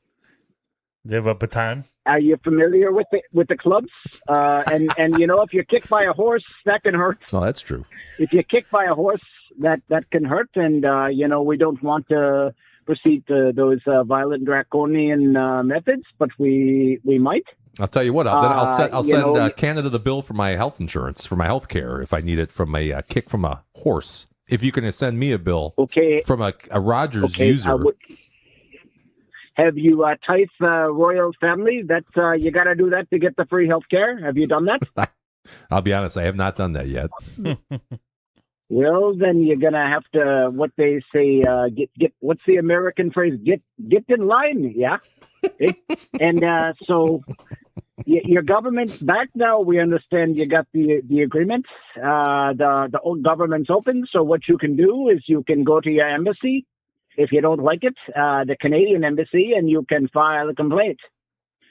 They have a baton. Are you familiar with the clubs? And you know, if you're kicked by a horse, that can hurt. Oh, that's true. If you're kicked by a horse, that can hurt. And you know, we don't want to proceed to those violent draconian methods, but we might. I'll tell you what. I'll send Canada the bill for my health insurance, for my health care, if I need it from a kick from a horse. If you can send me a bill from a Rogers user. Have you typed royal family? That you got to do that to get the free health care. Have you done that? I'll be honest, I have not done that yet. Well, then you're gonna have to. What they say, get. What's the American phrase? Get in line. Yeah. Okay. And so your government's back now. We understand you got the agreement. The old government's open. So what you can do is you can go to your embassy. If you don't like it, the Canadian embassy, and you can file a complaint.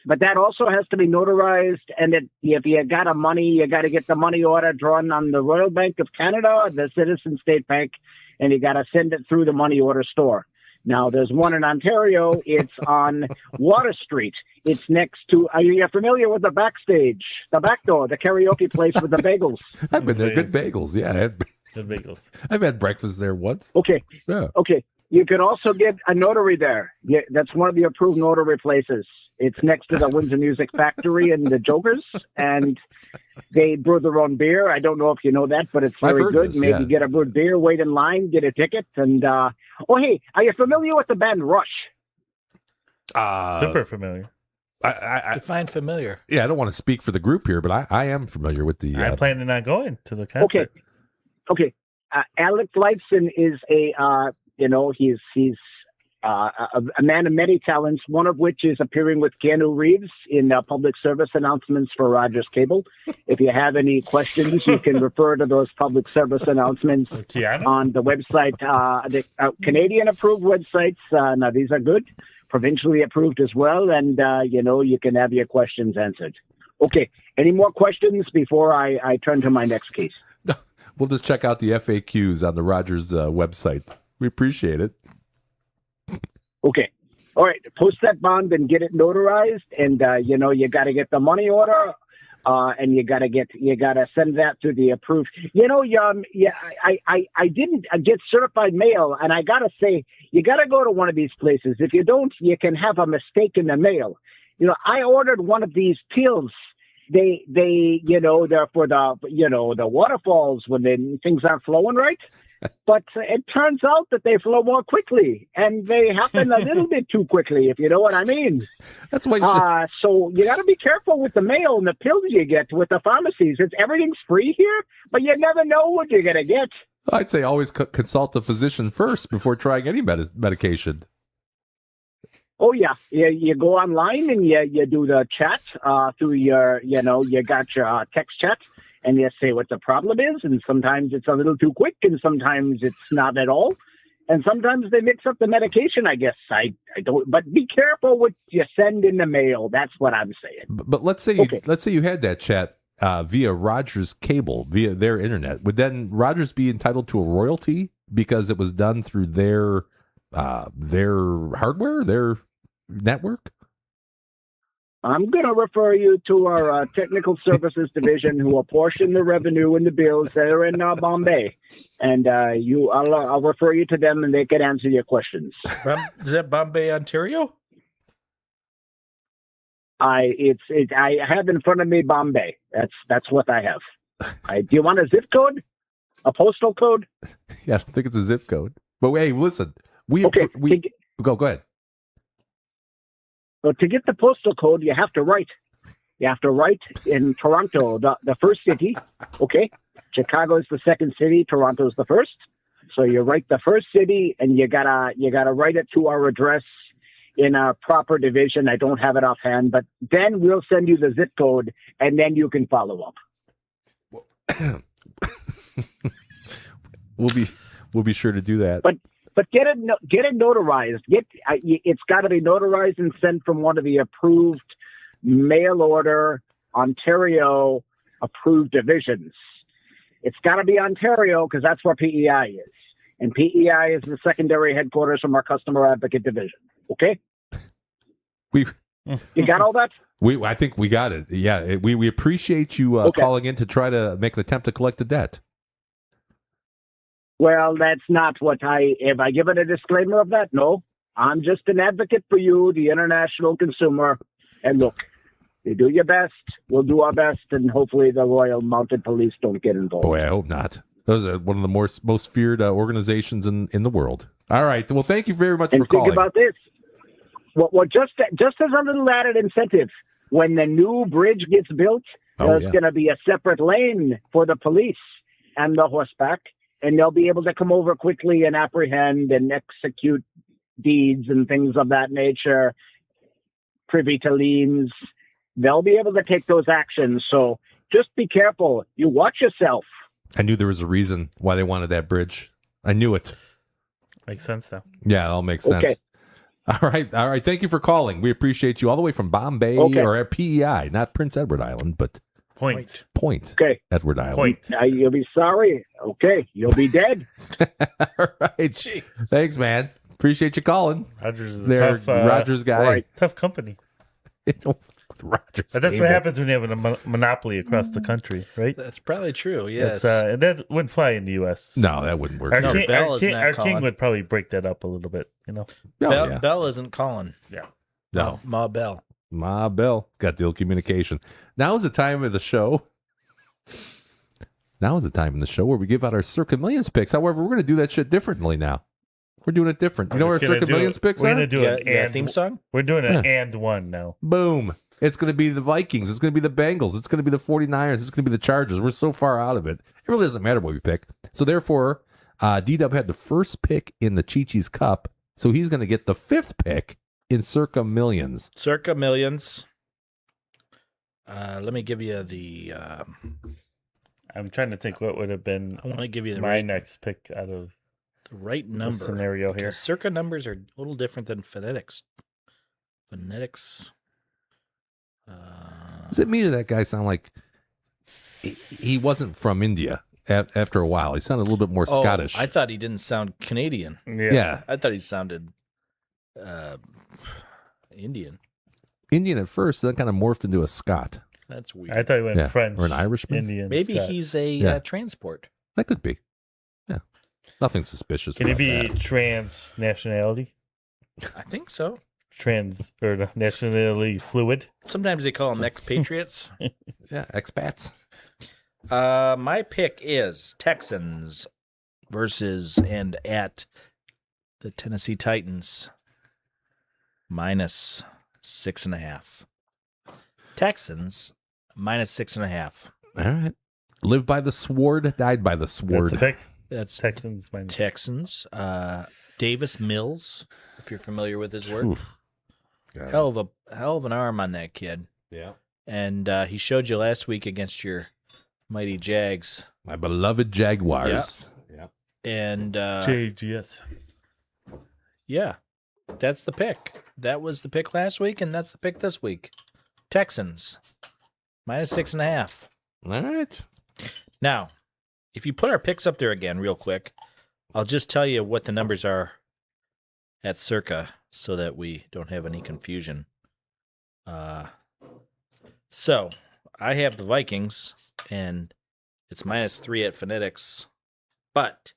But that also has to be notarized, and if you got you got to get the money order drawn on the Royal Bank of Canada, the Citizen State Bank, and you got to send it through the money order store. Now, there's one in Ontario. It's on Water Street. It's next to. Are you familiar with the backstage, the back door, the karaoke place with the bagels? I've been there. Good bagels. Yeah, good bagels. I've had breakfast there once. Okay. Yeah. Okay. You could also get a notary there. Yeah, that's one of the approved notary places. It's next to the Windsor Music Factory and the Jokers, and they brew their own beer. I don't know if you know that, but it's very good. Maybe get a brewed beer, wait in line, get a ticket, and hey, are you familiar with the band Rush? Super familiar. I define familiar. Yeah, I don't want to speak for the group here, but I am familiar with the. I'm planning on going to the concert. Okay. Alex Lifeson is he's a man of many talents, one of which is appearing with Keanu Reeves in public service announcements for Rogers Cable. If you have any questions, you can refer to those public service announcements on the website, the Canadian approved websites. Now, these are good. provincially approved as well, and you can have your questions answered. Okay. Any more questions before I turn to my next case? We'll just check out the FAQs on the Rogers website. We appreciate it. Okay. All right. Post that bond and get it notarized, and you got to get the money order, and you got to send that to the approved. I didn't get certified mail, and I got to say, you got to go to one of these places. If you don't, you can have a mistake in the mail. I ordered one of these pills. They're for the waterfalls when things aren't flowing right. But it turns out that they flow more quickly, and they happen a little bit too quickly, if you know what I mean. That's why you should... So you got to be careful with the mail and the pills you get with the pharmacies. Everything's free here, but you never know what you're going to get. I'd say always consult the physician first before trying any medication. Oh, yeah. You go online and you do the chat through your, you got your text chat, and you say what the problem is, and sometimes it's a little too quick, and sometimes it's not at all. And sometimes they mix up the medication, I guess. I don't, but be careful what you send in the mail. That's what I'm saying. But let's say you had that chat via Rogers cable, via their internet. Would then Rogers be entitled to a royalty because it was done through their hardware, their network? I'm going to refer you to our technical services division, who apportion the revenue and the bills that are in Bombay, and I'll refer you to them, and they can answer your questions. Is that Bombay, Ontario? I have in front of me Bombay. That's what I have. Do you want a zip code? A postal code? Yeah, I don't think it's a zip code. But hey, listen, go ahead. So to get the postal code, you have to write. You have to write in Toronto, the first city. Okay, Chicago is the second city. Toronto is the first. So you write the first city, and you gotta write it to our address in a proper division. I don't have it offhand, but then we'll send you the zip code, and then you can follow up. We'll be sure to do that. But get it notarized. It's got to be notarized and sent from one of the approved mail order Ontario approved divisions. It's got to be Ontario because that's where PEI is, and PEI is the secondary headquarters from our customer advocate division. Okay, you got all that? I think we got it. Yeah, we appreciate you calling in to try to make an attempt to collect the debt. Well, that's not what have I given a disclaimer of that? No, I'm just an advocate for you, the international consumer. And look, you do your best, we'll do our best, and hopefully the Royal Mounted Police don't get involved. Boy, I hope not. Those are one of the most feared organizations in the world. All right. Well, thank you very much for calling. Think about this. Well, just as a little added incentive, when the new bridge gets built, there's going to be a separate lane for the police and the horseback. And they'll be able to come over quickly and apprehend and execute deeds and things of that nature, privy to liens. They'll be able to take those actions. So just be careful. You watch yourself. I knew there was a reason why they wanted that bridge. I knew it. Makes sense now. Yeah, it all makes sense. Okay. All right. Thank you for calling. We appreciate you all the way from Bombay or at PEI, not Prince Edward Island, but Point. Okay. Edward Island. Point. You'll be sorry. Okay. You'll be dead. All right. Jeez. Thanks, man. Appreciate you calling. Rogers is a tough Rogers guy. Right. Tough company. Rogers. But that's what happens when you have a monopoly across the country, right? That's probably true. Yes. And that wouldn't fly in the U.S. No, that wouldn't work. Our king would probably break that up a little bit, Bell isn't calling. Yeah. No. Ma Bell. Ma Bell got the ill communication. Now is the time of the show. Now is the time in the show where we give out our Circa Millions picks. However, we're going to do that shit differently now. We're doing it different. You know what our Circa Millions picks are? We're going to do an theme song? We're doing an and one now. Boom. It's going to be the Vikings. It's going to be the Bengals. It's going to be the 49ers. It's going to be the Chargers. We're so far out of it. It really doesn't matter what we pick. So therefore, D-Dub had the first pick in the Chi-Chi's Cup. So he's going to get the fifth pick in Circa Millions. Circa Millions. Let me give you the... I'm trying to think what would have been I want to give you my next pick out of the right number scenario here. Circa numbers are a little different than phonetics. Phonetics. Does it mean that guy sound like he wasn't from India after a while? He sounded a little bit more Scottish. I thought he didn't sound Canadian. Yeah. I thought he sounded Indian. Indian at first, then kind of morphed into a Scot. That's weird. I thought he went French or an Irishman. Indian. Maybe Scott. he's a transport. That could be. Yeah, nothing suspicious. Can he about be that. trans nationality? I think so. Trans or nationality fluid? Sometimes they call them expatriates. Yeah, expats. My pick is Texans versus and at the Tennessee Titans minus 6.5. Texans minus 6.5. All right. Live by the sword, died by the sword. That's a pick. That's Texans minus. Texans. Davis Mills, if you're familiar with his work. Oof. Hell of an arm on that kid. Yeah. And he showed you last week against your mighty Jags. My beloved Jaguars. Yeah. And JGS. yeah, that's the pick. That was the pick last week, and that's the pick this week. Texans minus 6.5. All right. Now, if you put our picks up there again real quick, I'll just tell you what the numbers are at Circa so that we don't have any confusion. So I have the Vikings, and it's minus 3 at Phonetics, but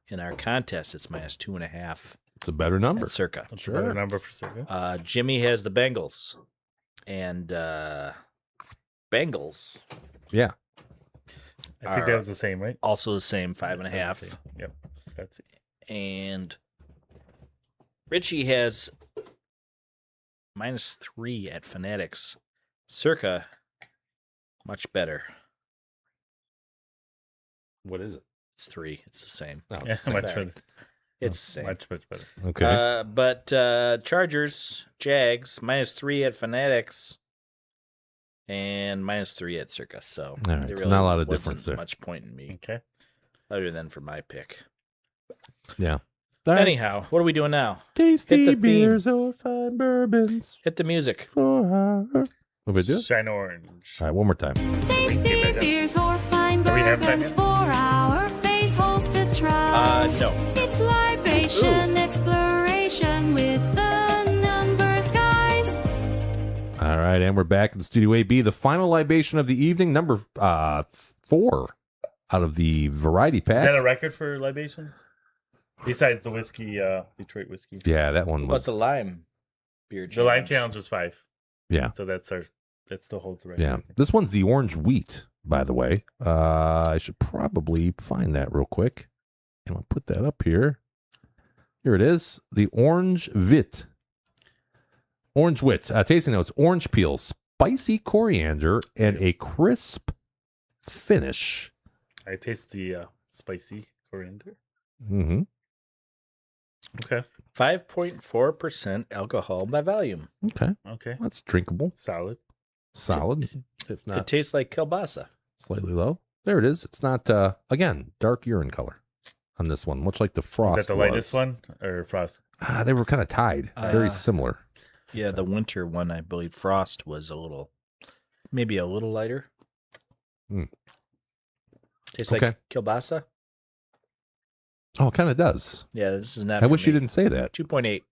in our contest, it's minus 2.5 It's a better number. at Circa. That's a better number for Circa. Jimmy has the Bengals, and Bengals I Yeah. think that was the same, right? also the same, That's the 5.5. same. Yep. That's it. And Richie has minus 3 at Fanatics. Circa, much better. What is it? It's 3. It's the same. No, Yeah, it's the much same. better. It's the same. Much better. Okay. But Chargers, Jags, minus 3 at Fanatics. And minus 3 at Circa. So All right, there it's not a lot of difference wasn't there. much point in me, Okay. other than for my pick. Yeah. All right. Anyhow, what are we doing now? Tasty hit the theme. beers or fine bourbons. Hit the music. For our... What we do? Shine orange. All right, one more time. Tasty beers or fine Are we having bourbons that for our face holes to try. No. It's libation exploration with the numbers, guys. All right, and we're back in the Studio AB. The final libation of the evening, number 4 out of the variety Is pack. that a record for libations? Besides the whiskey, Detroit whiskey. Yeah, that one What was. about the lime beer? The lime challenge? challenge was 5. Yeah, So that still holds the record. yeah. This one's the orange wheat, by the way. I should probably find that real quick. And I'll put that up here. Here it is. The orange wit. Orange wit. Tasting notes: orange peel, spicy coriander, and a crisp finish. I taste the spicy coriander. Mm-hmm. Okay. 5.4% alcohol by volume. Okay, Okay. that's drinkable. Solid. Solid, if It not tastes like kielbasa. slightly low. There it is. It's not again dark urine color on this one, much like the frost. Is that the lightest one or frost? They were kind of tied, very similar. Yeah, the winter one, I believe Frost was maybe a little lighter. Hmm. Tastes Okay. like kielbasa. Oh, it kind of does. Yeah, this is not. I for wish you me. didn't say that. 2.8.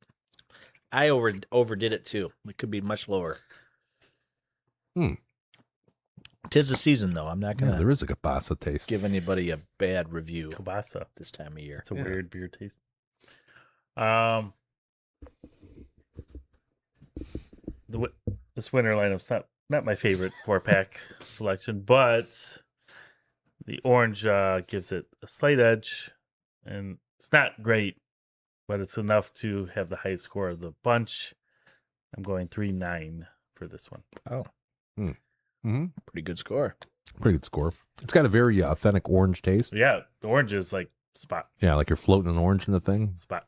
I overdid it too. It could be much lower. Hmm. Tis the season, though. I'm not Yeah, gonna there is a kielbasa taste. give anybody a bad review Kielbasa. this time of year. It's a Yeah. weird beer taste. This winter lineup's not my favorite 4-pack selection, but the orange gives it a slight edge, and it's not great, but it's enough to have the highest score of the bunch. I'm going 3.9 for this one. Oh, Mm-hmm. pretty good score. Pretty good score. It's got a very authentic orange taste. Yeah, the orange is like spot. Yeah, like you're floating an orange in the thing. Spot.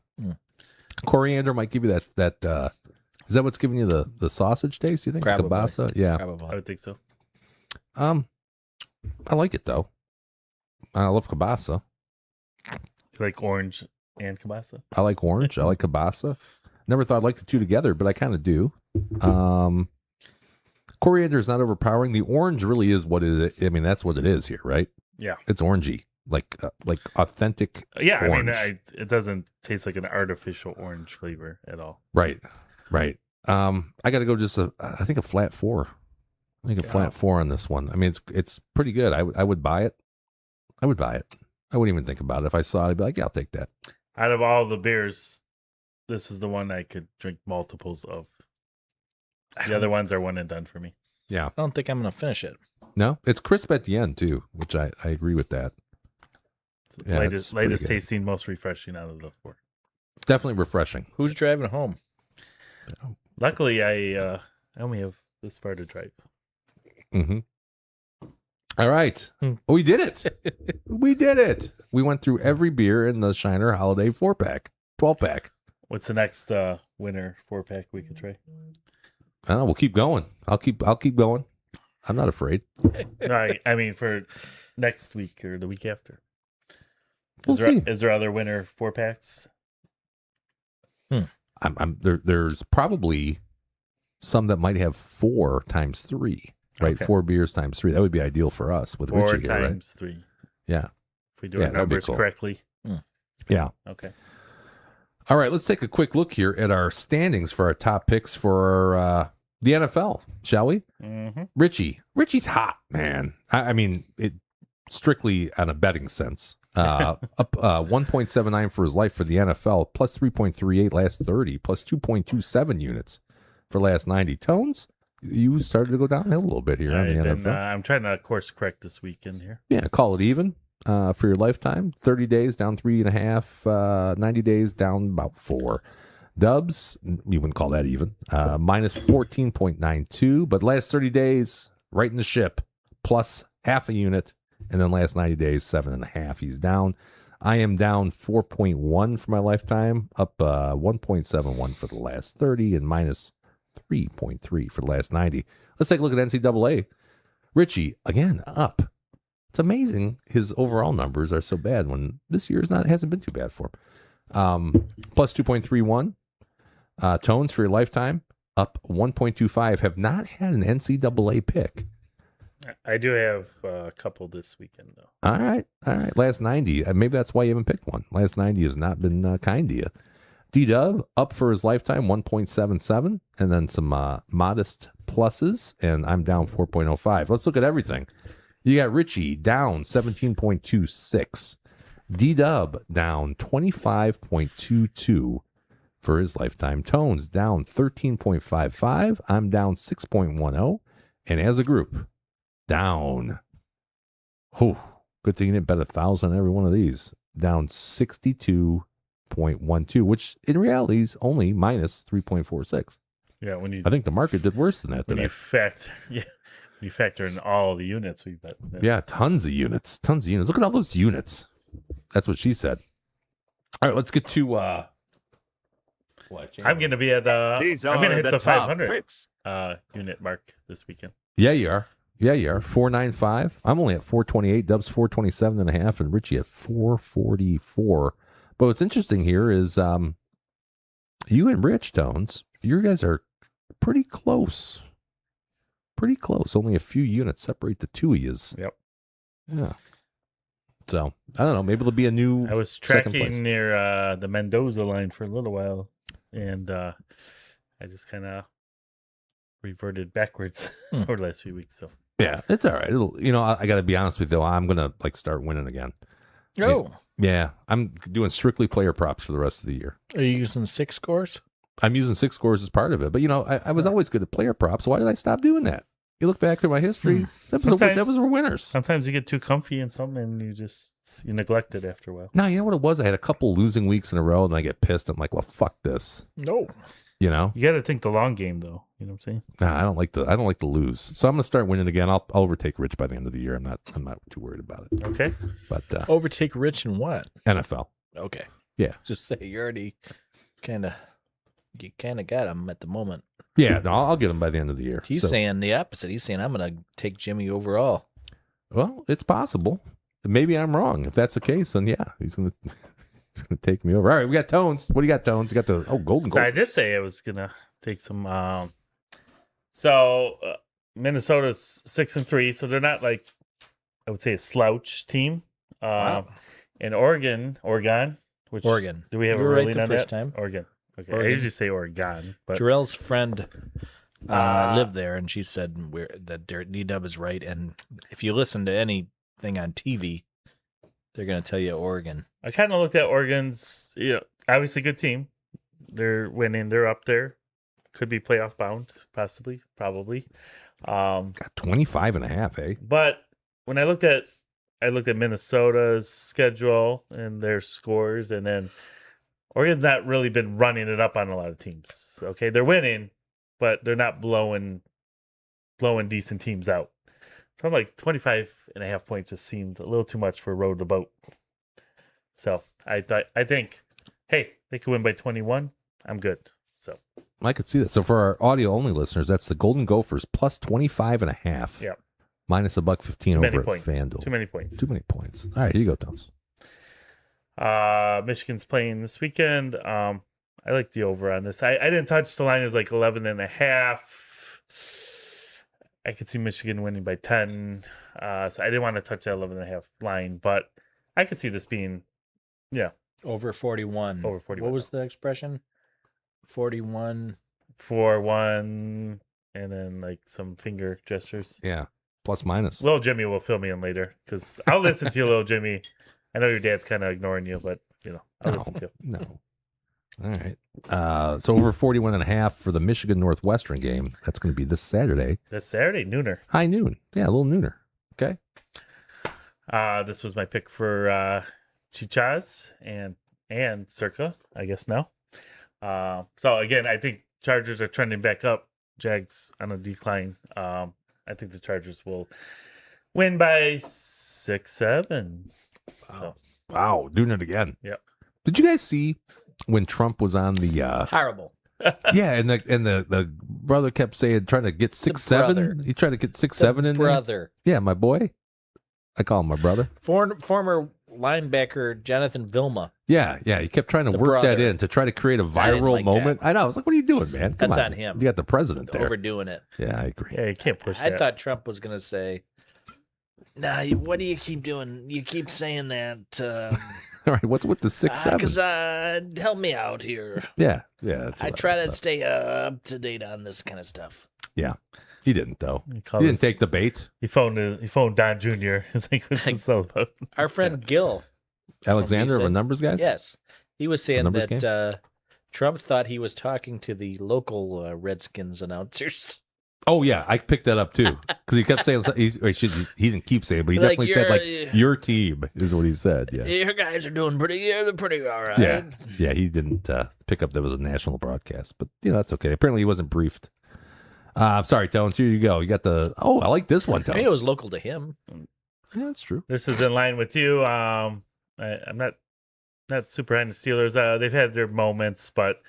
Coriander might give you that. Is that what's giving you the sausage taste? You think Probably. kielbasa? Yeah. I Probably. would think so. I like it though. I love kielbasa. You like orange and kielbasa? I like orange. I like kielbasa. Never thought I'd like the two together, but I kind of do. Coriander is not overpowering. The orange really is what it is. I mean, that's what it is here, right? Yeah. It's orangey, like authentic Yeah, orange. I mean, it doesn't taste like an artificial orange flavor at all. Right. I got to go just I think a flat 4. I think a flat 4 on this one. I mean, it's pretty good. I would buy it. I wouldn't even think about it. If I saw it, I'd be like, yeah, I'll take that. Out of all the beers, this is the one I could drink multiples of. The other ones are one and done for me. Yeah. I don't think I'm going to finish it. No, it's crisp at the end too, which I agree with that. Yeah, latest tasting, most refreshing out of the 4. Definitely refreshing. Who's driving home? Luckily, I only have this far to drive. Mm-hmm. All right. We did it. We did it. We went through every beer in the Shiner Holiday 4-pack, 12-pack. What's the next winter 4-pack we could try? I don't know. We'll keep going. I'll keep going. I'm not afraid. No, I mean for next week or the week after. We'll see. Is there other winter 4-packs? There's probably some that might have 4 times 3. Right, Okay. 4 beers times 3. That would be ideal for us with 4 Richie here, right? times 3. Yeah. If we do Yeah, our that'd be numbers cool. correctly. Yeah. Okay. All right, let's take a quick look here at our standings for our top picks for the NFL, shall we? Mm-hmm. Richie's hot, man. I mean, it strictly on a betting sense. Up 1.79 for his life for the NFL, plus 3.38 last 30, plus 2.27 units for last 90. Tones, you started to go downhill a little bit here on the NFL. I'm trying to course correct this weekend here. Yeah, call it even for your lifetime. 30 days down 3.5, 90 days down about 4. Dubs, you wouldn't call that even, minus 14.92, but last 30 days, right in the ship, plus half a unit, and then last 90 days, 7.5. He's down. I am down 4.1 for my lifetime, up 1.71 for the last 30, and minus 3.3 for the last 90. Let's take a look at NCAA. Richie, again, up. It's amazing his overall numbers are so bad when this year's hasn't been too bad for him. Plus 2.31. Tones for your lifetime, up 1.25. Have not had an NCAA pick. I do have a couple this weekend, though. All right. Last 90. Maybe that's why you haven't picked one. Last 90 has not been kind to you. D-Dub, up for his lifetime, 1.77. And then some modest pluses. And I'm down 4.05. Let's look at everything. You got Richie down 17.26. D-Dub down 25.22 for his lifetime. Tones down 13.55. I'm down 6.10. And as a group, down. Good thing you didn't bet 1,000 on every one of these. Down 62.12, which in reality is only minus 3.46. Yeah, I think the market did worse than that when today. you factor in all the units we bet. Yeah, tons of units. Look at all those units. That's what she said. All right, let's get to I'm going to be at I'm going to hit the 500 unit mark this weekend. Yeah, you are. 495. I'm only at 428. Dub's 427.5, and Richie at 444. But what's interesting here is you and Rich, Tones, you guys are pretty close. Only a few units separate the two of yous. Yep. Yeah. So I don't know. Maybe there'll be a new. I was tracking near the Mendoza line for a little while, and I just kind of reverted backwards over the last few weeks. So yeah, it's all right. I got to be honest with you. I'm gonna start winning again. Oh, yeah. I'm doing strictly player props for the rest of the year. Are you using 6 scores? I'm using 6 scores as part of it, but I was always good at player props. Why did I stop doing that? You look back through my history. That was for winners. Sometimes you get too comfy in something and you neglect it after a while. No, you know what it was? I had a couple losing weeks in a row, and I get pissed. I'm like, well, fuck this. No. You know? You got to think the long game, though. You know what I'm saying? Nah, I don't like to lose. So I'm gonna start winning again. I'll overtake Rich by the end of the year. I'm not too worried about it. Okay. But Overtake Rich in what? NFL. Okay. Yeah. Just say you already kind of got him at the moment. Yeah, no, I'll get him by the end of the year. He's saying the opposite. He's saying I'm going to take Jimmy overall. Well, it's possible. Maybe I'm wrong. If that's the case, then yeah, he's going to Take me over. All right, we got Tones. What do you got, Tones? You got the Golden So I Gophers. did say I was gonna take some. Minnesota's 6-3, so they're not like I would say a slouch team. And Oregon, which Oregon. Do we have You a were right ruling the on first that? time. Oregon. Okay, Oregon. I usually say Oregon, but Jarrell's friend lived there, and she said that D-Dub is right. And if you listen to anything on TV, they're going to tell you Oregon. I kind of looked at Oregon's, obviously good team. They're winning. They're up there. Could be playoff bound, possibly, probably. Got 25.5, eh? But when I looked at Minnesota's schedule and their scores, and then Oregon's not really been running it up on a lot of teams. Okay, they're winning, but they're not blowing decent teams out. So I'm like 25.5 points just seemed a little too much for row the boat. So I think, hey, they could win by 21. I'm good. So I could see that. So for our audio only listeners, that's the Golden Gophers plus 25.5. yeah, Minus $1.15 over at FanDuel. Too many points. Too many points. All right, here you go, Toms. Michigan's playing this weekend. I like the over on this. I didn't touch the line. It was like 11.5. I could see Michigan winning by 10. So I didn't want to touch that 11.5 line, but I could see this being, Over 41. Over 41. What was the expression? 41. 4-1, and then like some finger gestures. Yeah, plus minus. Little Jimmy will fill me in later because I'll listen to you, Little Jimmy. I know your dad's kind of ignoring you, but I'll listen to you. No. All right. So over 41.5 for the Michigan Northwestern game. That's going to be this Saturday. This Saturday, nooner. High noon. Yeah, a little nooner. Okay. This was my pick for Chichas and Circa, I guess now. So again, I think Chargers are trending back up. Jags on a decline. I think the Chargers will win by 6-7. So, Wow, doing it again. Yep. Did you guys see when Trump was on the Horrible. yeah, and the brother kept saying trying to get 6-7. He tried to get 6-7 in there. Brother. Yeah, my boy. I call him my brother. Former linebacker Jonathan Vilma. Yeah. He kept trying to The work that brother. in to try to create a I didn't viral like moment. I know. I was like, what are you doing, man? Come That's on him. You got the president there. Overdoing it. Yeah, I agree. yeah, you can't push I that. thought Trump was going to say, nah, what do you keep doing? You keep saying that. All right, what's with the 6-7? Because help me out here. Yeah. That's I what try to thought. stay up to date on this kind of stuff. Yeah. He didn't, though. He called didn't us- take the bait. He phoned Don Jr. It's like, what's this all about? Our friend Gil. Alexander of said- the Numbers Guys? Yes. He was saying Numbers that Trump thought he was talking to the local Redskins announcers. Oh, yeah. I picked that up, too. Because he kept saying, he didn't keep saying, but he Like, definitely said, like, you're- your team is what he said. Yeah. Your guys are doing pretty good. They're pretty all right. Yeah, he didn't pick up that was a national broadcast, but that's okay. Apparently, he wasn't briefed. Sorry, Tones. Here you go. You got the. Oh, I like this one, Tones. Maybe it was local to him. Yeah, that's true. This is in line with you. I'm not super high on the Steelers. They've had their moments, but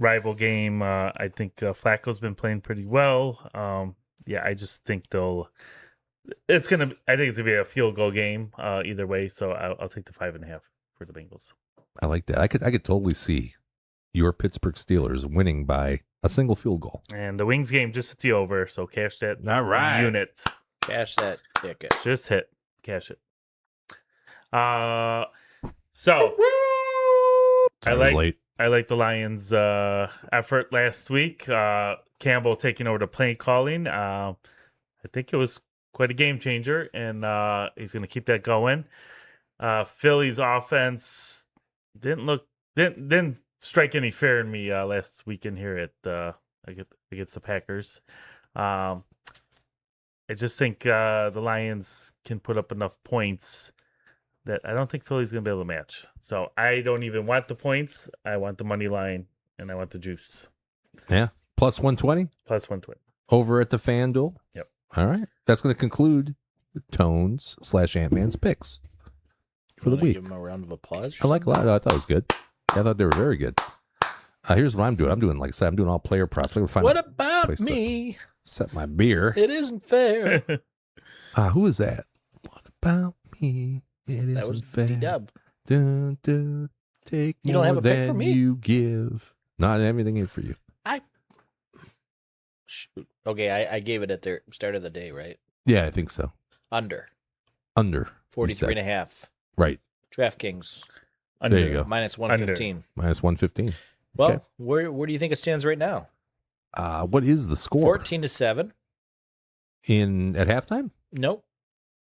rival game. I think Flacco's been playing pretty well. I just think I think it's gonna be a field goal game either way. So I'll take the 5.5 for the Bengals. I like that. I could totally see your Pittsburgh Steelers winning by a single field goal. And the Wings game just hit the over. So cash that All right. unit. Cash that ticket. Just hit. Cash it. So Late. I like the Lions' effort last week. Campbell taking over the play calling. I think it was quite a game changer, and he's going to keep that going. Philly's offense didn't strike any fear in me last weekend here at against the Packers. I just think the Lions can put up enough points that I don't think Philly's going to be able to match. So I don't even want the points. I want the money line, and I want the juice. Yeah. Plus 120 Plus 120. over at the FanDuel. Yep. All right. That's going to conclude the Tones / Ant-Man's picks for the Wanna week. Give him a round of applause. or I like a something? lot. I thought it was good. I thought they were very good. Here's what I'm doing. I'm doing, like I said, I'm doing all player props. I'm gonna find What a about place to me? set my beer. It isn't fair. Who is that? What about me? It That was isn't fair. D-Dub. Dun, dun, take You more don't have a pick than for me? you give. Not everything in for you. Shoot. Okay, I gave it at the start of the day, right? Yeah, I think so. Under. Under. 43.5. Right. DraftKings. Under. There you go. Minus 115. Minus 115. Well, Okay. where do you think it stands right now? What is the score? 14-7. At halftime? Nope.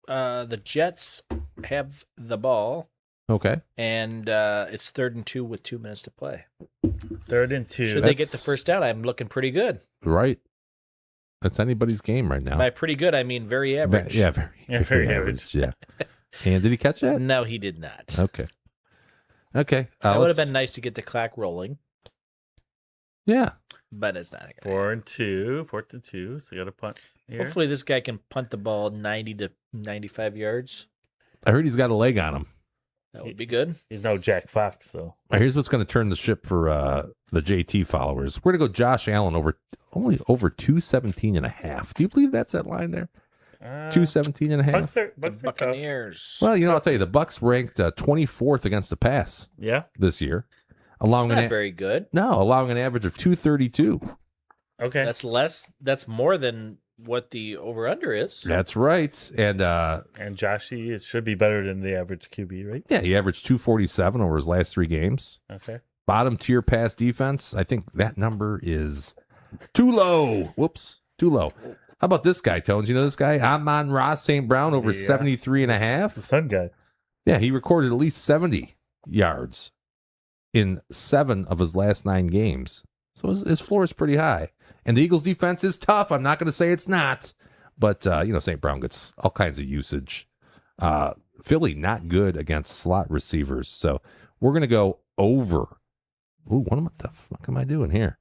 The Jets have the ball, Okay. and it's 3rd and 2 with 2 minutes to play. 3rd and 2. Should they get the first down? I'm looking pretty good. Right. That's anybody's game right now. By pretty good, I mean very average. Yeah, very average. Yeah. And did he catch that? No, he did not. Okay. Okay. That would have been nice to get the clock rolling, Yeah. but it's not. 4 and 2. 4th and 2. So you got to punt here. Hopefully, this guy can punt the ball 90 to 95 yards. I heard he's got a leg on him. That would be good. He's no Jack Fox, though. Here's what's going to turn the ship for the JT followers. We're going to go Josh Allen over 217 and a half. Do you believe that's that line there? 217 and a half. Bucks are Buccaneers. Well, I'll tell you, the Bucks ranked 24th against the pass. Yeah. This year, That's allowing not very good. allowing an average of 232. Okay. That's less. That's more than what the over/under is. That's right, and Joshy should be better than the average QB, right? yeah, he averaged 247 over his last 3 games. Okay. Bottom tier pass defense. I think that number is too low. Whoops, too low. How about this guy, Tones? You know this guy? Amon-Ra St. Brown over 73 and a half. The Sun guy. Yeah, he recorded at least 70 yards in 7 of his last 9 games. So his floor is pretty high. And the Eagles' defense is tough. I'm not going to say it's not. But, St. Brown gets all kinds of usage. Philly, not good against slot receivers. So we're going to go over. Ooh, what the fuck am I doing here?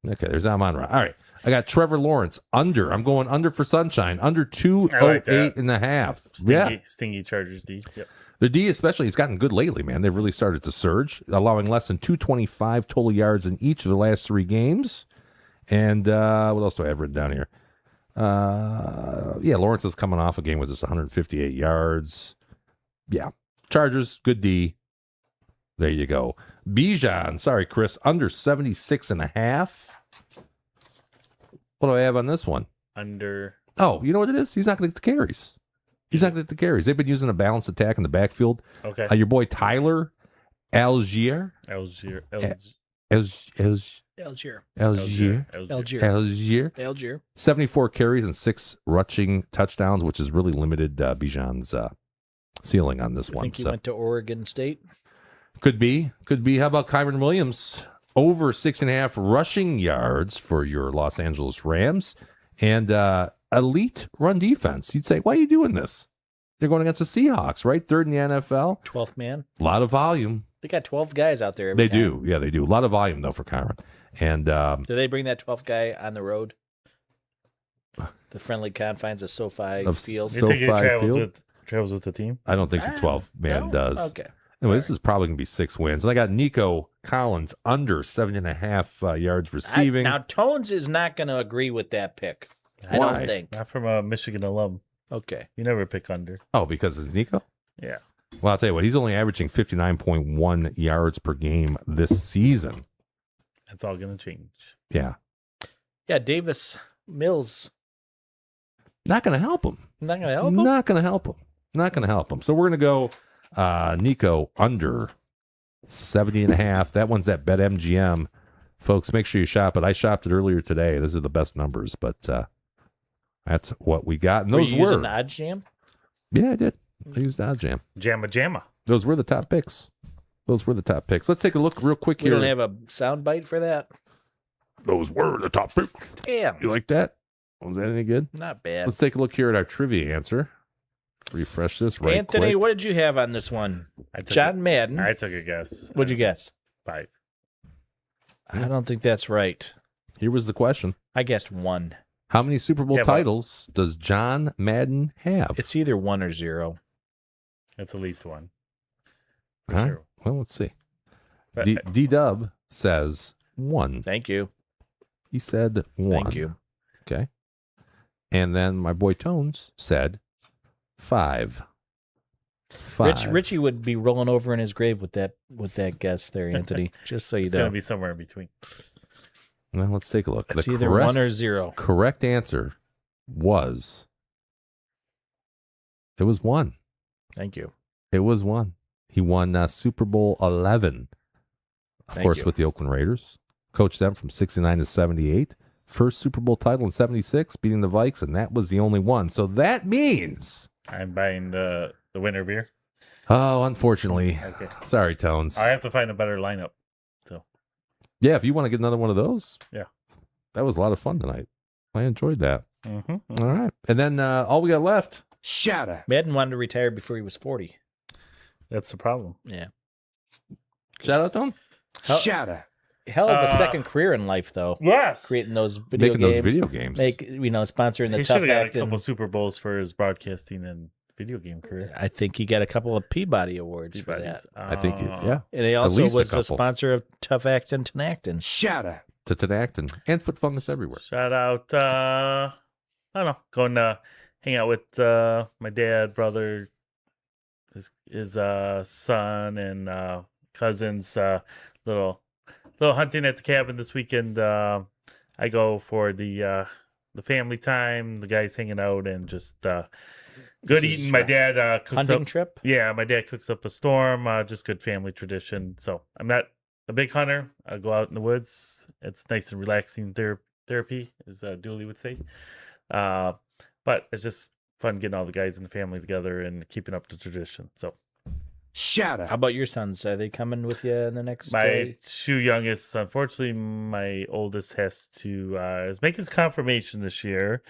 Okay, there's Amon-Ra. All right. I got Trevor Lawrence under. I'm going under for Sunshine. Under 208 and a half. Stingy Chargers D. Yep. The D especially has gotten good lately, man. They've really started to surge, allowing less than 225 total yards in each of the last 3 games. And what else do I have written down here? Lawrence is coming off a game with just 158 yards. Yeah. Chargers, good D. There you go. Bijan, sorry, Chris, under 76 and a half. What do I have on this one? Under. Oh, you know what it is? He's not going to get the carries. He's not going to get the carries. They've been using a balanced attack in the backfield. Okay. Your boy Tyler Algier. Algier. 74 carries and 6 rushing touchdowns, which has really limited Bijan's ceiling on this I one. think he went to Oregon State. Could be. How about Kyron Williams? Over 6.5 rushing yards for your Los Angeles Rams. And elite run defense. You'd say, why are you doing this? They're going against the Seahawks, right? 3rd in the NFL. 12th man. A lot of volume. They got 12 guys out there. They do. Yeah, they do. A lot of volume, though, for Kyron. And do they bring that 12th guy on the road? The friendly confines of SoFi Field. You think he travels with the team? I don't think the 12th man does. Okay. Anyway, this is probably going to be 6 wins. And I got Nico Collins under 7.5 yards receiving. Now, Tones is not going to agree with that pick. I don't think. Not from a Michigan alum. Okay. You never pick under. Oh, because it's Nico? Yeah. Well, I'll tell you what, he's only averaging 59.1 yards per game this season. That's all going to change. Yeah. Yeah, Davis Mills. Not going to help him. Not going to help him? Not going to help him. Not going to help him. So we're going to go Nico under 70.5. That one's at BetMGM. Folks, make sure you shop it. I shopped it earlier today. Those are the best numbers, but that's what we got. And those were you using OddsJam? Yeah, I did. I used OddsJam. Jamma. Those were the top picks. Let's take a look real quick We here. don't have a sound bite for that. Those were the top picks. Damn. You like that? Was that any good? Not bad. Let's take a look here at our trivia answer. Refresh this right Anthony, quick. what did you have on this one? John Madden. I took a guess. What'd you guess? 5. I don't think that's right. Here was the question. I guessed 1. How many Super Bowl titles does John Madden have? It's either 1 or 0. It's at least 1. All right. Sure. Well, let's see. D-Dub says 1. Thank you. He said 1. Thank you. Okay. And then my boy Tones said 5. 5. Richie would be rolling over in his grave with that guess there, Anthony. Just so you It's know. going to be somewhere in between. Well, let's take a look. It's either 1 or 0. Correct answer was it was 1. Thank you. It was 1. He won Super Bowl 11, of course, with the Oakland Raiders. Coached them from 69 to 78. First Super Bowl title in 76, beating the Vikes, and that was the only one. So that means... I'm buying the winter beer. Oh, unfortunately. Okay. Sorry, Tones. I have to find a better lineup. So Yeah, if you want to get another one of those. Yeah. That was a lot of fun tonight. I enjoyed that. Mm-hmm. All right. And then all we got left. Shut up. Madden wanted to retire before he was 40. That's the problem. Yeah. Shout out to him. Shut up. Hell of a second career in life, though. Yes. Creating those video Making games. those video games. Sponsoring the He Tough should have got a Act. couple Super Bowls for his broadcasting and video game career. I think he got a couple of Peabody Awards for that. Peabody's. I think, yeah. And he At also least a was a couple. sponsor of Tough Act and Tenactin. Shut up. To Tenactin and Foot Fungus everywhere. Shout out, I don't know, going to hang out with my dad, brother, his son, and cousins. Little hunting at the cabin this weekend. I go for the family time, the guys hanging out, and just good eating. My dad cooks Hunting up. trip? Yeah, my dad cooks up a storm. Just good family tradition. So I'm not a big hunter. I go out in the woods. It's nice and relaxing therapy, as Dooley would say. But it's just fun getting all the guys in the family together and keeping up the tradition. So Shut up. How about your sons? Are they coming with you in the next my day? 2 youngest, unfortunately, my oldest has to make his confirmation this year,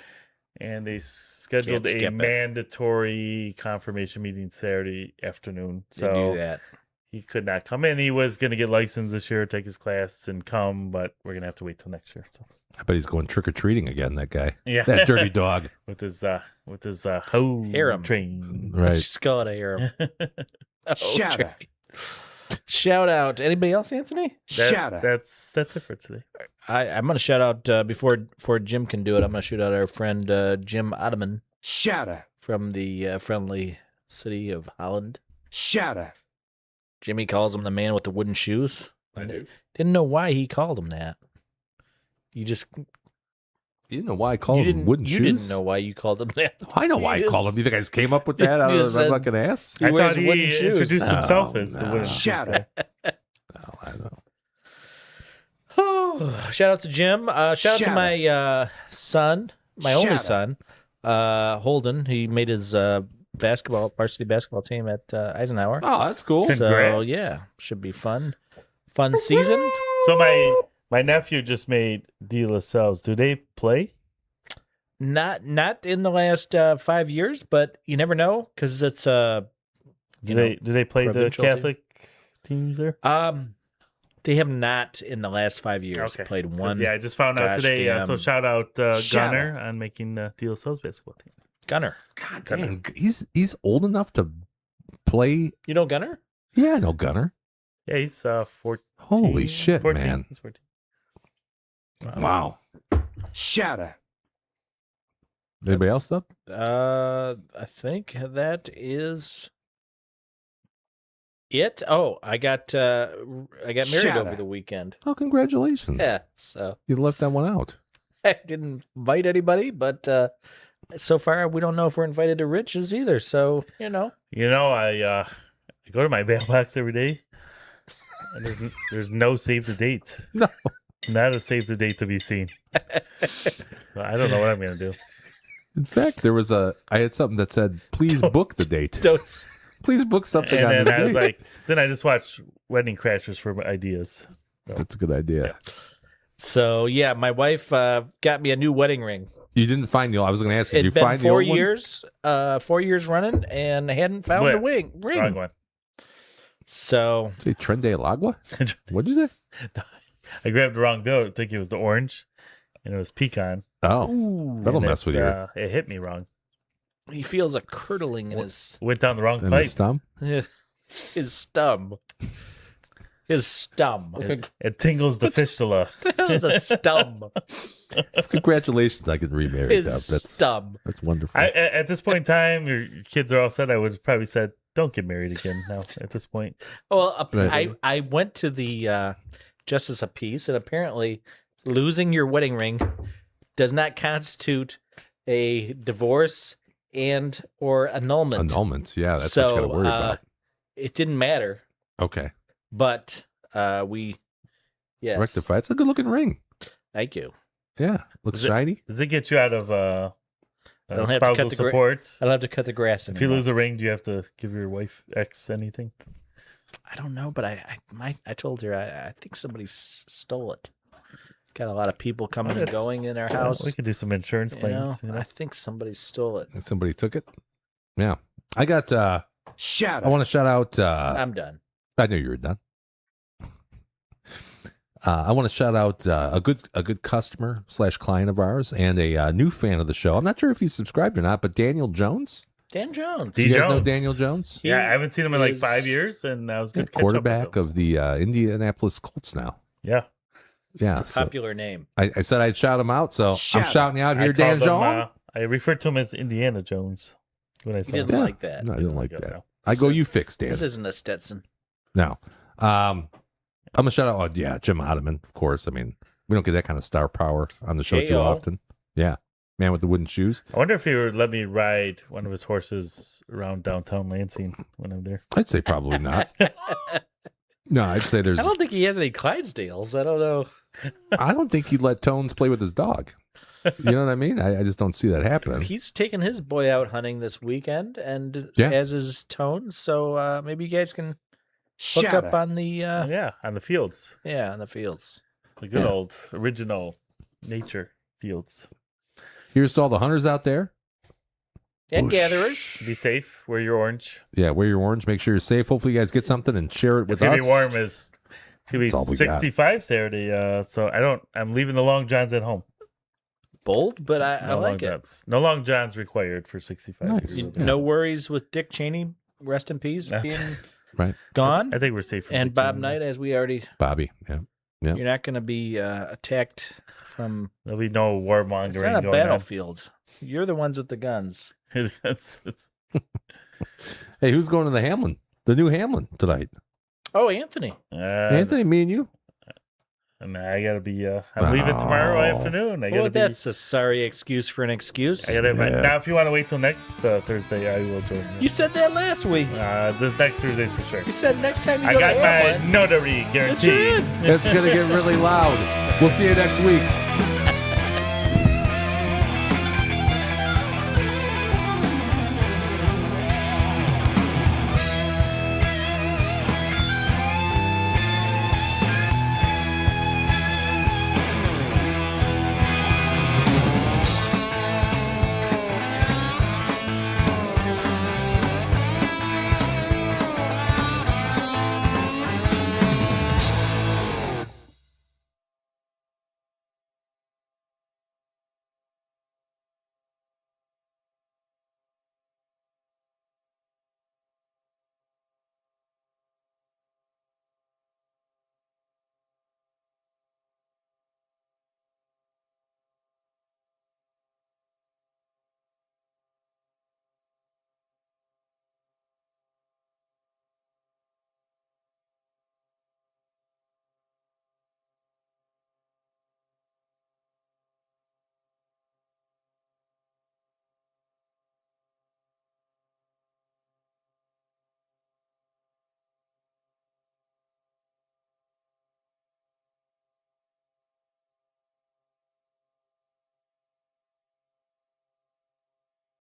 and they scheduled Can't a skip it. mandatory confirmation meeting Saturday afternoon. They So do that. he could not come in. He was going to get licensed this year, take his class, and come, but we're going to have to wait till next year. So I bet he's going trick-or-treating again, that guy. yeah, That dirty dog. with his hoe Harem. train. Right. Just call it a harem. Shut up. Shout out. Anybody else, Anthony? Shut up. That's it for today. I'm going to shout out, before Jim can do it, I'm going to shout out our friend Jim Ottoman Shut up. from the friendly city of Holland. Shut up. Jimmy calls him the man with the wooden shoes. I do. Didn't know why he called him that. You didn't know why I called him wooden shoes? You didn't know why you called him that. Oh, I know why I called him. You think I just came up with that out of just my said- fucking ass? He I wears thought he wooden shoes. introduced No, himself as the no. wooden shoes Shut guy. up. No, I know. Shout out to Jim. Shout out Shut to up. my son, my Shut only up. son, Holden. He made his varsity basketball team at Eisenhower. Oh, that's cool. So Congrats. yeah, should be fun. Fun season. So my nephew just made De La Salle's. Do they play? Not in the last 5 years, but you never know because it's Do they play the provincial team. Catholic teams there? They have not in the last 5 years Okay. played 'Cause, one. Yeah, I just found out today. So gosh-damn- shout out Shut Gunner on making the De La Salle's basketball team. Gunner. God dang, he's old enough to play. You know Gunner? Yeah, I know Gunner. Yeah, he's 14. Holy shit, 14. man. He's 14. Wow. Shut up. Anybody else up? I think that is it. Oh, I got married Shut over up. the weekend. Oh, congratulations. Yeah, so You left that one out. I didn't invite anybody, but so far we don't know if we're invited to Rich's either. So You know, I go to my mailbox every day, and there's no save the date. No. Not a save the date to be seen. I don't know what I'm gonna do. In fact, I had something that said, please book the date. don't. Please book something And on then this I was date. like, then I just watched Wedding Crashers for ideas. That's a good idea. So yeah, my wife got me a new wedding ring. You didn't find the old. I was going to ask you, did you It'd been find the 4 old one? years, 4 years running, and I hadn't found Wait, the ring. Wrong one. So Say Tren de Lagua? What'd you say? I grabbed the wrong bill. I think it was the orange, and it was pecan. Oh, that'll And mess with you. It hit me wrong. he feels a curdling in his Went down the wrong And pipe. the stump? his stum. His stum. It tingles the fistula. That was a stum. Congratulations, I get remarried. His Dub. That's stum. wonderful. At this point in time, your kids are all set. I would have probably said don't get married again now at this point. Well, Right. I went to the Justice of Peace, and apparently losing your wedding ring does not constitute a divorce and or annulment. Annulments, yeah, that's what you got to worry about. It didn't matter, Okay, but yes. rectify. It's a good looking ring. Thank you. Yeah, looks Is it- shiny. Does it get you out of I don't have to spousal cut the support? I don't have to cut the grass If you anymore. lose the ring, do you have to give your wife X anything? I don't know, but I told her I think somebody stole it. Got a lot of people coming and going in our house. We could do some insurance You claims. know, I think somebody stole it. Somebody took it. Yeah, I got. Shut I want to shout out. I'm done. I knew you were done. I want to shout out a good customer / client of ours and a new fan of the show. I'm not sure if he's subscribed or not, but Daniel Jones. Dan Jones. D. You guys know Jones. Daniel Jones? Yeah, I haven't seen him in like is- 5 years, and I was Yeah, good to catch up with quarterback him. of the Indianapolis Colts now. Yeah, Yeah, so Popular name. I said I'd shout him out, so I'm Shout shouting you out here, I Dan called him, Jones. I referred to him as Indiana Jones when I You saw him. didn't like that. No, I didn't like Yeah, that. no. I go, you fix, Dan. This isn't a Stetson. No. I'm going to shout out, Jim Ottoman, of course. I mean, we don't get that kind of star power on the show too J.O. often. Yeah. Man with the wooden shoes. I wonder if he would let me ride one of his horses around downtown Lansing when I'm there. I'd say probably not. No, I'd say there's. I don't think he has any Clydesdales. I don't know. I don't think he'd let Tones play with his dog. You know what I mean? I just don't see that happening. He's taking his boy out hunting this weekend, and Yeah. as is Tone. So maybe you guys can hook Shut up up. on the Yeah, on the fields. on the fields. The good Yeah. old original nature fields. Here's to all the hunters out there. And Whoosh. gatherers. Be safe. Wear your orange. Yeah, wear your orange. Make sure you're safe. Hopefully, you guys get something and share it with It's gonna us. be warm. It's gonna be That's all we got. 65 Saturday. So I'm leaving the long johns at home. Bold, but I No long like it. johns. No long johns required for 65. Nice. degrees. Yeah. No worries with Dick Cheney, rest in peace, That's- being Right. gone. I think we're safe. from And Dick Bob Cheney. Knight, as we already, Bobby. Yeah. Yeah. you're not going to be attacked from. There'll be no warmongering It's not a going on. battlefield. You're the ones with the guns. it's, Hey, who's going to the Hamlin? The new Hamlin tonight? Oh, Anthony. Anthony, me and you. And I gotta be. I'm leaving tomorrow Oh. afternoon. I gotta Well, be. that's a sorry excuse for an excuse. I gotta. Yeah. Now, if you want to wait till next Thursday, I will join You said that last week. This next Thursday's for sure. You said next time you I go got to my Hamlin, notary that you're guarantee. in. It's going to get really loud. We'll see you next week.